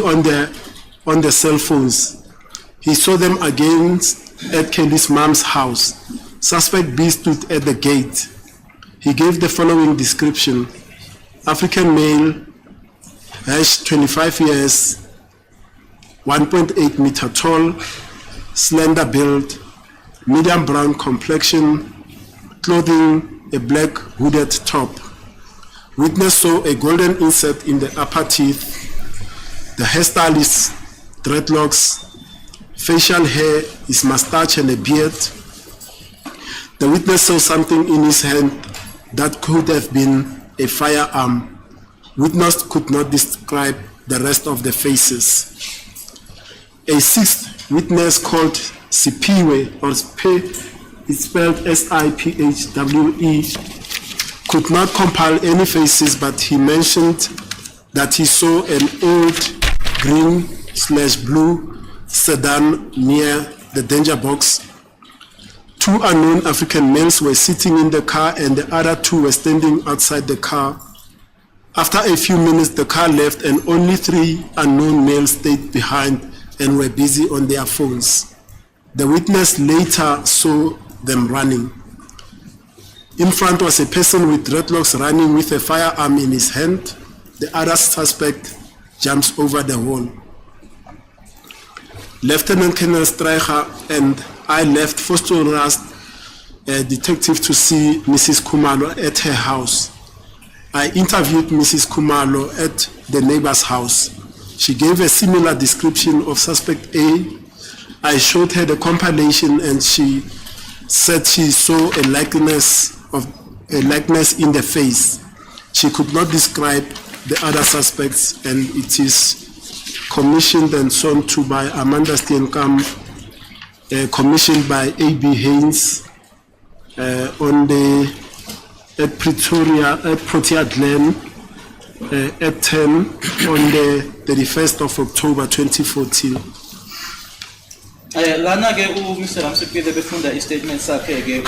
on the cell phones. He saw them again at Kelly's mom's house. Suspect B stood at the gate. He gave the following description: African male, age 25 years, 1.8 meter tall, slender build, medium brown complexion, clothing a black hooded top. Witness saw a golden insert in the upper teeth. The hairstyle is dreadlocks. Facial hair is mustache and a beard. The witness saw something in his hand that could have been a firearm. Witness could not describe the rest of the faces. A sixth witness called Sipiwe, or it's spelled S-I-P-H-W-E, could not compile any faces, but he mentioned that he saw an old green/blue sedan near the danger box. 2 unknown African males were sitting in the car and the other 2 were standing outside the car. After a few minutes, the car left and only 3 unknown males stayed behind and were busy on their phones. The witness later saw them running. In front was a person with dreadlocks running with a firearm in his hand. The other suspect jumps over the wall. Lieutenant Colonel Streicher and I left Fostorast detective to see Mrs. Kumalo at her house. I interviewed Mrs. Kumalo at the neighbor's house. She gave a similar description of suspect A. I showed her the compilation and she said she saw a likeness in the face. She could not describe the other suspects, and it is commissioned and sworn to by Amanda Steenkamp, commissioned by A.B. Haynes at Protea Glen at 10 on the 31st of October 2014. Lana ke Mr. Ramsipile befunda istatement sakhe ke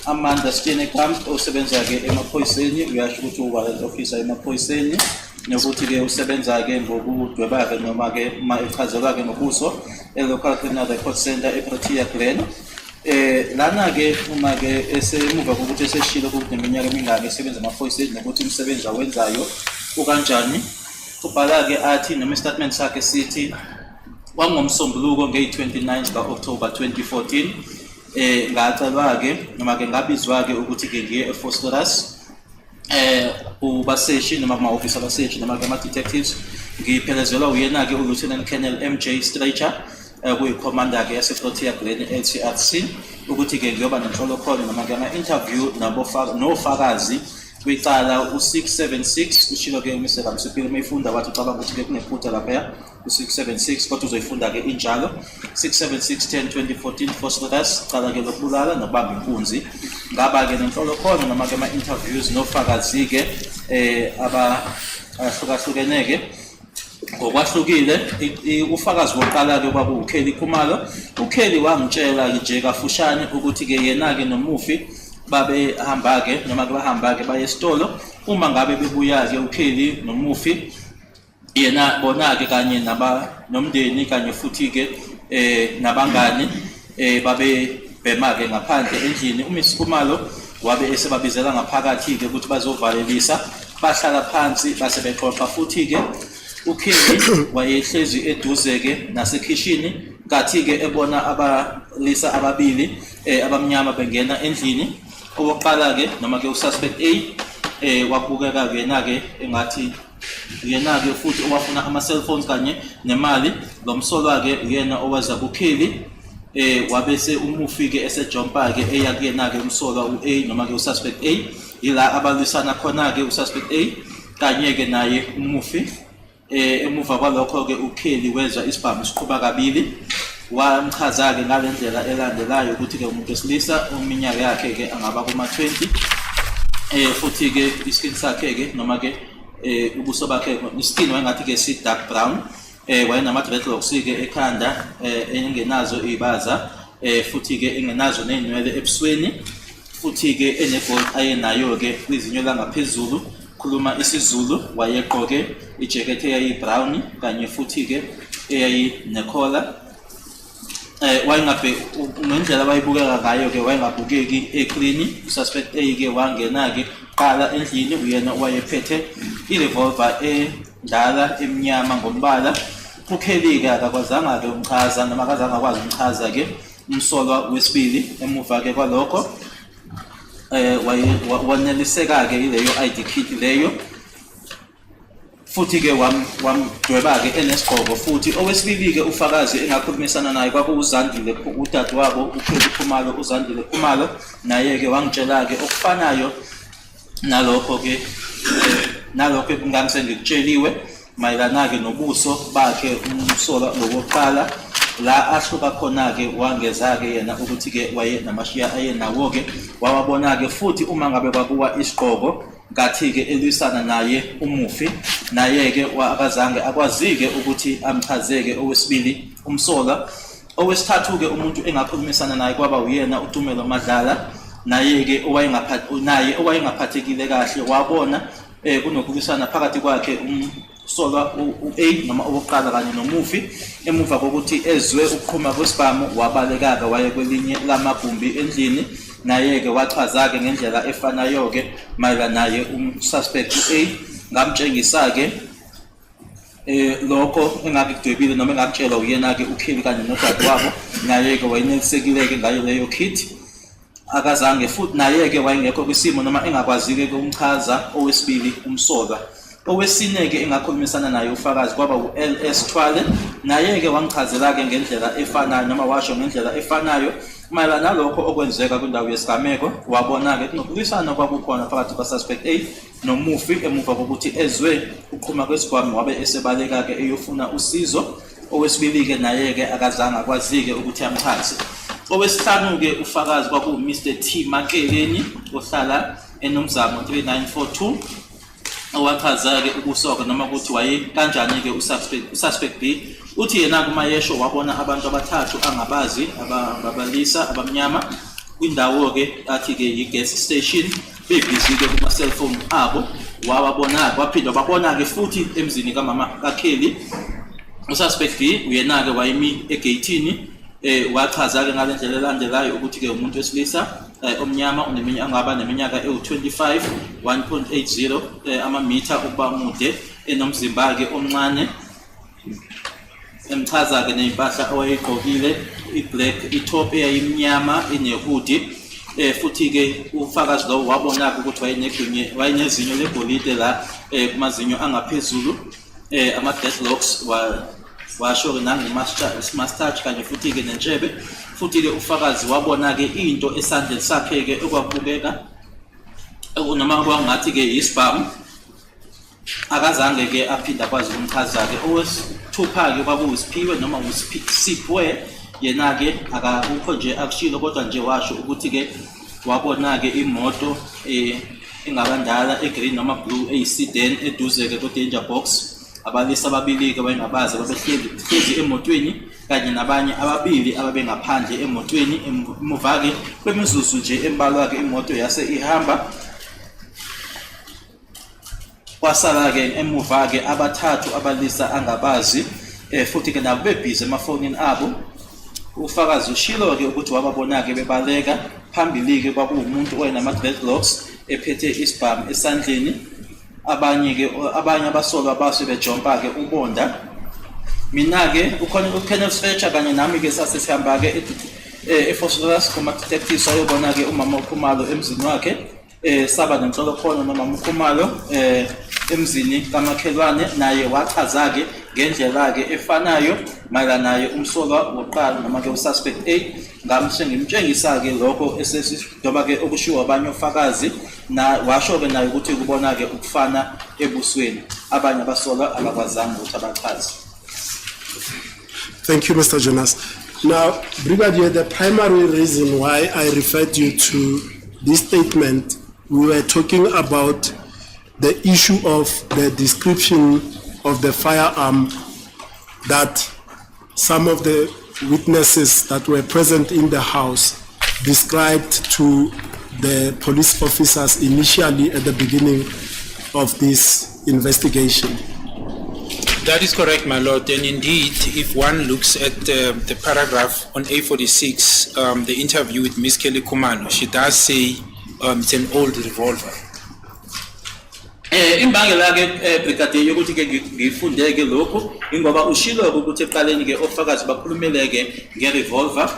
Amanda Steenkamp osebenza ke emaphoyiseni, uyasho ukuthi uba officer emaphoyiseni nokuthi ke usebenza ke ngokudweba ke noma ke echazela ke ngobuso e-local criminal record center eProtea Glen. Lana ke uma ke esemuva kokuthi eseshilo ukuthi neminyaka emingaki esebenza emaphoyiseni nokuthi umsebenzi awenzayo ukanjani ubhala ke athi noma statement sakhe sithi wangomsombuluko nge-29 ka-October 2014 ngacelwa ke noma ke ngabizwa ke ukuthi ke ngiye eFosterus ubaseshi noma amahhovisi abaseshi noma ke ama-detectives ngiphelezelwa uyena ke uLieutenant Colonel MJ Stracher kuyi-commander ke yase-Protea Glen LTRC ukuthi ke ngiyoba nenhlolokhono noma ke ama-interview nofakazi kwicala u-676 ushilo ke uMr. Ramsipile mayifunda wathi ucabanga ukuthi ke kunephutha lapha u-676 kodwa uzoyifunda ke injalo 676/10/2014 Phosphorus cala ke lokubulala nobamba inkunzi ngaba ke nenhlolokhono noma ke ama-interviews nofakazi ke ahlukahlukeneke ngokwahlukile ufakazi wokuqala ke kwaba uKelly Khumalo. uKelly wangitshela nje kafushane ukuthi ke yena ke nomufi babe hamba ke noma ke bahamba ke baye esitolo uma ngabe bebuya ke uKelly nomufi yena bona ke kanye nomndeni kanye futhi ke nabangani babe bhema ke ngaphandle endlini uMrs. Khumalo wabe esebabizela ngaphakathi ke ukuthi bazovalelisa bahlala phansi base bexoxa futhi ke uKelly wayehlezi eduze ke nasekhishini kathi ke ebona abalisa ababili abamnyama bengena endlini owokuqala ke noma ke ususpect A wabukeka yena ke engathi yena ke futhi owafuna ama cellphones kanye nemali lomsolwa ke uyena owaza kuKelly wabese umufi ke esejompa ke eya kuyena ke umsolwa uA noma ke ususpect A ila abalisana khona ke ususpect A kanye ke naye umufi emuva kwalokho ke uKelly wezwa isibhamu siqhuba kabili wamchaza ke ngalendlela elandelayo ukuthi ke umuntu wesilisa uminyaka yakhe ke angaba kuma-20 futhi ke iskin sakhe ke noma ke ubuso bakhe iskin wayengathi ke si dark brown wayenama dreadlocks ke ekhanda engenazo ibaza futhi ke engenazo nezinwele ebusweni futhi ke enegold ayenayo ke kwizinyo langaphezulu khuluma isiZulu wayegqoke ijacket eyayi brown kanye futhi ke eyayi nekhola wayengaphe ngendlela bayibukeka ngayo ke wayengabukeki eclean ususpect A ke wangena ke qala endlini uyena wayephethe irevolver endala emnyama ngombala uKelly ke akakwazanga ke umchaza noma akazange akwazi umchaza ke umsolwa wesibili emuva ke kwalokho waneliseka ke ileyo ID kit leyo futhi ke wamdweba ke enesigqoko futhi owesibili ke ufakazi engakhulumisana naye kwakuuzandile udadewabo uKelly Khumalo uzandile Khumalo naye ke wangitshela ke okufanayo nalokho ke nalokho engangisengikutsheliwe mayelana ke nobuso bakhe umsola lokuqala la ahluka khona ke wangeza ke yena ukuthi ke waye namashiya ayenawo ke wawabona ke futhi uma ngabe kwakuwa isigqoko ngathi ke elisana naye umufi naye ke akazange akwazike ukuthi amchazeke owesibili umsola owesithathu ke umuntu engakhulumisana naye kwaba uyena uTumelo Madlala naye ke owayengaphathekile kahle wabona kunokulisana phakathi kwakhe umsolwa uA noma owokuqala kanye nomufi emuva kokuthi ezwe ukuqhuma kwesibhamu wabalekaka waye kwelinye lamagumbi endlini naye ke wachaza ke ngendlela efanayo ke mayelana naye umsuspect uA ngamtshengisa ke lokho engakudwebile noma engakutshela uyena ke uKelly kanye nodadewabo naye ke wayinelisekile ke ngayo leyo kit akazange futhi naye ke wayengekho kwisimo noma engakwazike ke umchaza owesibili umsolwa owesine ke engakhulumisana naye ufakazi kwaba uLS Thwale naye ke wangichazela ke ngendlela efanayo noma washo ngendlela efanayo mayelana nalokho okwenzeka kwindawo yesigameko wabona ke kunokulisana kwakukhona phakathi kwa-suspect A nomufi emuva kokuthi ezwe uqhuma kwesigwami wabe esebaleka ke eyofuna usizo owesibili ke naye ke akazange akwazike ukuthi amchaze owesihlanu ke ufakazi kwaku Mr. T Makeleni ohlala eNomzamo 3942 owachaza ke ukusoka noma ukuthi waye kanjani ke ususpect B uthi yena kumayesho wabona abantu abathathu angabazi ababalisa abamnyama kwindawo ke athi ke i-gas station bebhizi ke kuma cellphone abo wababona kwaphinda babona ke futhi emzini kamama kaKelly ususpect B uyena ke wayimi egatini wachaza ke ngalendlela elandelayo ukuthi ke umuntu wesilisa omnyama angaba neminyaka ewu25 1.80 amamitha ukuba mude enomzimba ke omncane emchaza ke neimpahla awayigqokile i-black i-top eyayimnyama inehudi futhi ke ufakazi lo wabona ukuthi wayenezinyo legolide la kumazinyo angaphezulu ama deadlocks washo ke nange-mustache kanye futhi ke nentshebe futhi ke ufakazi wabona ke into esandleni sakhe ke okwabukeka noma kwangathi ke isibhamu akazange ke aphinda kwazi ukumchaza ke owesithupha ke kwakuyisiphiwe noma usiphiwe yena ke akakho nje akushilo kodwa nje washo ukuthi ke wabona ke imoto engabandala egreen noma blue eyisedan eduze ke ku-danger box abalisa ababili ke bayengabazi babehlezi emotweni kanye nabanye ababili ababengaphandle emotweni emuva ke kwemizuzu nje embalwa ke imoto yase ihamba kwasala ke emuva ke abathathu abalisa angabazi futhi ke nabo bebhizi emafonini abo ufakazi ushilo ke ukuthi wababona ke bebaleka phambili ke kwakuwumuntu oyenama dreadlocks ephethe isibhamu esandleni abanye abasolwa base bejompa ke ubonda mina ke ukhona uKenneth Fletcher kanye nami ke sasihamba ke eForceras kuma detectives ayobona ke umama uKhumalo emzini wakhe saba nenhlolo khona noma uKhumalo emzini kamakhelwane naye wachaza ke ngendlela ke efanayo mayelana naye umsolwa woqala noma ke ususpect A ngamse ngimtshengisa ke lokho esesidoba ke okushiwo abanye ofakazi na washo ke naye ukuthi kubona ke ukufana ebusweni abanye abasolwa abakwazanga ukuthi abachaze. Thank you, Mr. Jonas. Now, Brigadier, the primary reason why I referred you to this statement, we were talking about the issue of the description of the firearm that some of the witnesses that were present in the house described to the police officers initially at the beginning of this investigation. That is correct, my lord, and indeed, if one looks at the paragraph on A46, the interview with Miss Kelly Khumalo, she does say it's an old revolver. Imbangela ke brigadier yokuthi ke ngifundeke lokho ingoba ushilo ukuthi eqaleni ke ofakazi bakhulumele ke ngerevolver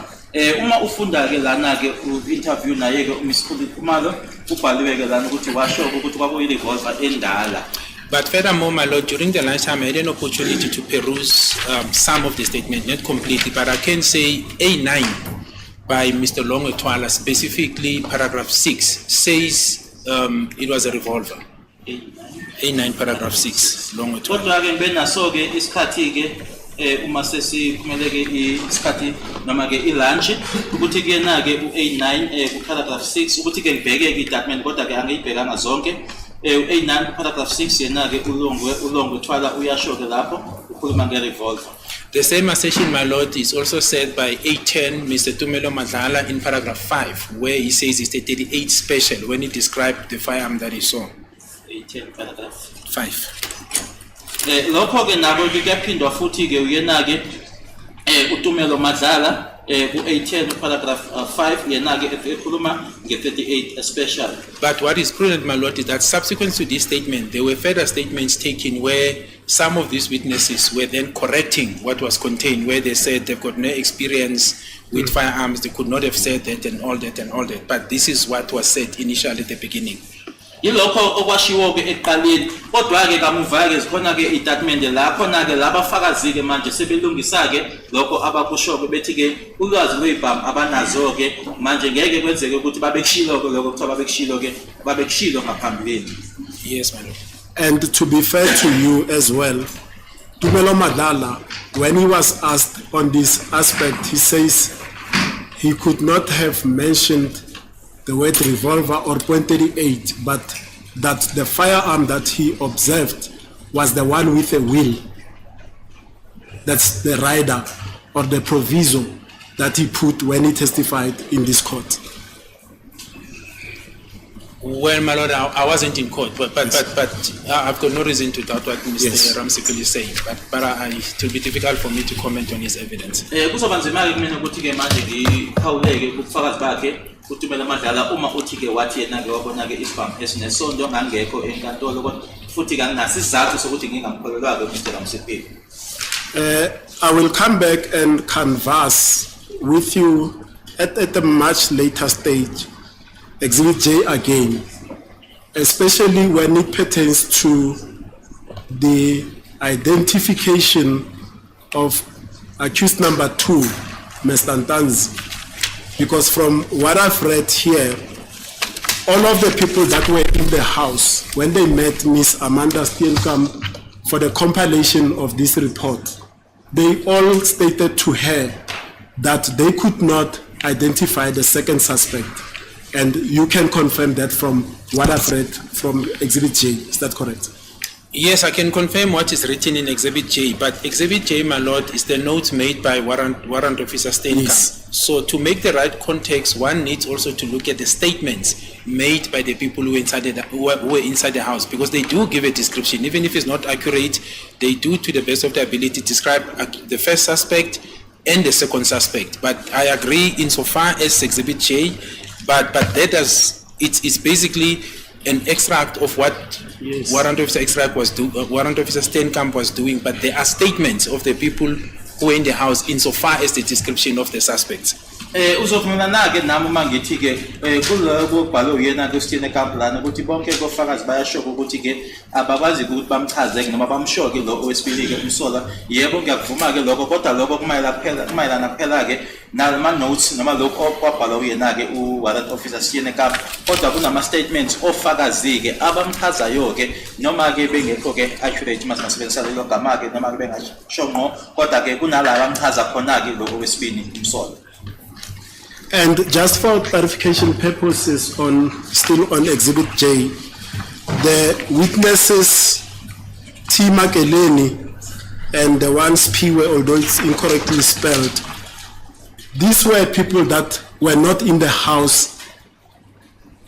uma ufunda ke lana ke u-interview naye ke uMiss Khumalo ubhaliwe ke lana ukuthi washo ukuthi kwakuyirevolver endala. But furthermore, my lord, during the lunchtime, I had an opportunity to peruse some of the statement, not completely, but I can say A9 by Mr. Longwetwala, specifically paragraph 6, says it was a revolver. A9 paragraph 6, Longwetwala. Kodwa ke benaso ke isikhathi ke uma sesiphumele ke isikhathi noma ke ilunch ukuthi ke na ke u-A9 ku paragraph 6 ukuthi ke ngibheke ke idocument kodwa ke angiyibhekanga zonke. A9 paragraph 6 yena ke uLongwetwala uyasho ke lapho ukhuluma ngerevolver. The same assertion, my lord, is also said by A10 Mr. Tumelo Madlala in paragraph 5, where he says it's a 38 special when he described the firearm that he saw. A10 paragraph 5. Lokho ke nabo kuyaphindwa futhi ke uyena ke uTumelo Madlala ku-A10 paragraph 5 yena ke ekhuluma nge-38 special. But what is prudent, my lord, is that subsequent to this statement, there were further statements taken where some of these witnesses were then correcting what was contained, where they said they've got no experience with firearms, they could not have said that and all that and all that. But this is what was said initially at the beginning. Yilokho okwashiwo ke eqaleni kodwa ke kamuva ke zikhona ke idocument la khona ke labafakazi ke manje sebelungisa ke lokho abakusho bethi ke ulwazi lwebhamu abanazo ke manje ngeke kwenzeke ukuthi babekushilo ke lokho kuthiwa babekushilo ngaphambilini. Yes, my lord. And to be fair to you as well, Tumelo Madlala, when he was asked on this aspect, he says he could not have mentioned the word revolver or .38, but that the firearm that he observed was the one with a wheel. That's the rider or the proviso that he put when he testified in this court. Well, my lord, I wasn't in court, but I've got no reason to doubt what Mr. Ramsikul is saying. But it will be difficult for me to comment on his evidence. Kuzoba nzima ke kumina ukuthi ke manje ngikhawuleke ubufakazi bakhe uTumelo Madlala uma uthi ke wathi yena ke wabona ke isibhamu esinesondo ngangekho enkantolo kodwa futhi kanginasi isizathu sokuthi ngingamkholelwa-ke uMr. Kamsiphiwe. I will come back and converse with you at a much later stage, Exhibit J again, especially when it pertains to the identification of accused number 2, Mr. Ntanzi. Because from what I've read here, all of the people that were in the house, when they met Miss Amanda Steenkamp for the compilation of this report, they all stated to her that they could not identify the second suspect. And you can confirm that from what I've read from Exhibit J. Is that correct? Yes, I can confirm what is written in Exhibit J, but Exhibit J, my lord, is the note made by Warrant Officer Steenkamp. Yes. So to make the right context, one needs also to look at the statements made by the people who were inside the house, because they do give a description. Even if it's not accurate, they do, to the best of their ability, describe the first suspect and the second suspect. But I agree insofar as Exhibit J, but that does, it's basically an extract of what Warrant Officer Warrant Officer Steenkamp was doing, but there are statements of the people who were in the house insofar as the description of the suspects. Uzovumelana-ke nami uma ngithi-ke kuloko kubhalwe uyena-ke uSteenkamp lana ukuthi bonke kofakazi bayasho ukuthi-ke abakwazi ukuthi bamchaze noma bamsho-ke lo owesibili-ke umsola. Yebo, ngiyakuvuma-ke lokho, kodwa lokho kumayelana kuphela-ke nama-notes noma lokho okwabhalwa uyena-ke u-Warrant Officer Steenkamp, kodwa kunama-statements ofakazi-ke abamchazayo-ke noma-ke bengekho-ke accurate uma singasebenzisa lelo gama-ke noma-ke bengasho ngqo, kodwa-ke kunalaba bamchaza khona-ke lo owesibili umsola. And just for clarification purposes, still on Exhibit J, the witnesses T. Makeleni and the ones P. were, although it's incorrectly spelled, these were people that were not in the house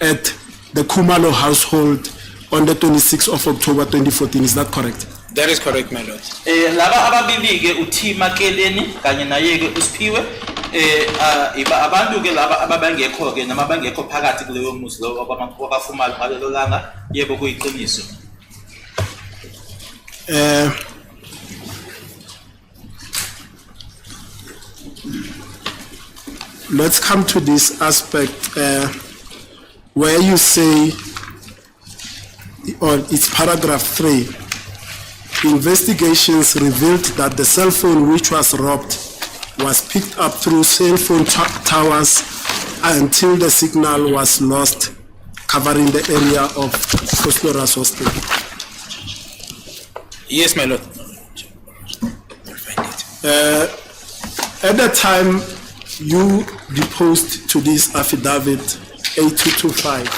at the Kumalo household on the 26th of October 2014. Is that correct? That is correct, my lord. Laba ababili-ke uT. Makeleni kanye naye-ke uSiphiwe abantu-ke laba ababangekho-ke noma bangekho phakathi kuleyo muzi lo wabafumalo ngalelo langa, yebo kuyiqiniso. Let's come to this aspect where you say, or it's paragraph 3, investigations revealed that the cell phone which was robbed was picked up through cell phone towers until the signal was lost, covering the area of Phosphorus Hostel. Yes, my lord. At the time you deposed to this affidavit 8225,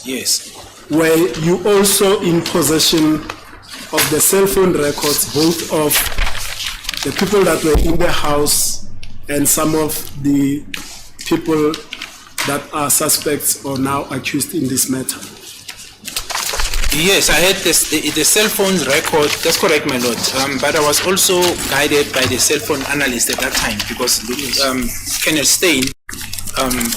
Yes. were you also in possession of the cell phone records, both of the people that were in the house and some of the people that are suspects or now accused in this matter? Yes, I had the cell phone record. That's correct, my lord. But I was also guided by the cell phone analyst at that time, because Colonel Stein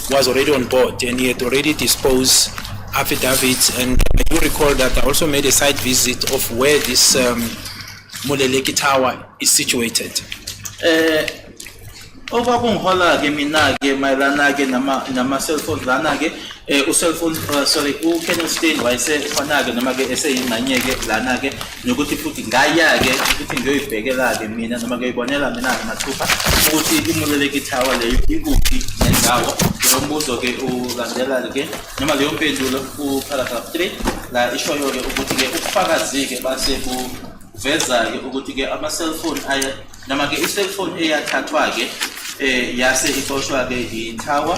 was already on board and he had already disposed affidavits. And I do recall that I also made a site visit of where this Moleleki Tower is situated. Okwakungihola-ke mina-ke mayelana-ke nama-cellphone lana-ke u-cellphone u-Colonel Stein wayesekhona-ke noma-ke eseyingxenye-ke lana-ke nokuthi futhi ngaya-ke ukuthi ngiyoyibhekela-ke mina noma ngiyibonela mina-ke mathupha ukuthi iMoleleki Tower leyo ikuphi nendawo. Leyo mbuzo-ke ulandela-ke noma leyo mpendulo ku-paragraph 3 la ishoyo-ke ukuthi-ke ubufakazi-ke base buveza-ke ukuthi-ke ama-cellphone noma-ke i-cellphone eyathathwa-ke yase itoshwa-ke i-tower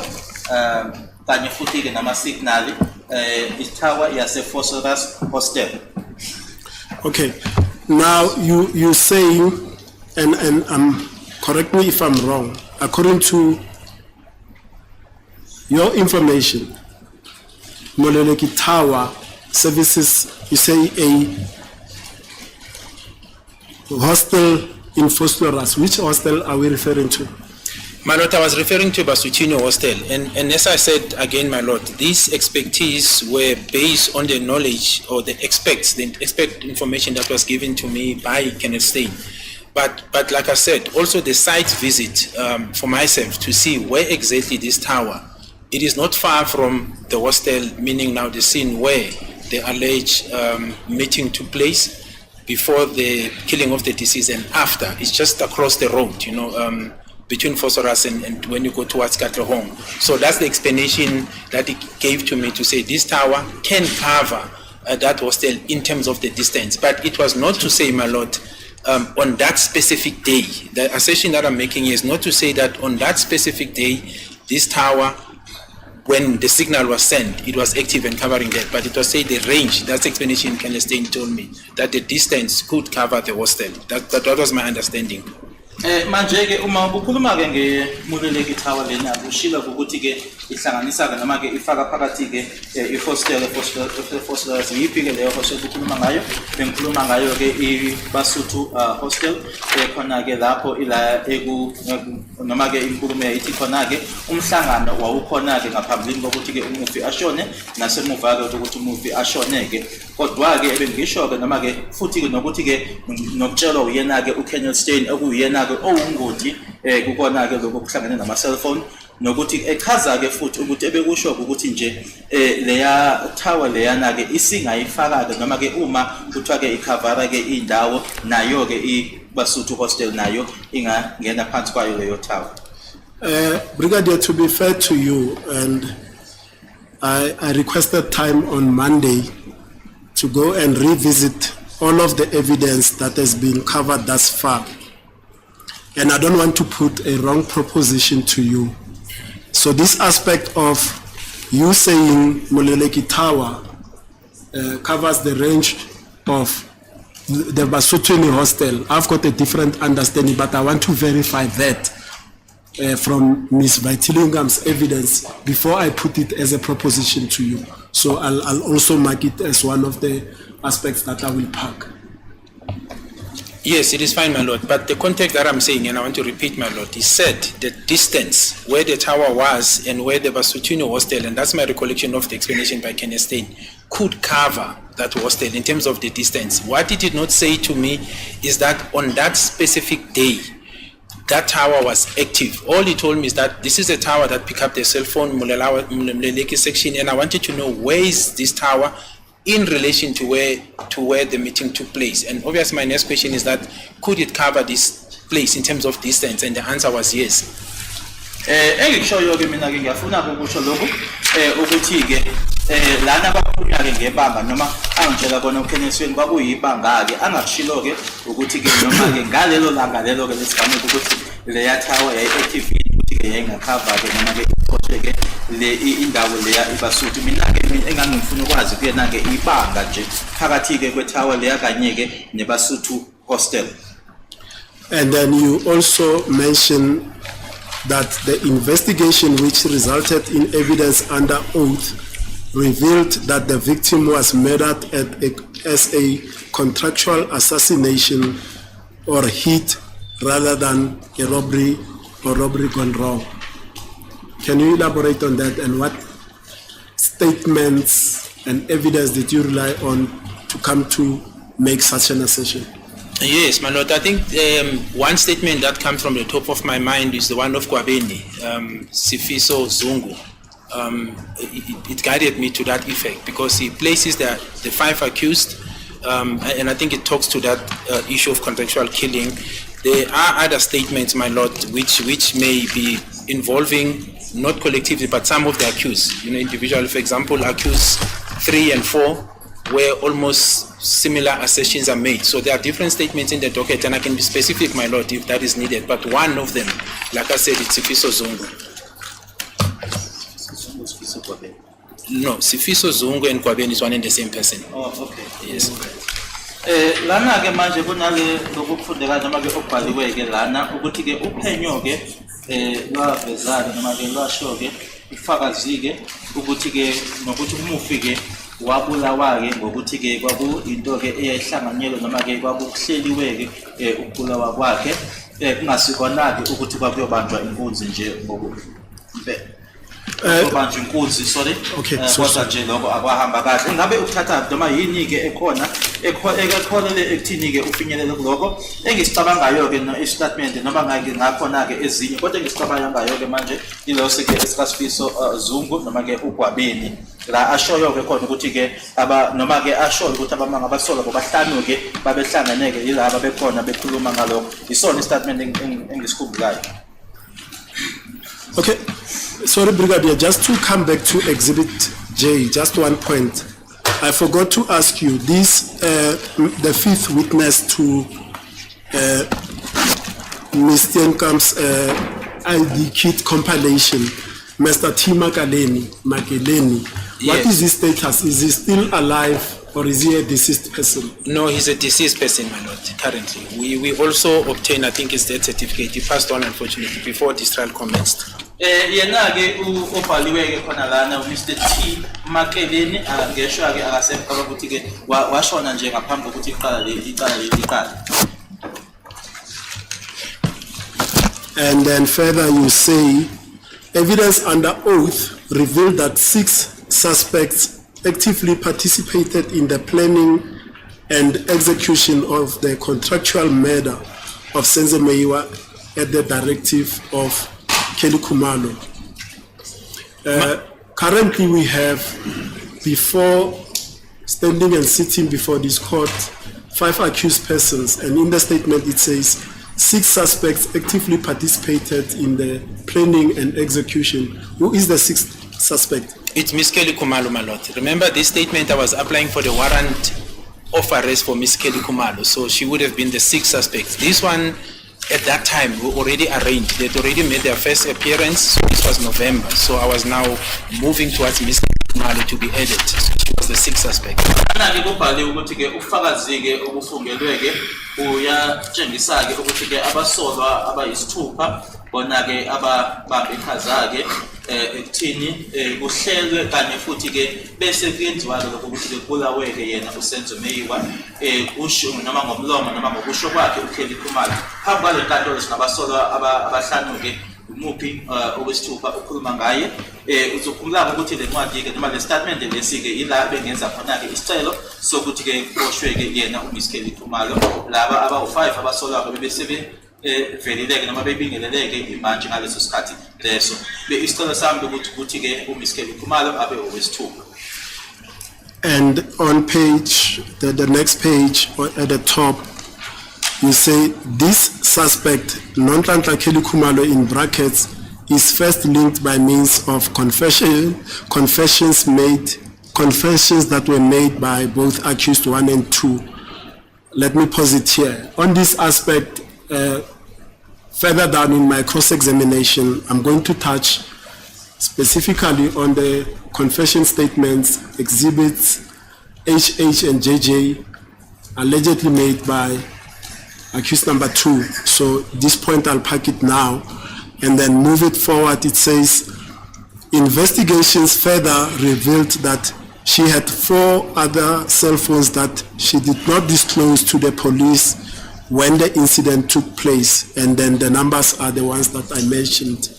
kanye futhi-ke nama-signal i-tower yase-Phosphorus Hostel. Okay, now you saying, and correct me if I'm wrong, according to your information, Moleleki Tower services, you say a hostel in Phosphorus. Which hostel are we referring to? My lord, I was referring to Basuchino Hostel, and as I said again, my lord, these expertise were based on the knowledge or the expect information that was given to me by Kenneth Stein. But like I said, also the site visit for myself to see where exactly this tower. It is not far from the hostel, meaning now the scene where the alleged meeting took place before the killing of the deceased and after. It's just across the road, between Phosphorus and when you go towards Katlehong. So that's the explanation that it gave to me to say this tower can cover that hostel in terms of the distance. But it was not to say, my lord, on that specific day. The assertion that I'm making is not to say that on that specific day, this tower, when the signal was sent, it was active and covering that, but it was say the range. That's the explanation Kenneth Stein told me, that the distance could cover the hostel. That was my understanding. Manje ke uma ukukhuluma ke ngemuleleki tower lena ushila ukuthi ke ihlanganisa ke noma ke ifaka phakathi ke ihostel yipi ke leyo hostel ukukhuluma ngayo bengikhuluma ngayo ke iBasuthu hostel khona ke lapho ila noma ke inkulumo yayithi khona ke umhlangano wawukhona ke ngaphambilini kokuthi ke umufi ashone nasemuva ke ukuthi umufi ashone ke kodwa ke ebengisho ke noma ke futhi ke nokuthi ke nokutshelwa uyena ke uKenneth Stein okuyena ke owungoti kukona ke lokho kuhlangene nama cellphone nokuthi echaza ke futhi ukuthi ebekusho ukuthi nje leya tower leyana ke isingayifaka ke noma ke uma kuthiwa ke ikhavara ke indawo nayo ke iBasuthu hostel nayo ingangena phansi kwayo leyo tower. Brigadier, to be fair to you, and I requested time on Monday to go and revisit all of the evidence that has been covered thus far. And I don't want to put a wrong proposition to you. So this aspect of you saying Muleleki Tower covers the range of the Basuthu hostel, I've got a different understanding, but I want to verify that from Ms. Vaitilungam's evidence before I put it as a proposition to you. So I'll also mark it as one of the aspects that I will park. Yes, it is fine, my lord. But the context that I'm saying, and I want to repeat, my lord, is said the distance where the tower was and where the Basuthu hostel, and that's my recollection of the explanation by Kenneth Stein, could cover that hostel in terms of the distance. What he did not say to me is that on that specific day, that tower was active. All he told me is that this is a tower that picked up the cell phone, Muleleki section, and I wanted to know where is this tower in relation to where the meeting took place. And obviously my next question is that could it cover this place in terms of distance? And the answer was yes. Engikushoyo ke mina ke ngiyafuna ukusho lokho ukuthi ke lana bakhulunywa ke ngebanga noma angitshela bona uKenneth kwakuyibanga ke angakushilo ke ukuthi ke noma ke ngalelo langa lelo ke lesigameko ukuthi leya tower yayi active ukuthi ke yayingakhava ke noma ke ke le indawo leya iBasuthu. Mina ke engangifuna ukwazi kuyena ke ibanga nje phakathi ke kwetower leya kanye ke neBasuthu hostel. And then you also mentioned that the investigation which resulted in evidence under oath revealed that the victim was murdered as a contractual assassination or hit rather than a robbery or robbery gone wrong. Can you elaborate on that, and what statements and evidence did you rely on to come to make such an assertion? Yes, my lord. I think one statement that comes from the top of my mind is the one of Kwabeni, Sifiso Zungu. It guided me to that effect because he places the 5 accused, and I think it talks to that issue of contextual killing. There are other statements, my lord, which may be involving not collectively but some of the accused, individually. For example, accused 3 and 4, where almost similar assertions are made. So there are different statements in the docket, and I can be specific, my lord, if that is needed. But one of them, like I said, it's Sifiso Zungu. No, Sifiso Zungu and Kwabeni is one and the same person. Oh, okay. Yes. Lana ke manje kunale lokufundeka noma ke okubhaliwe ke lana ukuthi ke uphenyo ke lwavezana noma ke lwasho ke ufakazi ke ukuthi ke nokuthi umufi ke wabulawa ke ngokuthi ke into ke eyayihlanganyelwe noma ke kwakuhleliwe ke ukubulawa kwakhe kungasikona-ke ukuthi kwakuyobanjwa inkunzi nje kubanjwa inkunzi sorry Okay, kodwa nje lokho akwahamba kahle. Ingabe ukuthatha noma yini-ke ekhona ekholele ekuthini-ke ufinyelele kulokho engisicabangayo-ke istatement noma ngakhona-ke ezinye kodwa engisicabangayo-ke manje ilose-ke esikasifiso Zungu noma-ke uGwabeni la ashoyo-ke khona ukuthi-ke noma-ke ashoyo ukuthi abamanga abasolwa bobahlanu-ke babehlanganeke yilaba bekhona bekhuluma ngalokho. Isona istatement engisikhumbulayo. Okay, sorry, Brigadier, just to come back to Exhibit J, just one point. I forgot to ask you, the fifth witness to Ms. Tienkamp's ID kit compilation, Mr. T. Makeleni. What Yes. is his status? Is he still alive or is he a deceased person? No, he's a deceased person, my lord, currently. We also obtained, I think, his death certificate. He passed on, unfortunately, before this trial commenced. Yena-ke obhaliwe-ke khona lana Mr. T. Makeleni ngesho-ke akasekho ukuthi-ke washona nje ngaphambi kokuthi icala liqale. And then further you say, evidence under oath revealed that 6 suspects actively participated in the planning and execution of the contractual murder of Senzo Meyiwa at the directive of Kelly Khumalo. Currently we have, before standing and sitting before this court, 5 accused persons, and in the statement it says 6 suspects actively participated in the planning and execution. Who is the 6th suspect? It's Miss Kelly Khumalo, my lord. Remember this statement, I was applying for the warrant of arrest for Miss Kelly Khumalo, so she would have been the 6th suspect. This one, at that time, we already arranged. They'd already made their first appearance, so this was November. So I was now moving towards Miss Kelly Khumalo to be added. So she was the 6th suspect. Manje kubhaliwe ukuthi-ke ufakazi-ke obufungelwe-ke uyatshengisa-ke ukuthi-ke abasolwa abayisithupha bona-ke ababambe iqhaza-ke ekuthini kuhlelwe kanye futhi-ke bese kuyenziwa-ke lokho ukuthi-ke kubulawe-ke yena uSenzo Meyiwa kusho noma ngomlomo noma ngokusho kwakhe uKelly Khumalo. Phambi kwale nkantolo sinabasolwa abahlanu-ke umuphi owesithupha ukhuluma ngaye uzokhumbula ukuthi le ncwadi-ke noma le statement lesi-ke ila bengenza khona-ke isicelo sokuthi-ke kuboshwe-ke yena uMiss Kelly Khumalo. Laba abawu-5 abasolwako bebese velileke noma bebingeleleke imanje ngaleso sikhathi leso. Isicelo sami ukuthi-ke uMiss Kelly Khumalo abe owesithupha. And on page, the next page or at the top, you say this suspect, Nonhlanhla Kelly Khumalo in brackets, is first linked by means of confessions that were made by both accused 1 and 2. Let me pause it here. On this aspect, further down in my cross-examination, I'm going to touch specifically on the confession statements, exhibits HH and JJ, allegedly made by accused number 2. So this point I'll pack it now and then move it forward. It says, investigations further revealed that she had 4 other cell phones that she did not disclose to the police when the incident took place, and then the numbers are the ones that I mentioned.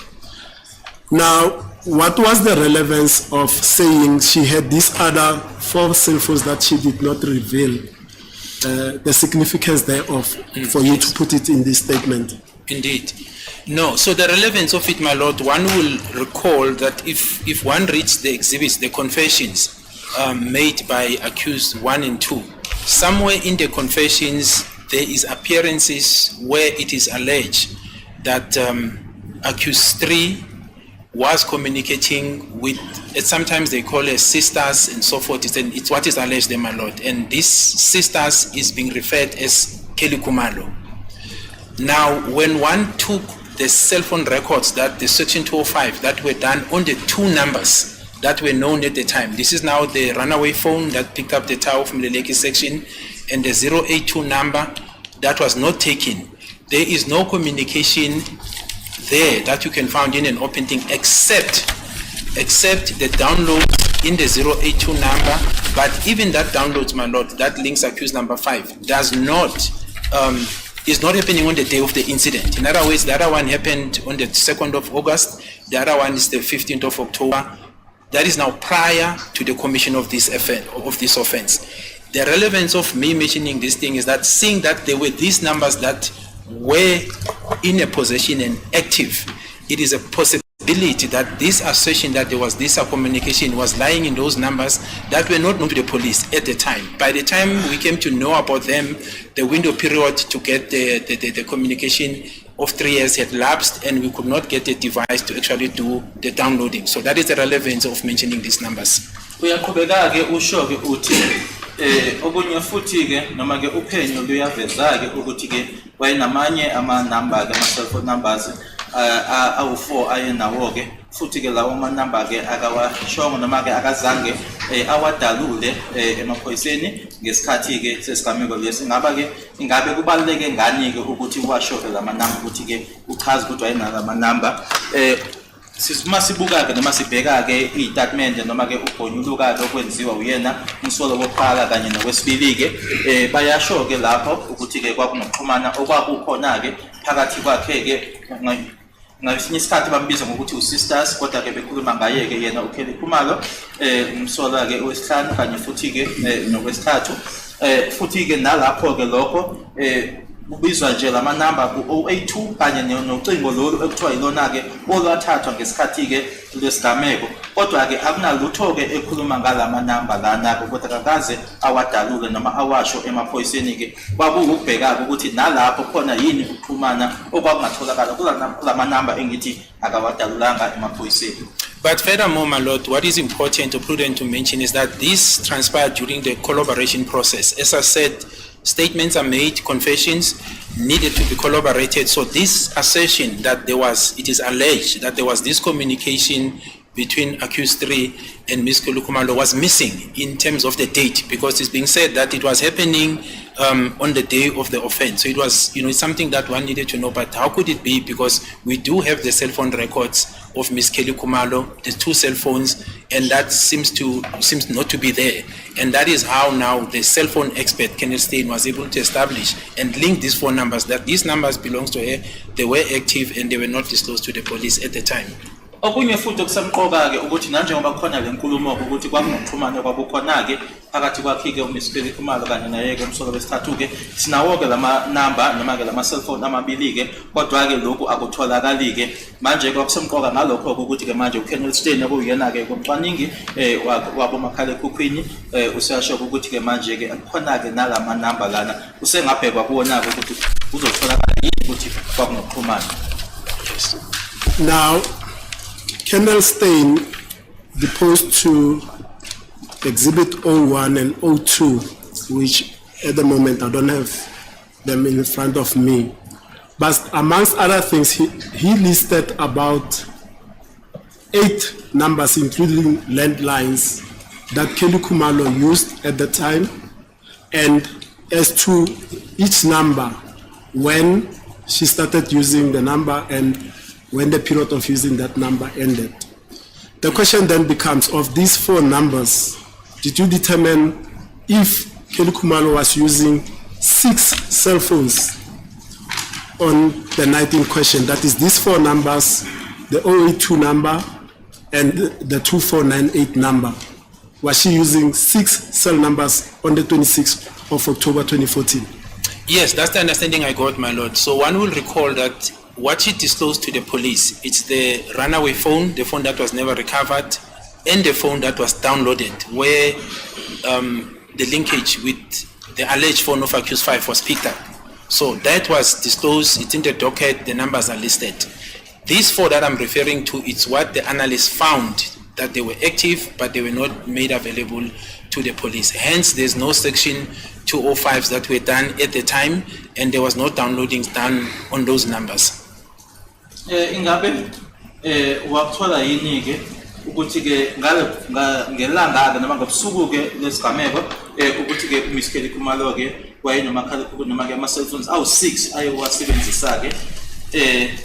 Now, what was the relevance of saying she had these other 4 cell phones that she did not reveal? The significance thereof, for you to put it in this statement. Indeed. No, so the relevance of it, my lord, one will recall that if one reads the exhibits, the confessions made by accused 1 and 2, somewhere in the confessions there is appearances where it is alleged that accused 3 was communicating with, sometimes they call her sisters and so forth. It's what is alleged there, my lord. And these sisters is being referred as Kelly Khumalo. Now, when one took the cell phone records that the section 205 that were done on the 2 numbers that were known at the time, this is now the runaway phone that picked up the tower from the Lekki section and the 082 number that was not taken. There is no communication there that you can find in an open thing except the download in the 082 number. But even that downloads, my lord, that links accused number 5 does not is not happening on the day of the incident. In other words, the other one happened on the 2nd of August, the other one is the 15th of October. That is now prior to the commission of this offense. The relevance of me mentioning this thing is that seeing that there were these numbers that were in a possession and active, it is a possibility that this assertion that there was this communication was lying in those numbers that were not known to the police at the time. By the time we came to know about them, the window period to get the communication of 3 years had lapsed, and we could not get a device to actually do the downloading. So that is the relevance of mentioning these numbers. Uyaqhubeka ke usho ke uthi okunye futhi ke noma ke uphenyo luyaveza ke ukuthi ke wayenamanye ama number ke ama cell phone numbers awu4 ayenawo ke futhi ke lawo ama number ke akawashongo noma ke akazange awadalule emaphoyiseni ngesikhathi ke sesigameko lesi ingabe kubaluleke ngani ke ukuthi uwashoke lama number ukuthi ke uchaza ukuthi wayenalama number Sisima sibuka ke noma sibheka ke istatement noma ke ubhonyuluka ke okwenziwa uyena umsolo wokuqala kanye nokwesibili ke bayasho ke lapho ukuthi ke kwakunokuxhumana okwakukhona ke phakathi kwakhe ke ngasinye isikhathi bambiza ngokuthi usisters kodwa ke bekhuluma ngaye ke yena uKelly Khumalo umsolo ke owesihlanu kanye futhi ke nokwesithathu futhi ke nalapho ke lokho ubizwa nje lama number ku-082 kanye nocingo lolu ekuthiwa yilona ke olwathathwa ngesikhathi ke lesigameko kodwa ke akunalutho ke ekhuluma ngalama number lana kodwa kakaze awadalule noma awasho emaphoyiseni ke kwakukubheka ukuthi nalapho khona yini ukuxhumana okwakungatholakala kulama number engithi akawadalulanga emaphoyiseni. But furthermore, my lord, what is important or prudent to mention is that this transpired during the collaboration process. As I said, statements are made, confessions needed to be collaborated. So this assertion that it is alleged that there was this communication between accused 3 and Ms. Kelly Khumalo was missing in terms of the date, because it's being said that it was happening on the day of the offense. So it was, it's something that one needed to know, but how could it be? Because we do have the cell phone records of Ms. Kelly Khumalo, the 2 cell phones, and that seems not to be there. And that is how now the cell phone expert, Kenneth Stein, was able to establish and link these 4 numbers, that these numbers belongs to her, they were active and they were not disclosed to the police at the time. Okunye futhi okusemqoka ke ukuthi nanjengoba kukhona lenkulumo ukuthi kwakunokuxhumana kwakukhona ke phakathi kwakhe ke uMs Kelly Khumalo kanye naye ke umsolo wesithathu ke sinawo ke lama number noma ke lama cell phone amabili ke kodwa ke lokhu akutholakali ke manje kwakusemqoka ngalokho ukuthi ke manje uKenneth Stein okuyena ke komcwaningi wabomakhala ekhukhwini usiyasho ukuthi ke manje ke akukhona ke nalama number lana usengabhekwa kuwona ke ukuthi uzotholakala yini ukuthi kwakunokuxhumana. Now, Kenneth Stein deposed to Exhibit 01 and 02, which at the moment I don't have them in front of me. But amongst other things, he listed about 8 numbers, including landlines, that Kelly Khumalo used at the time, and as to each number, when she started using the number and when the period of using that number ended. The question then becomes, of these 4 numbers, did you determine if Kelly Khumalo was using 6 cell phones on the night in question? That is these 4 numbers, the 082 number and the 2498 number. Was she using 6 cell numbers on the 26th of October 2014? Yes, that's the understanding I got, my lord. So one will recall that what she disclosed to the police, it's the runaway phone, the phone that was never recovered, and the phone that was downloaded, where the linkage with the alleged phone of accused 5 was picked up. So that was disclosed, it's in the docket, the numbers are listed. These 4 that I'm referring to, it's what the analysts found, that they were active, but they were not made available to the police. Hence, there's no section 205s that were done at the time, and there was no downloadings done on those numbers. Ingabe wakuthola yini ke ukuthi ke ngelanga ke noma ngobusuku ke lesigameko ukuthi ke uMs Kelly Khumalo ke wayenomakhalekhukhwini noma ke ama cell phones awu6 ayewasebenzisa ke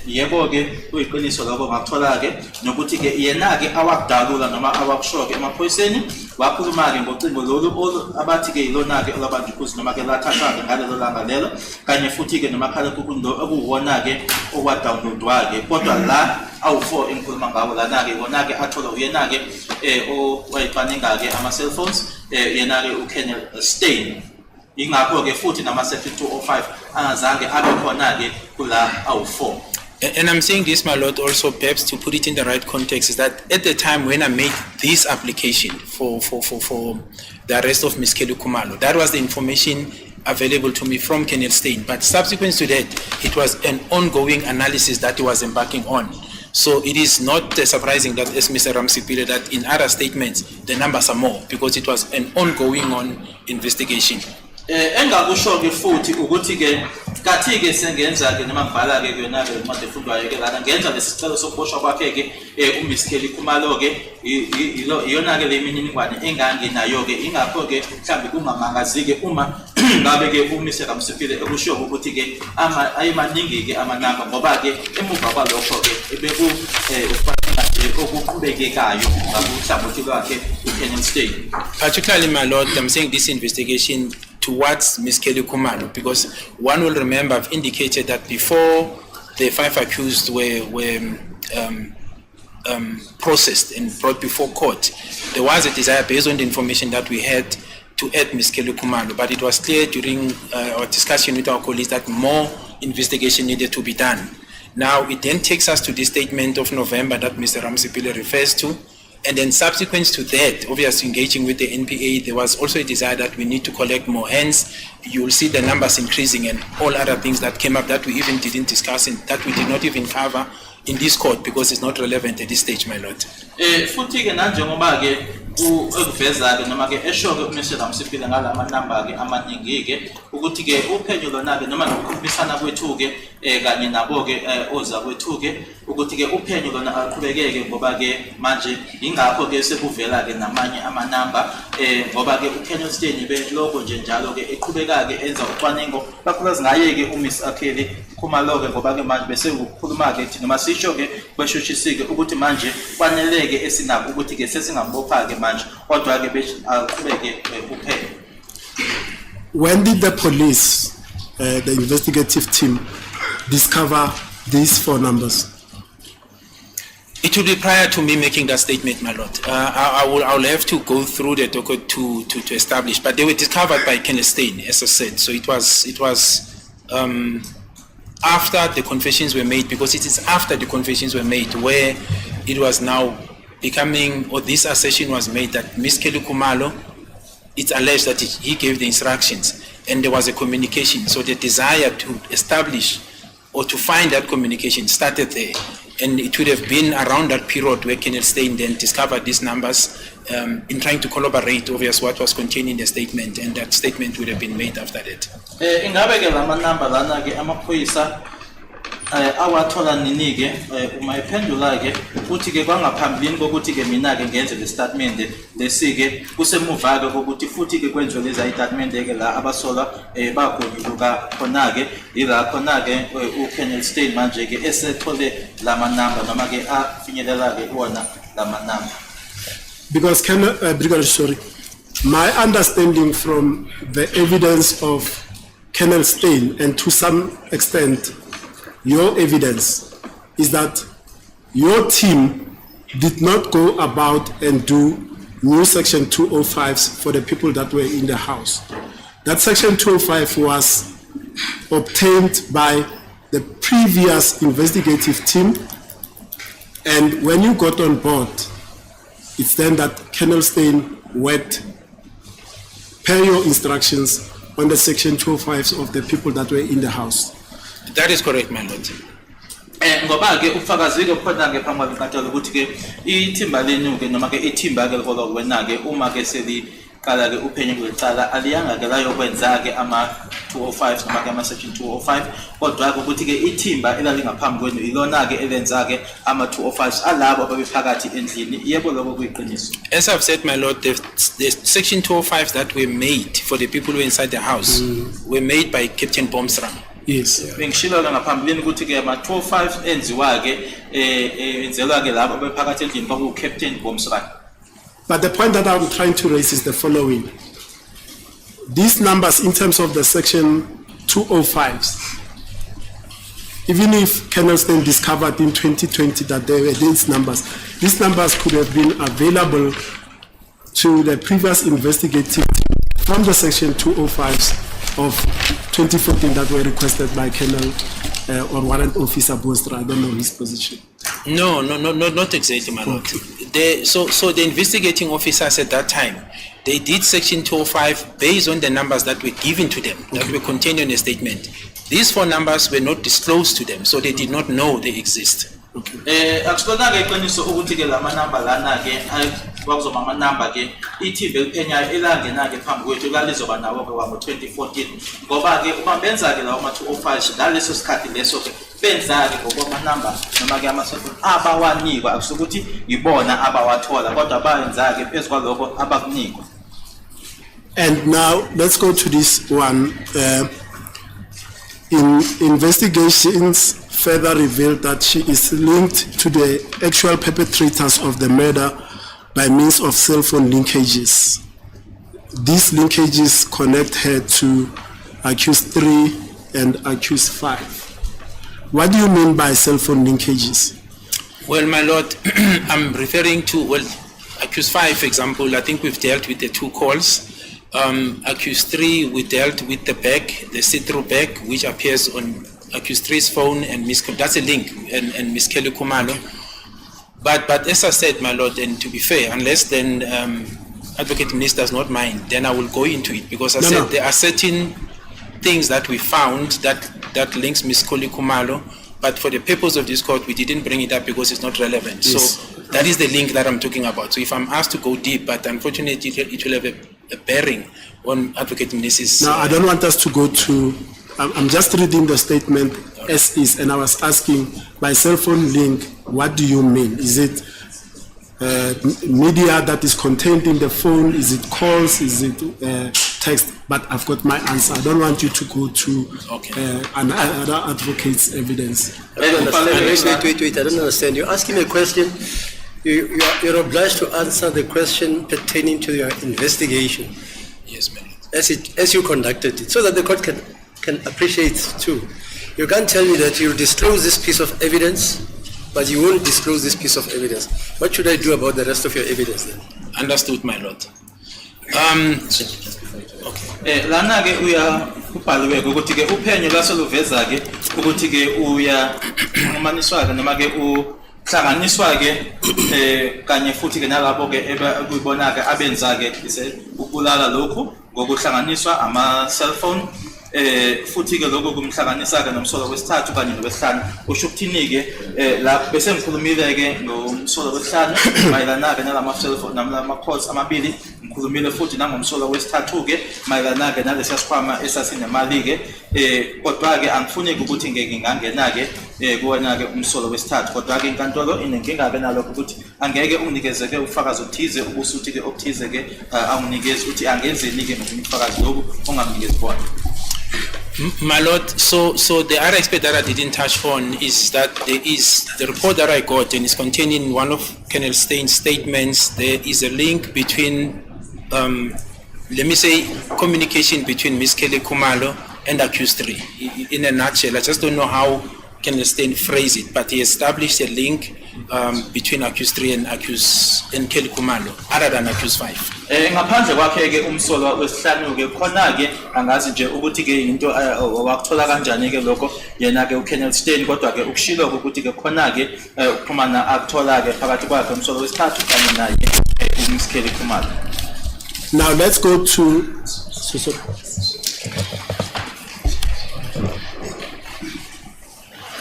yebo ke kuyiqiniso lokho ngakuthola ke nokuthi ke yena ke awakudalula noma awakushoke emaphoyiseni wakhuluma ke ngocingo lolu abathi ke ilona ke olabantu kuzi noma ke lathathwa ke ngalelo langa lelo kanye futhi ke nomakhala kukundo okuwona ke okwadownloadwa ke kodwa la awu4 engikhuluma ngawo lana ke wona ke athola uyena ke owayifaninga ke ama cell phones yena ke uKennel Stein ingakho ke futhi nama section 205 angazange abe khona ke kula awu4. And I'm saying this, my lord, also perhaps to put it in the right context, is that at the time when I made this application for the arrest of Ms. Kelly Khumalo, that was the information available to me from Kennel Stein. But subsequent to that, it was an ongoing analysis that he was embarking on. So it is not surprising that, as Mr. Ramsipile, that in other statements, the numbers are more, because it was an ongoing investigation. Engakusho ke futhi ukuthi ke kathi ke sengenza ke noma ngibhala ke kuyona ke manje fundwayo ke lana ngenza lesicelo sokuboshwa kwakhe ke uMiss Kelly Khumalo ke iyona ke lemininingwane engangenayo ke ingakho ke mhlambe kungamangazi ke uma ngabe ke uMr Ramsipile ekusho ukuthi ke ayemaningi ke amanamba ngoba ke emuva kwalokho ke beku ufanele nje okuqhubekekayo ngakuhlangothi lwakhe uKennel Stein. Particularly, my lord, I'm saying this investigation towards Ms. Kelly Khumalo, because one will remember I've indicated that before the 5 accused were processed and brought before court, there was a desire based on the information that we had to add Ms. Kelly Khumalo, but it was clear during our discussion with our colleagues that more investigation needed to be done. Now, it then takes us to the statement of November that Mr. Ramsipile refers to. And then subsequent to that, obviously engaging with the NPA, there was also a desire that we need to collect more. Hence, you will see the numbers increasing and all other things that came up that we even didn't discuss and that we did not even cover in this court because it's not relevant at this stage, my lord. Futhi ke nanjengoba ke ukuveza ke noma ke esho ke uMr Ramsipile ngalama number ke amaningi ke ukuthi ke uphenyo lona ke noma nokukhulumisana kwethu ke kanye nabo ke oza kwethu ke ukuthi ke uphenyo lona aqhubekeke ngoba ke manje ingakho ke sekuvela ke namanye amanamba ngoba ke uKennel Stein beloko nje njalo ke eqhubeka ke enza ucwaningo kakhulukazi ngaye ke uMiss Kelly Khumalo ke ngoba ke manje bese ukukhuluma ke noma sisho ke kweshushisike ukuthi manje kwaneleke esinako ukuthi ke sesingambopha ke manje kodwa ke aqhubeke kuphela. When did the police, the investigative team, discover these 4 numbers? It will be prior to me making that statement, my lord. I will have to go through the docket to establish, but they were discovered by Kennel Stein, as I said. So it was after the confessions were made, because it is after the confessions were made where it was now becoming, or this assertion was made that Ms. Kelly Khumalo, it's alleged that he gave the instructions and there was a communication. So the desire to establish or to find that communication started there. And it would have been around that period where Kennel Stein then discovered these numbers in trying to collaborate obviously what was contained in the statement, and that statement would have been made after that. Ingabe ke lama number lana ke amaphoyisa awathola nini ke uma iphendula ke uthi ke kwangaphambilini kokuthi ke mina ke ngenze le statement lesike kusemuva ke ukuthi futhi ke kwenziwe lezi statement ke la abasola bagonyuluka khona ke ila khona ke uKennel Stein manje ke esethole lama number noma ke afinyelela ke wona lama number. Because my understanding from the evidence of Kennel Stein and to some extent your evidence is that your team did not go about and do new section 205s for the people that were in the house. That section 205 was obtained by the previous investigative team, and when you got on board, it's then that Kennel Stein worked per your instructions on the section 205s of the people that were in the house. That is correct, my lord. Ngoba ke ufakazi ke khona ke phambi kwenkantolo ukuthi ke ithimba lenu ke noma ke ithimba ke lokho wena ke uma ke seliqala ke uphenyo kwecala aliyanga ke la yokwenza ke ama 205 noma ke ama section 205 kodwa ukuthi ke ithimba elalingaphambi kwenu ilona ke elenza ke ama 205s alabo ababephakathi endlini. Yebo lokho kuyiqiniso. As I've said, my lord, the section 205s that were made for the people who were inside the house were made by Captain Bomsram. Yes. Bengishilo la ngaphambilini ukuthi ke ama 205 enziwa ke enzelwa ke labo bephakathi endlini kwaku Captain Bomsray. But the point that I'm trying to raise is the following. These numbers in terms of the section 205s, even if Colonel Stein discovered in 2020 that there were these numbers could have been available to the previous investigative team from the section 205s of 2014 that were requested by Colonel or Warrant Officer Bostra. I don't know his position. No, not exactly, my lord. So the investigating officers at that time, they did section 205 based on the numbers that were given to them, that were contained in a statement. These 4 numbers were not disclosed to them, so they did not know they exist. Akusilona ke iqiniso ukuthi ke lama number lana ke bakuzoma ama number ke ithi veliphenyayo elangena ke phambi kwethu lalizoba nawo ke wango 2014 ngoba ke uma benza ke lawo ma 205 ngaleso sikhathi leso ke benza ke ngokwama number noma ke ama cellphone abawanikwa akusukuthi ibona abawathola kodwa bayenza ke phezulu kwalokho abakunikwa. And now let's go to this one. In investigations further revealed that she is linked to the actual perpetrators of the murder by means of cell phone linkages. These linkages connect her to accused 3 and accused 5. What do you mean by cell phone linkages? Well, my lord, I'm referring to, accused 5, for example, I think we've dealt with the 2 calls. Accused 3, we dealt with the bag, the see-through bag, which appears on accused 3's phone, and that's a link, and Miss Kelly Kumalo. But as I said, my lord, and to be fair, unless then Advocate Minister does not mind, then I will go into it, because there are certain things that we found that links Miss Kelly Kumalo, but for the purpose of this court, we didn't bring it up because it's not relevant. Yes. So that is the link that I'm talking about. So if I'm asked to go deep, but unfortunately it will have a bearing on Advocate Minister's... Now, I don't want us to go to... I'm just reading the statement as is, and I was asking, by cell phone link, what do you mean? Is it media that is contained in the phone? Is it calls? Is it text? But I've got my answer. I don't want you to go to another advocate's evidence. Wait, I don't understand. You're asking a question. You're obliged to answer the question pertaining to your investigation. Yes, ma'am. As you conducted it, so that the court can appreciate too. You can't tell me that you disclose this piece of evidence, but you won't disclose this piece of evidence. What should I do about the rest of your evidence then? Understood, my lord. Lana ke uya kubhaliwe ukuthi ke uphenyo lasoluveza ke ukuthi ke uya umaniswa ke noma ke uhlanganiswa ke kanye futhi ke nalabo ke ekuyibona ke abenza ke ukubulala lokhu ngokuhlanganiswa ama cell phone futhi ke lokho kumhlanganisa ke nomsolo wesithathu kanye nowesihlanu usho ukuthini ke la bese ngikhulumile ke ngomsolo wesihlanu mayelana ke nalama cell phone nama calls amabili ngikhulumile futhi nangomsolo wesithathu ke mayelana ke nalesi sikhwama esasinemali ke kodwa ke angifuni ukuthi ngeke ngingangena ke kuwena ke umsolo wesithathu kodwa ke inkantolo inenkinga ke nalokho ukuthi angeke unginikeze ke ufakazi othize ubusuthi ke okuthize ke anginikeze ukuthi angenzeni ke ngomfakazi lokho ongamnikezi bona. My lord, so the other aspect that I didn't touch on is that there is the report that I got, and it's contained in one of Colonel Stein's statements. There is a link between, let me say, communication between Miss Kelly Kumalo and accused 3. In a nutshell, I just don't know how Colonel Stein phrased it, but he established a link between accused 3 and Kelly Kumalo, other than accused 5. Ngaphandle kwakhe ke umsolo wesihlanu ke khona ke angazi nje ukuthi ke into wakuthola kanjani ke lokho yena ke uKenneth Stein kodwa ke ukushilo ukuthi ke khona ke uphumana akuthola ke phakathi kwakhe umsolo wesithathu kanye naye uMiss Kelly Kumalo. Now let's go to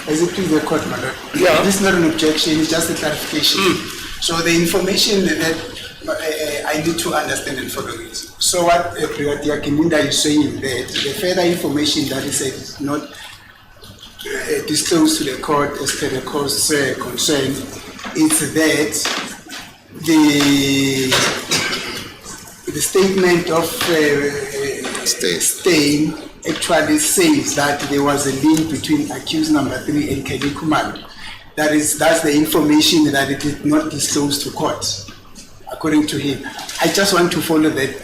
As it please the court, my lord. Yeah. This is not an objection, it's just a clarification. So the information that I need to understand and follow it. So what Brigadier Kiminda is saying that the further information that is not disclosed to the court as per the court's concern is that the statement of Stein actually says that there was a link between accused number 3 and Kelly Kumalo. That's the information that it did not disclose to court, according to him. I just want to follow that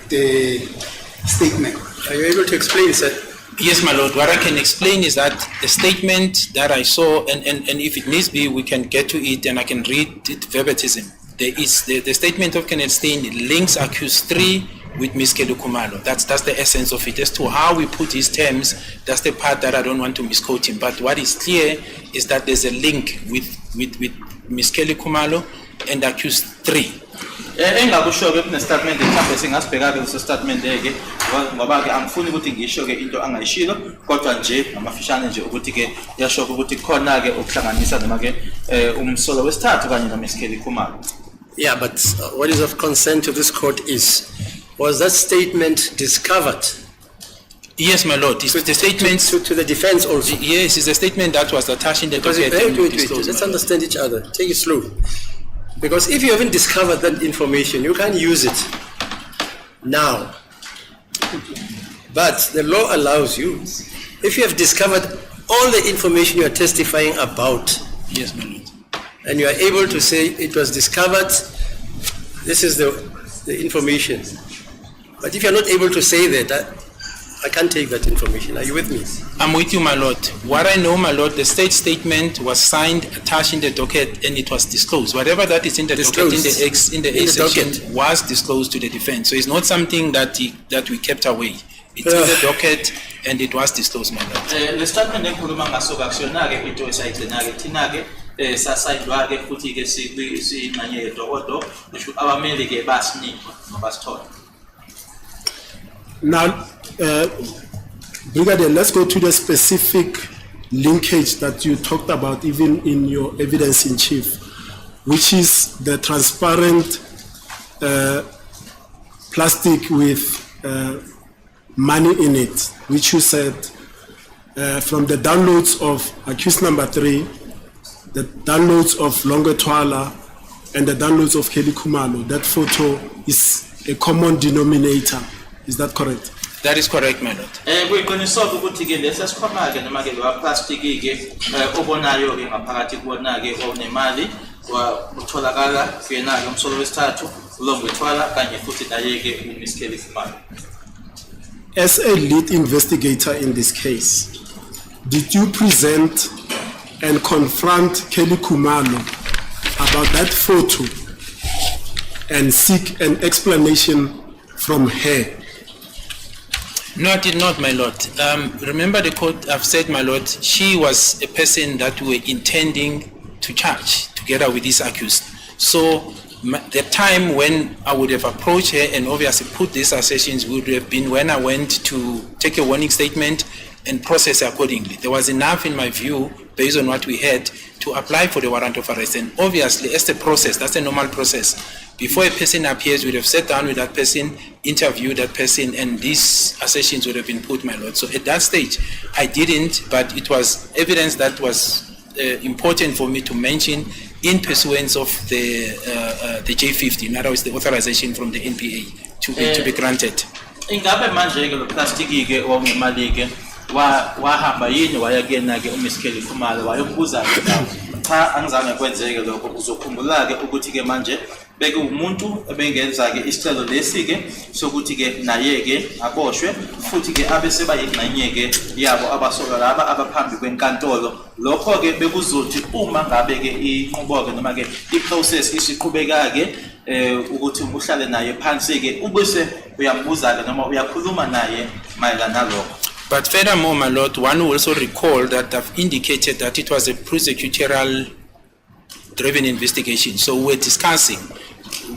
statement. Are you able to explain, sir? Yes, my lord. What I can explain is that the statement that I saw, and if it needs be, we can get to it and I can read it verbatim. There is the statement of Kenneth Stein links accused 3 with Ms. Kelly Kumalo. That's the essence of it. As to how we put his terms, that's the part that I don't want to misquote him. But what is clear is that there's a link with Ms. Kelly Kumalo and accused 3. Engakusho-ke kune-statement mhlawumbe singasibheka-ke leso statement-ke ngoba-ke angifuni ukuthi ngisho-ke into angayishilo kodwa nje ngamafishane nje ukuthi-ke yasho-ke ukuthi khona-ke ukuhlanganisa noma-ke umsolo wesithathu kanye noMs Kelly Kumalo. Yeah, but what is of concern to this court was that statement discovered? Yes, my lord. It's the statement to the defense also. Yes, it's a statement that was attached in the docket. Wait. Let's understand each other. Take it slow. Because if you haven't discovered that information, you can't use it now. But the law allows you. If you have discovered all the information you are testifying about, yes, my lord, and you are able to say it was discovered, this is the information. But if you are not able to say that, I can't take that information. Are you with me? I'm with you, my lord. What I know, my lord, the state statement was signed, attached in the docket, and it was disclosed. Whatever that is in the docket, in the A section, was disclosed to the defense. So it's not something that we kept away. It's in the docket, and it was disclosed, my lord. Le statement enkhuluma ngaso kakusiyona-ke into esayigcina-ke thina-ke sasayidlwa-ke futhi-ke siyingxenye yedokodo kusho abameli-ke basinikwa ngoba sithola. Now, Brigadier, let's go to the specific linkage that you talked about even in your evidence in chief, which is the transparent plastic with money in it, which you said from the downloads of accused number 3, the downloads of Longo Twala, and the downloads of Kelly Kumalo, that photo is a common denominator. Is that correct? That is correct, my lord. Kuyiqiniswa ukuthi-ke lesi sikhwama-ke noma-ke lewa plastiki-ke obonayo-ke ngaphakathi kuwona-ke onemali utholakala kuyena-ke umsolo wesithathu Longo Twala kanye futhi naye-ke uMs Kelly Kumalo. As a lead investigator in this case, did you present and confront Kelly Kumalo about that photo and seek an explanation from her? No, I did not, my lord. Remember the court, I've said, my lord, she was a person that we were intending to charge together with this accused. So the time when I would have approached her and obviously put these assertions would have been when I went to take a warning statement and process accordingly. There was enough, in my view, based on what we had, to apply for the warrant of arrest. And obviously, as the process, that's a normal process. Before a person appears, we'd have sat down with that person, interviewed that person, and these assertions would have been put, my lord. So at that stage, I didn't, but it was evidence that was important for me to mention in pursuance of the J50. In other words, the authorization from the NPA to be granted. Ingabe manje-ke lo plastiki-ke ongemali-ke wahamba yini wayakuyena-ke uMs Kelly Kumalo wayombuza-ke nawo. Cha, angizange kwenzeke lokho. Uzokhumbula-ke ukuthi-ke manje beke umuntu ebengenza-ke isicelo lesi-ke sokuthi-ke naye-ke aboshwe futhi-ke abe sebayingxenye-ke yabo abasolwa laba abaphambi kwenkantolo. Lokho-ke bekuzothi uma ngabe-ke inqubo-ke noma-ke i-process isiqhubeka-ke ukuthi uhlale naye phansi-ke ubese uyambuza-ke noma uyakhuluma naye mayelana nalokho. But furthermore, my lord, one will also recall that I've indicated that it was a prosecutorial driven investigation. So we're discussing,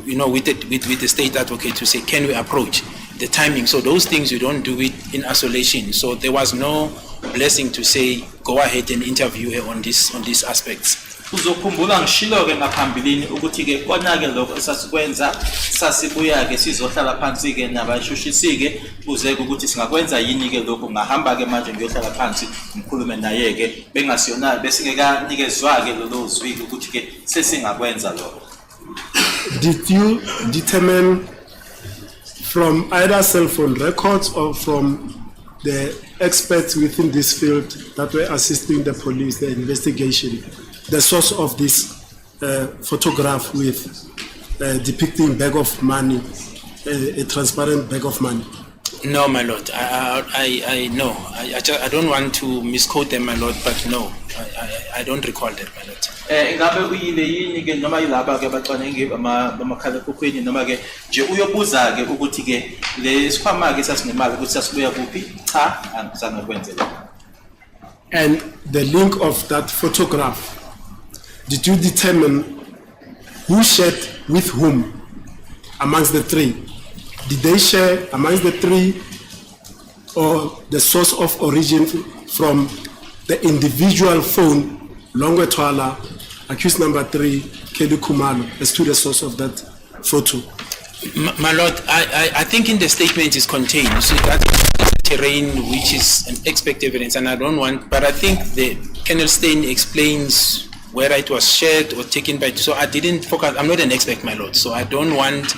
with the state advocate to say, can we approach the timing? So those things, you don't do it in isolation. So there was no blessing to say, go ahead and interview her on these aspects. Uzokhumbula ngishilo-ke ngaphambilini ukuthi-ke kona-ke lokho esasikwenza sasibuya-ke sizohlala phansi-ke nabashushisi-ke kuze-ke ukuthi singakwenza yini-ke lokho ngahamba-ke manje ngiyohlala phansi ngikhulume naye-ke bengasiyona besingekanikezwa-ke lolo zwi-ke ukuthi-ke sesingakwenza lokho. Did you determine from either cell phone records or from the experts within this field that were assisting the police, the investigation, the source of this photograph with depicting bag of money, a transparent bag of money? No, my lord. I no. I don't want to misquote them, my lord, but no. I don't recall that, my lord. Ingabe uyile yini ke noma yilaba ke bacwaningi amakhala kokweni noma ke nje uyobuza ke ukuthi ke le sikhwama ke sasinemali ukuthi sasibuya kuphi? Cha, angizange kwenze lokho. And the link of that photograph, did you determine who shared with whom amongst the three? Did they share amongst the three, or the source of origin from the individual phone, Longwetwala, accused number 3, Kelly Kumalo, as to the source of that photo? My lord, I think in the statement is contained. You see, that terrain which is an expect evidence, and I don't want, but I think the Colonel Stein explains whether it was shared or taken by, so I didn't focus, I'm not an expert, my lord, so I don't want,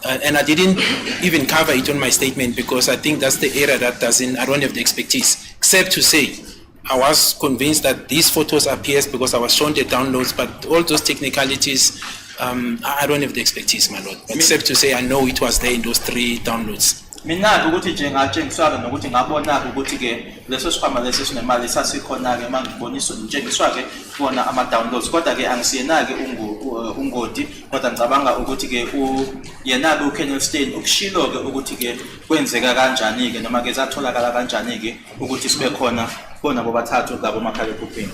and I didn't even cover it on my statement because I think that's the area that I don't have the expertise, except to say, I was convinced that these photos appear because I was shown the downloads, but all those technicalities, I don't have the expertise, my lord, except to say I know it was there in those 3 downloads. Mina ukuthi nje ngatshengiswa nokuthi ngabona ukuthi ke leso sikhwama leso sinemali sasikhona ke mangiboniswa njengiswa ke bona ama downloads kodwa ke angisiyena ke ungodi kodwa ngicabanga ukuthi ke yena ke uKenneth Stein ukushilo ke ukuthi ke kwenzeka kanjani ke noma ke zatholakala kanjani ke ukuthi sibe khona bona bobathathu labo makhala ekhupheni.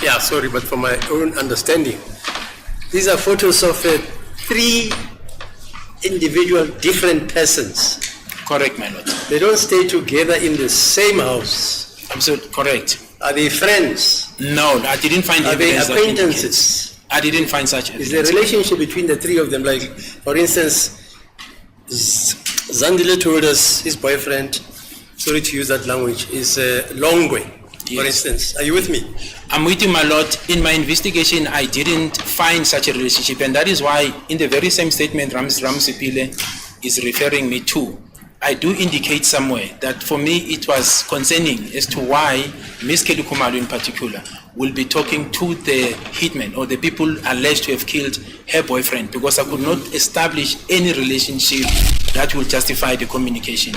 Yeah, sorry, but from my own understanding, these are photos of 3 individual different persons. Correct, my lord. They don't stay together in the same house. Absolutely correct. Are they friends? No, I didn't find Are they evidence that acquaintances? indicates- I didn't find such Is evidence. there a relationship between the 3 of them? Like, for instance, Zandile told us his boyfriend, sorry to use that language, is Longwe, for Yes. instance. Are you with me? I'm with you, my lord. In my investigation, I didn't find such a relationship, and that is why in the very same statement Ramsipile is referring me to, I do indicate somewhere that for me it was concerning as to why Ms. Kelly Kumalo in particular will be talking to the hitmen or the people alleged to have killed her boyfriend, because I could not establish any relationship that will justify the communication.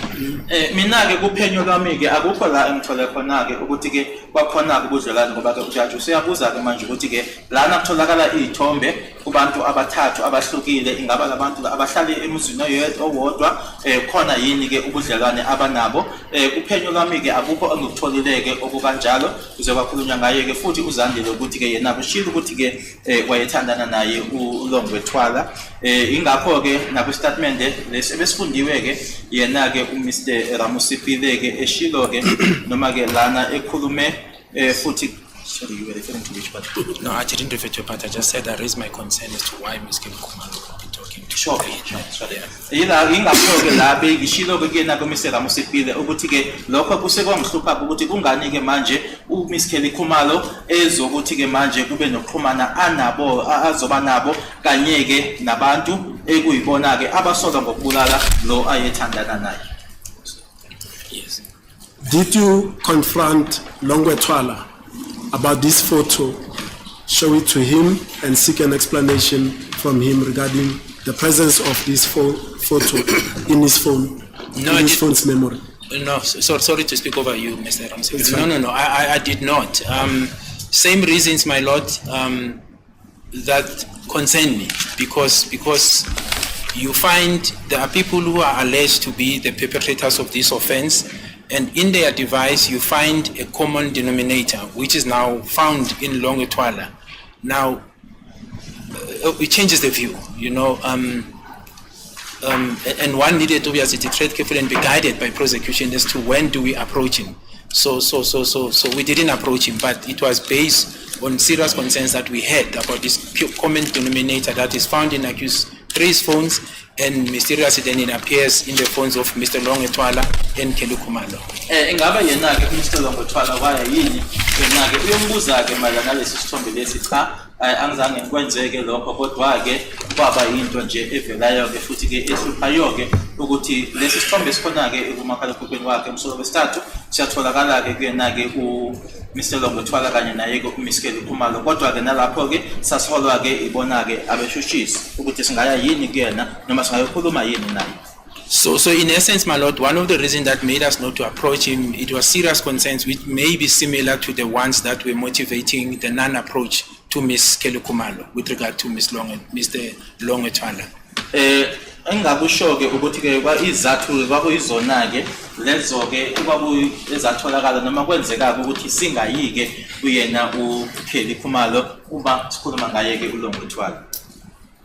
Mina ke kuphenyo lami ke akukho la engithole khona ke ukuthi ke kwakhona ukudlelana ngoba ke ujaji useyabuza ke manje ukuthi ke lana kutholakala izithombe kubantu abathathu abahlukile, ingaba labantu abahlali emuzini owodwa khona yini ke ubudlelwane abanabo. Kuphenyo lami ke akukho engikutholileke okukanjalo kuze kwakhulunywa ngaye ke futhi uzandile ukuthi ke yena kushilo ukuthi ke wayethandana naye uLongwethwala. Ingakho ke naku statement lesibesifundiwe ke yena ke uMr Ramusipile ke eshilo ke noma ke lana ekhulume futhi. Sorry, you were referring to which part? No, I didn't refer to a part. I just said I raised my concern as to why Ms. Kelly Kumalo will be talking to Sure. the hitmen. Yila ingakho ke la bekishilo ke kena ku Mr Ramusipile ukuthi ke lokho kusekwangihlupa ukuthi kungani ke manje uMs Kelly Kumalo ezokuthi ke manje kube nokuxhumana anabo azoba nabo kanye ke nabantu ekuyibona ke abasola ngokubulala lo ayethandana naye. Yes. Did you confront Longwethwala about this photo, show it to him and seek an explanation from him regarding the presence of this photo in his phone, No, in I his did- phone's memory? No, sorry to speak over you, Mr. Ramsey. No, I did not. Same reasons, my lord, that concern me, because you find there are people who are alleged to be the perpetrators of this offense, and in their device you find a common denominator, which is now found in Longwethwala. Now, it changes the view, you know. And one needed to be as a tread careful and be guided by prosecution as to when do we approach him. So we didn't approach him, but it was based on serious concerns that we had about this common denominator that is found in accused 3 phones, and mysteriously then it appears in the phones of Mr. Longwethwala and Kelly Kumalo. Ingaba yena ke Mr Longwethwala waya yini yena ke uyombuza ke mayelana nalesi sithombe lesi cha angizange kwenzeke lokho kodwa ke kwaba into nje evelayo ke futhi ke ehluphayo ke ukuthi lesi sithombe esikhona-ke kumakhalekhukhwini wakhe umsolo wesithathu siyatholakala-ke kuyena-ke Mr. Longwethwala kanye naye-ke uMiss Kelly Khumalo, kodwa-ke nalapho-ke sasiholwa-ke ibona-ke abeshushisi ukuthi singaya yini kuyena noma singayokhuluma yini naye. So in essence, my lord, one of the reasons that made us not to approach him, it was serious concerns which may be similar to the ones that were motivating the non-approach to Miss Kelly Khumalo with regard to Mr. Longwethwala. Engakusho-ke ukuthi-ke izathu kwakuyizona-ke lezo-ke ezatholakala noma kwenzeka-ke ukuthi singayi-ke kuyena uKelly Khumalo uma sikhuluma ngaye-ke uLongwethwala.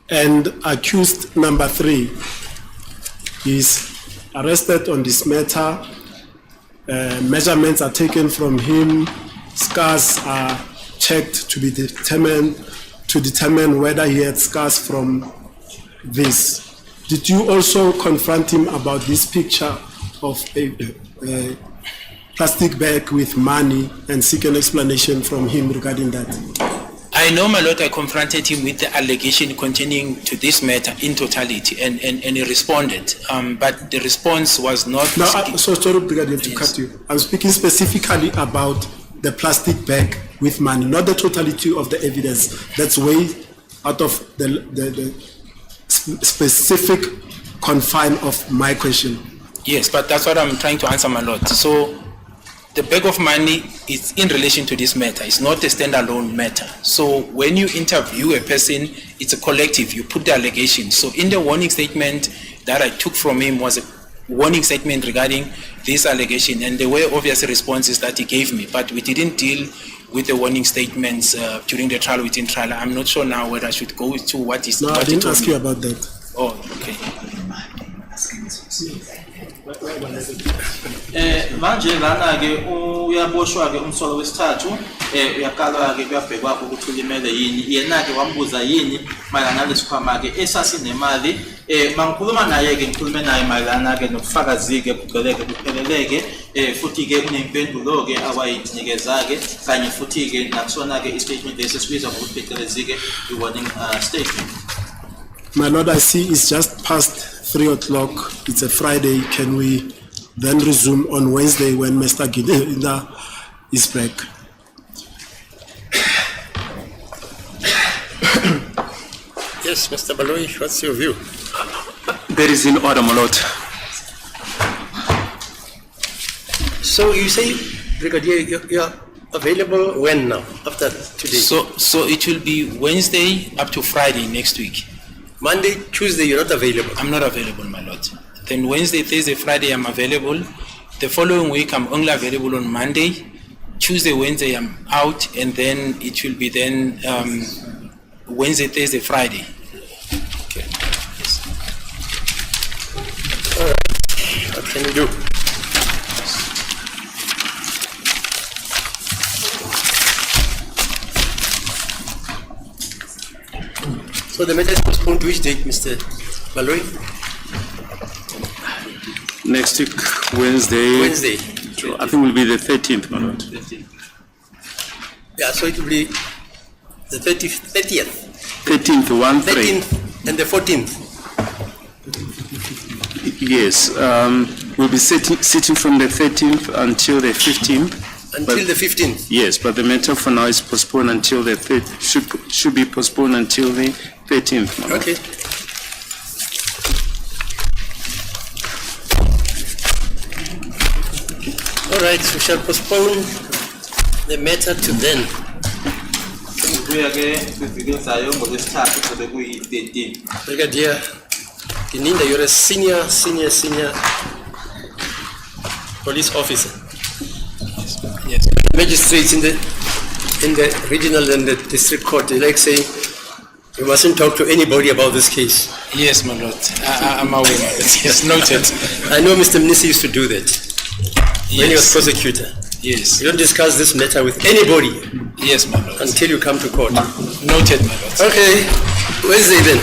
And accused number 3 is arrested on this matter. Measurements are taken from him. Scars are checked to determine whether he had scars from this. Did you also confront him about this picture of a plastic bag with money and seek an explanation from him regarding that? I know, my lord, I confronted him with the allegation containing to this matter in totality, and he responded. But the response was not... No, so sorry, Brigadier, to cut you. I'm speaking specifically about the plastic bag with money, not the totality of the evidence. That's way out of the specific confine of my question. Yes, but that's what I'm trying to answer, my lord. So the bag of money is in relation to this matter. It's not a standalone matter. So when you interview a person, it's a collective. You put the allegation. So in the warning statement that I took from him was a warning statement regarding this allegation, and there were obvious responses that he gave me, but we didn't deal with the warning statements during the trial, within trial. I'm not sure now whether I should go to what is... No, I didn't ask you about that. Oh, okay. Manje lana-ke uyaboshwa-ke umsolo wesithathu uyakalwa-ke kuyabhekwa ukuthi ulimele yini, yena-ke wambuza yini mayelana nalesikhwama-ke esasinemali. Mangikhuluma naye-ke ngikhulume naye mayelana-ke nobufakazi-ke kugcweleke kupheleleke, futhi-ke unempendulo-ke awayinikeza-ke kanye futhi-ke nakusona-ke istatement lesi esibiza ngokuthi phecelezi-ke i-warning statement. My lord, I see it's just past 3 o'clock. It's a Friday. Can we then resume on Wednesday when Mr. Gideonda is back? Yes, Mr. Baloyi, what's your view? That is in order, my lord. So you say, Brigadier, you're available when now, after today? So it will be Wednesday up to Friday next week. Monday, Tuesday, you're not available? I'm not available, my lord. Then Wednesday, Thursday, Friday, I'm available. The following week, I'm only available on Monday. Tuesday, Wednesday, I'm out, and then it will be then Wednesday, Thursday, Friday. Okay. Yes. All right. What can you do? So the matter is postponed to which date, Mr. Baloyi? Next week, Wednesday. Wednesday. So I think it will be the 13th, my lord. Yeah, so it will be the 30th. 13th, 1-3. 13th and the 14th. Yes, we'll be sitting from the 13th until the 15th. Until the 15th? Yes, but the matter for now is postponed until the should be postponed until the 13th. my lord. Okay. All right, we shall postpone the matter to then. Brigadier Gininda, you're a senior police officer. Yes. Magistrates in the regional and the district court, they like saying you mustn't talk to anybody about this case. Yes, my lord. I'm aware of it. Yes, noted. I know Mr. Mnisi used to do that when he was prosecutor. Yes. You don't discuss this matter with anybody Yes, my lord. until you come to court. Noted, my lord. Okay, Wednesday then.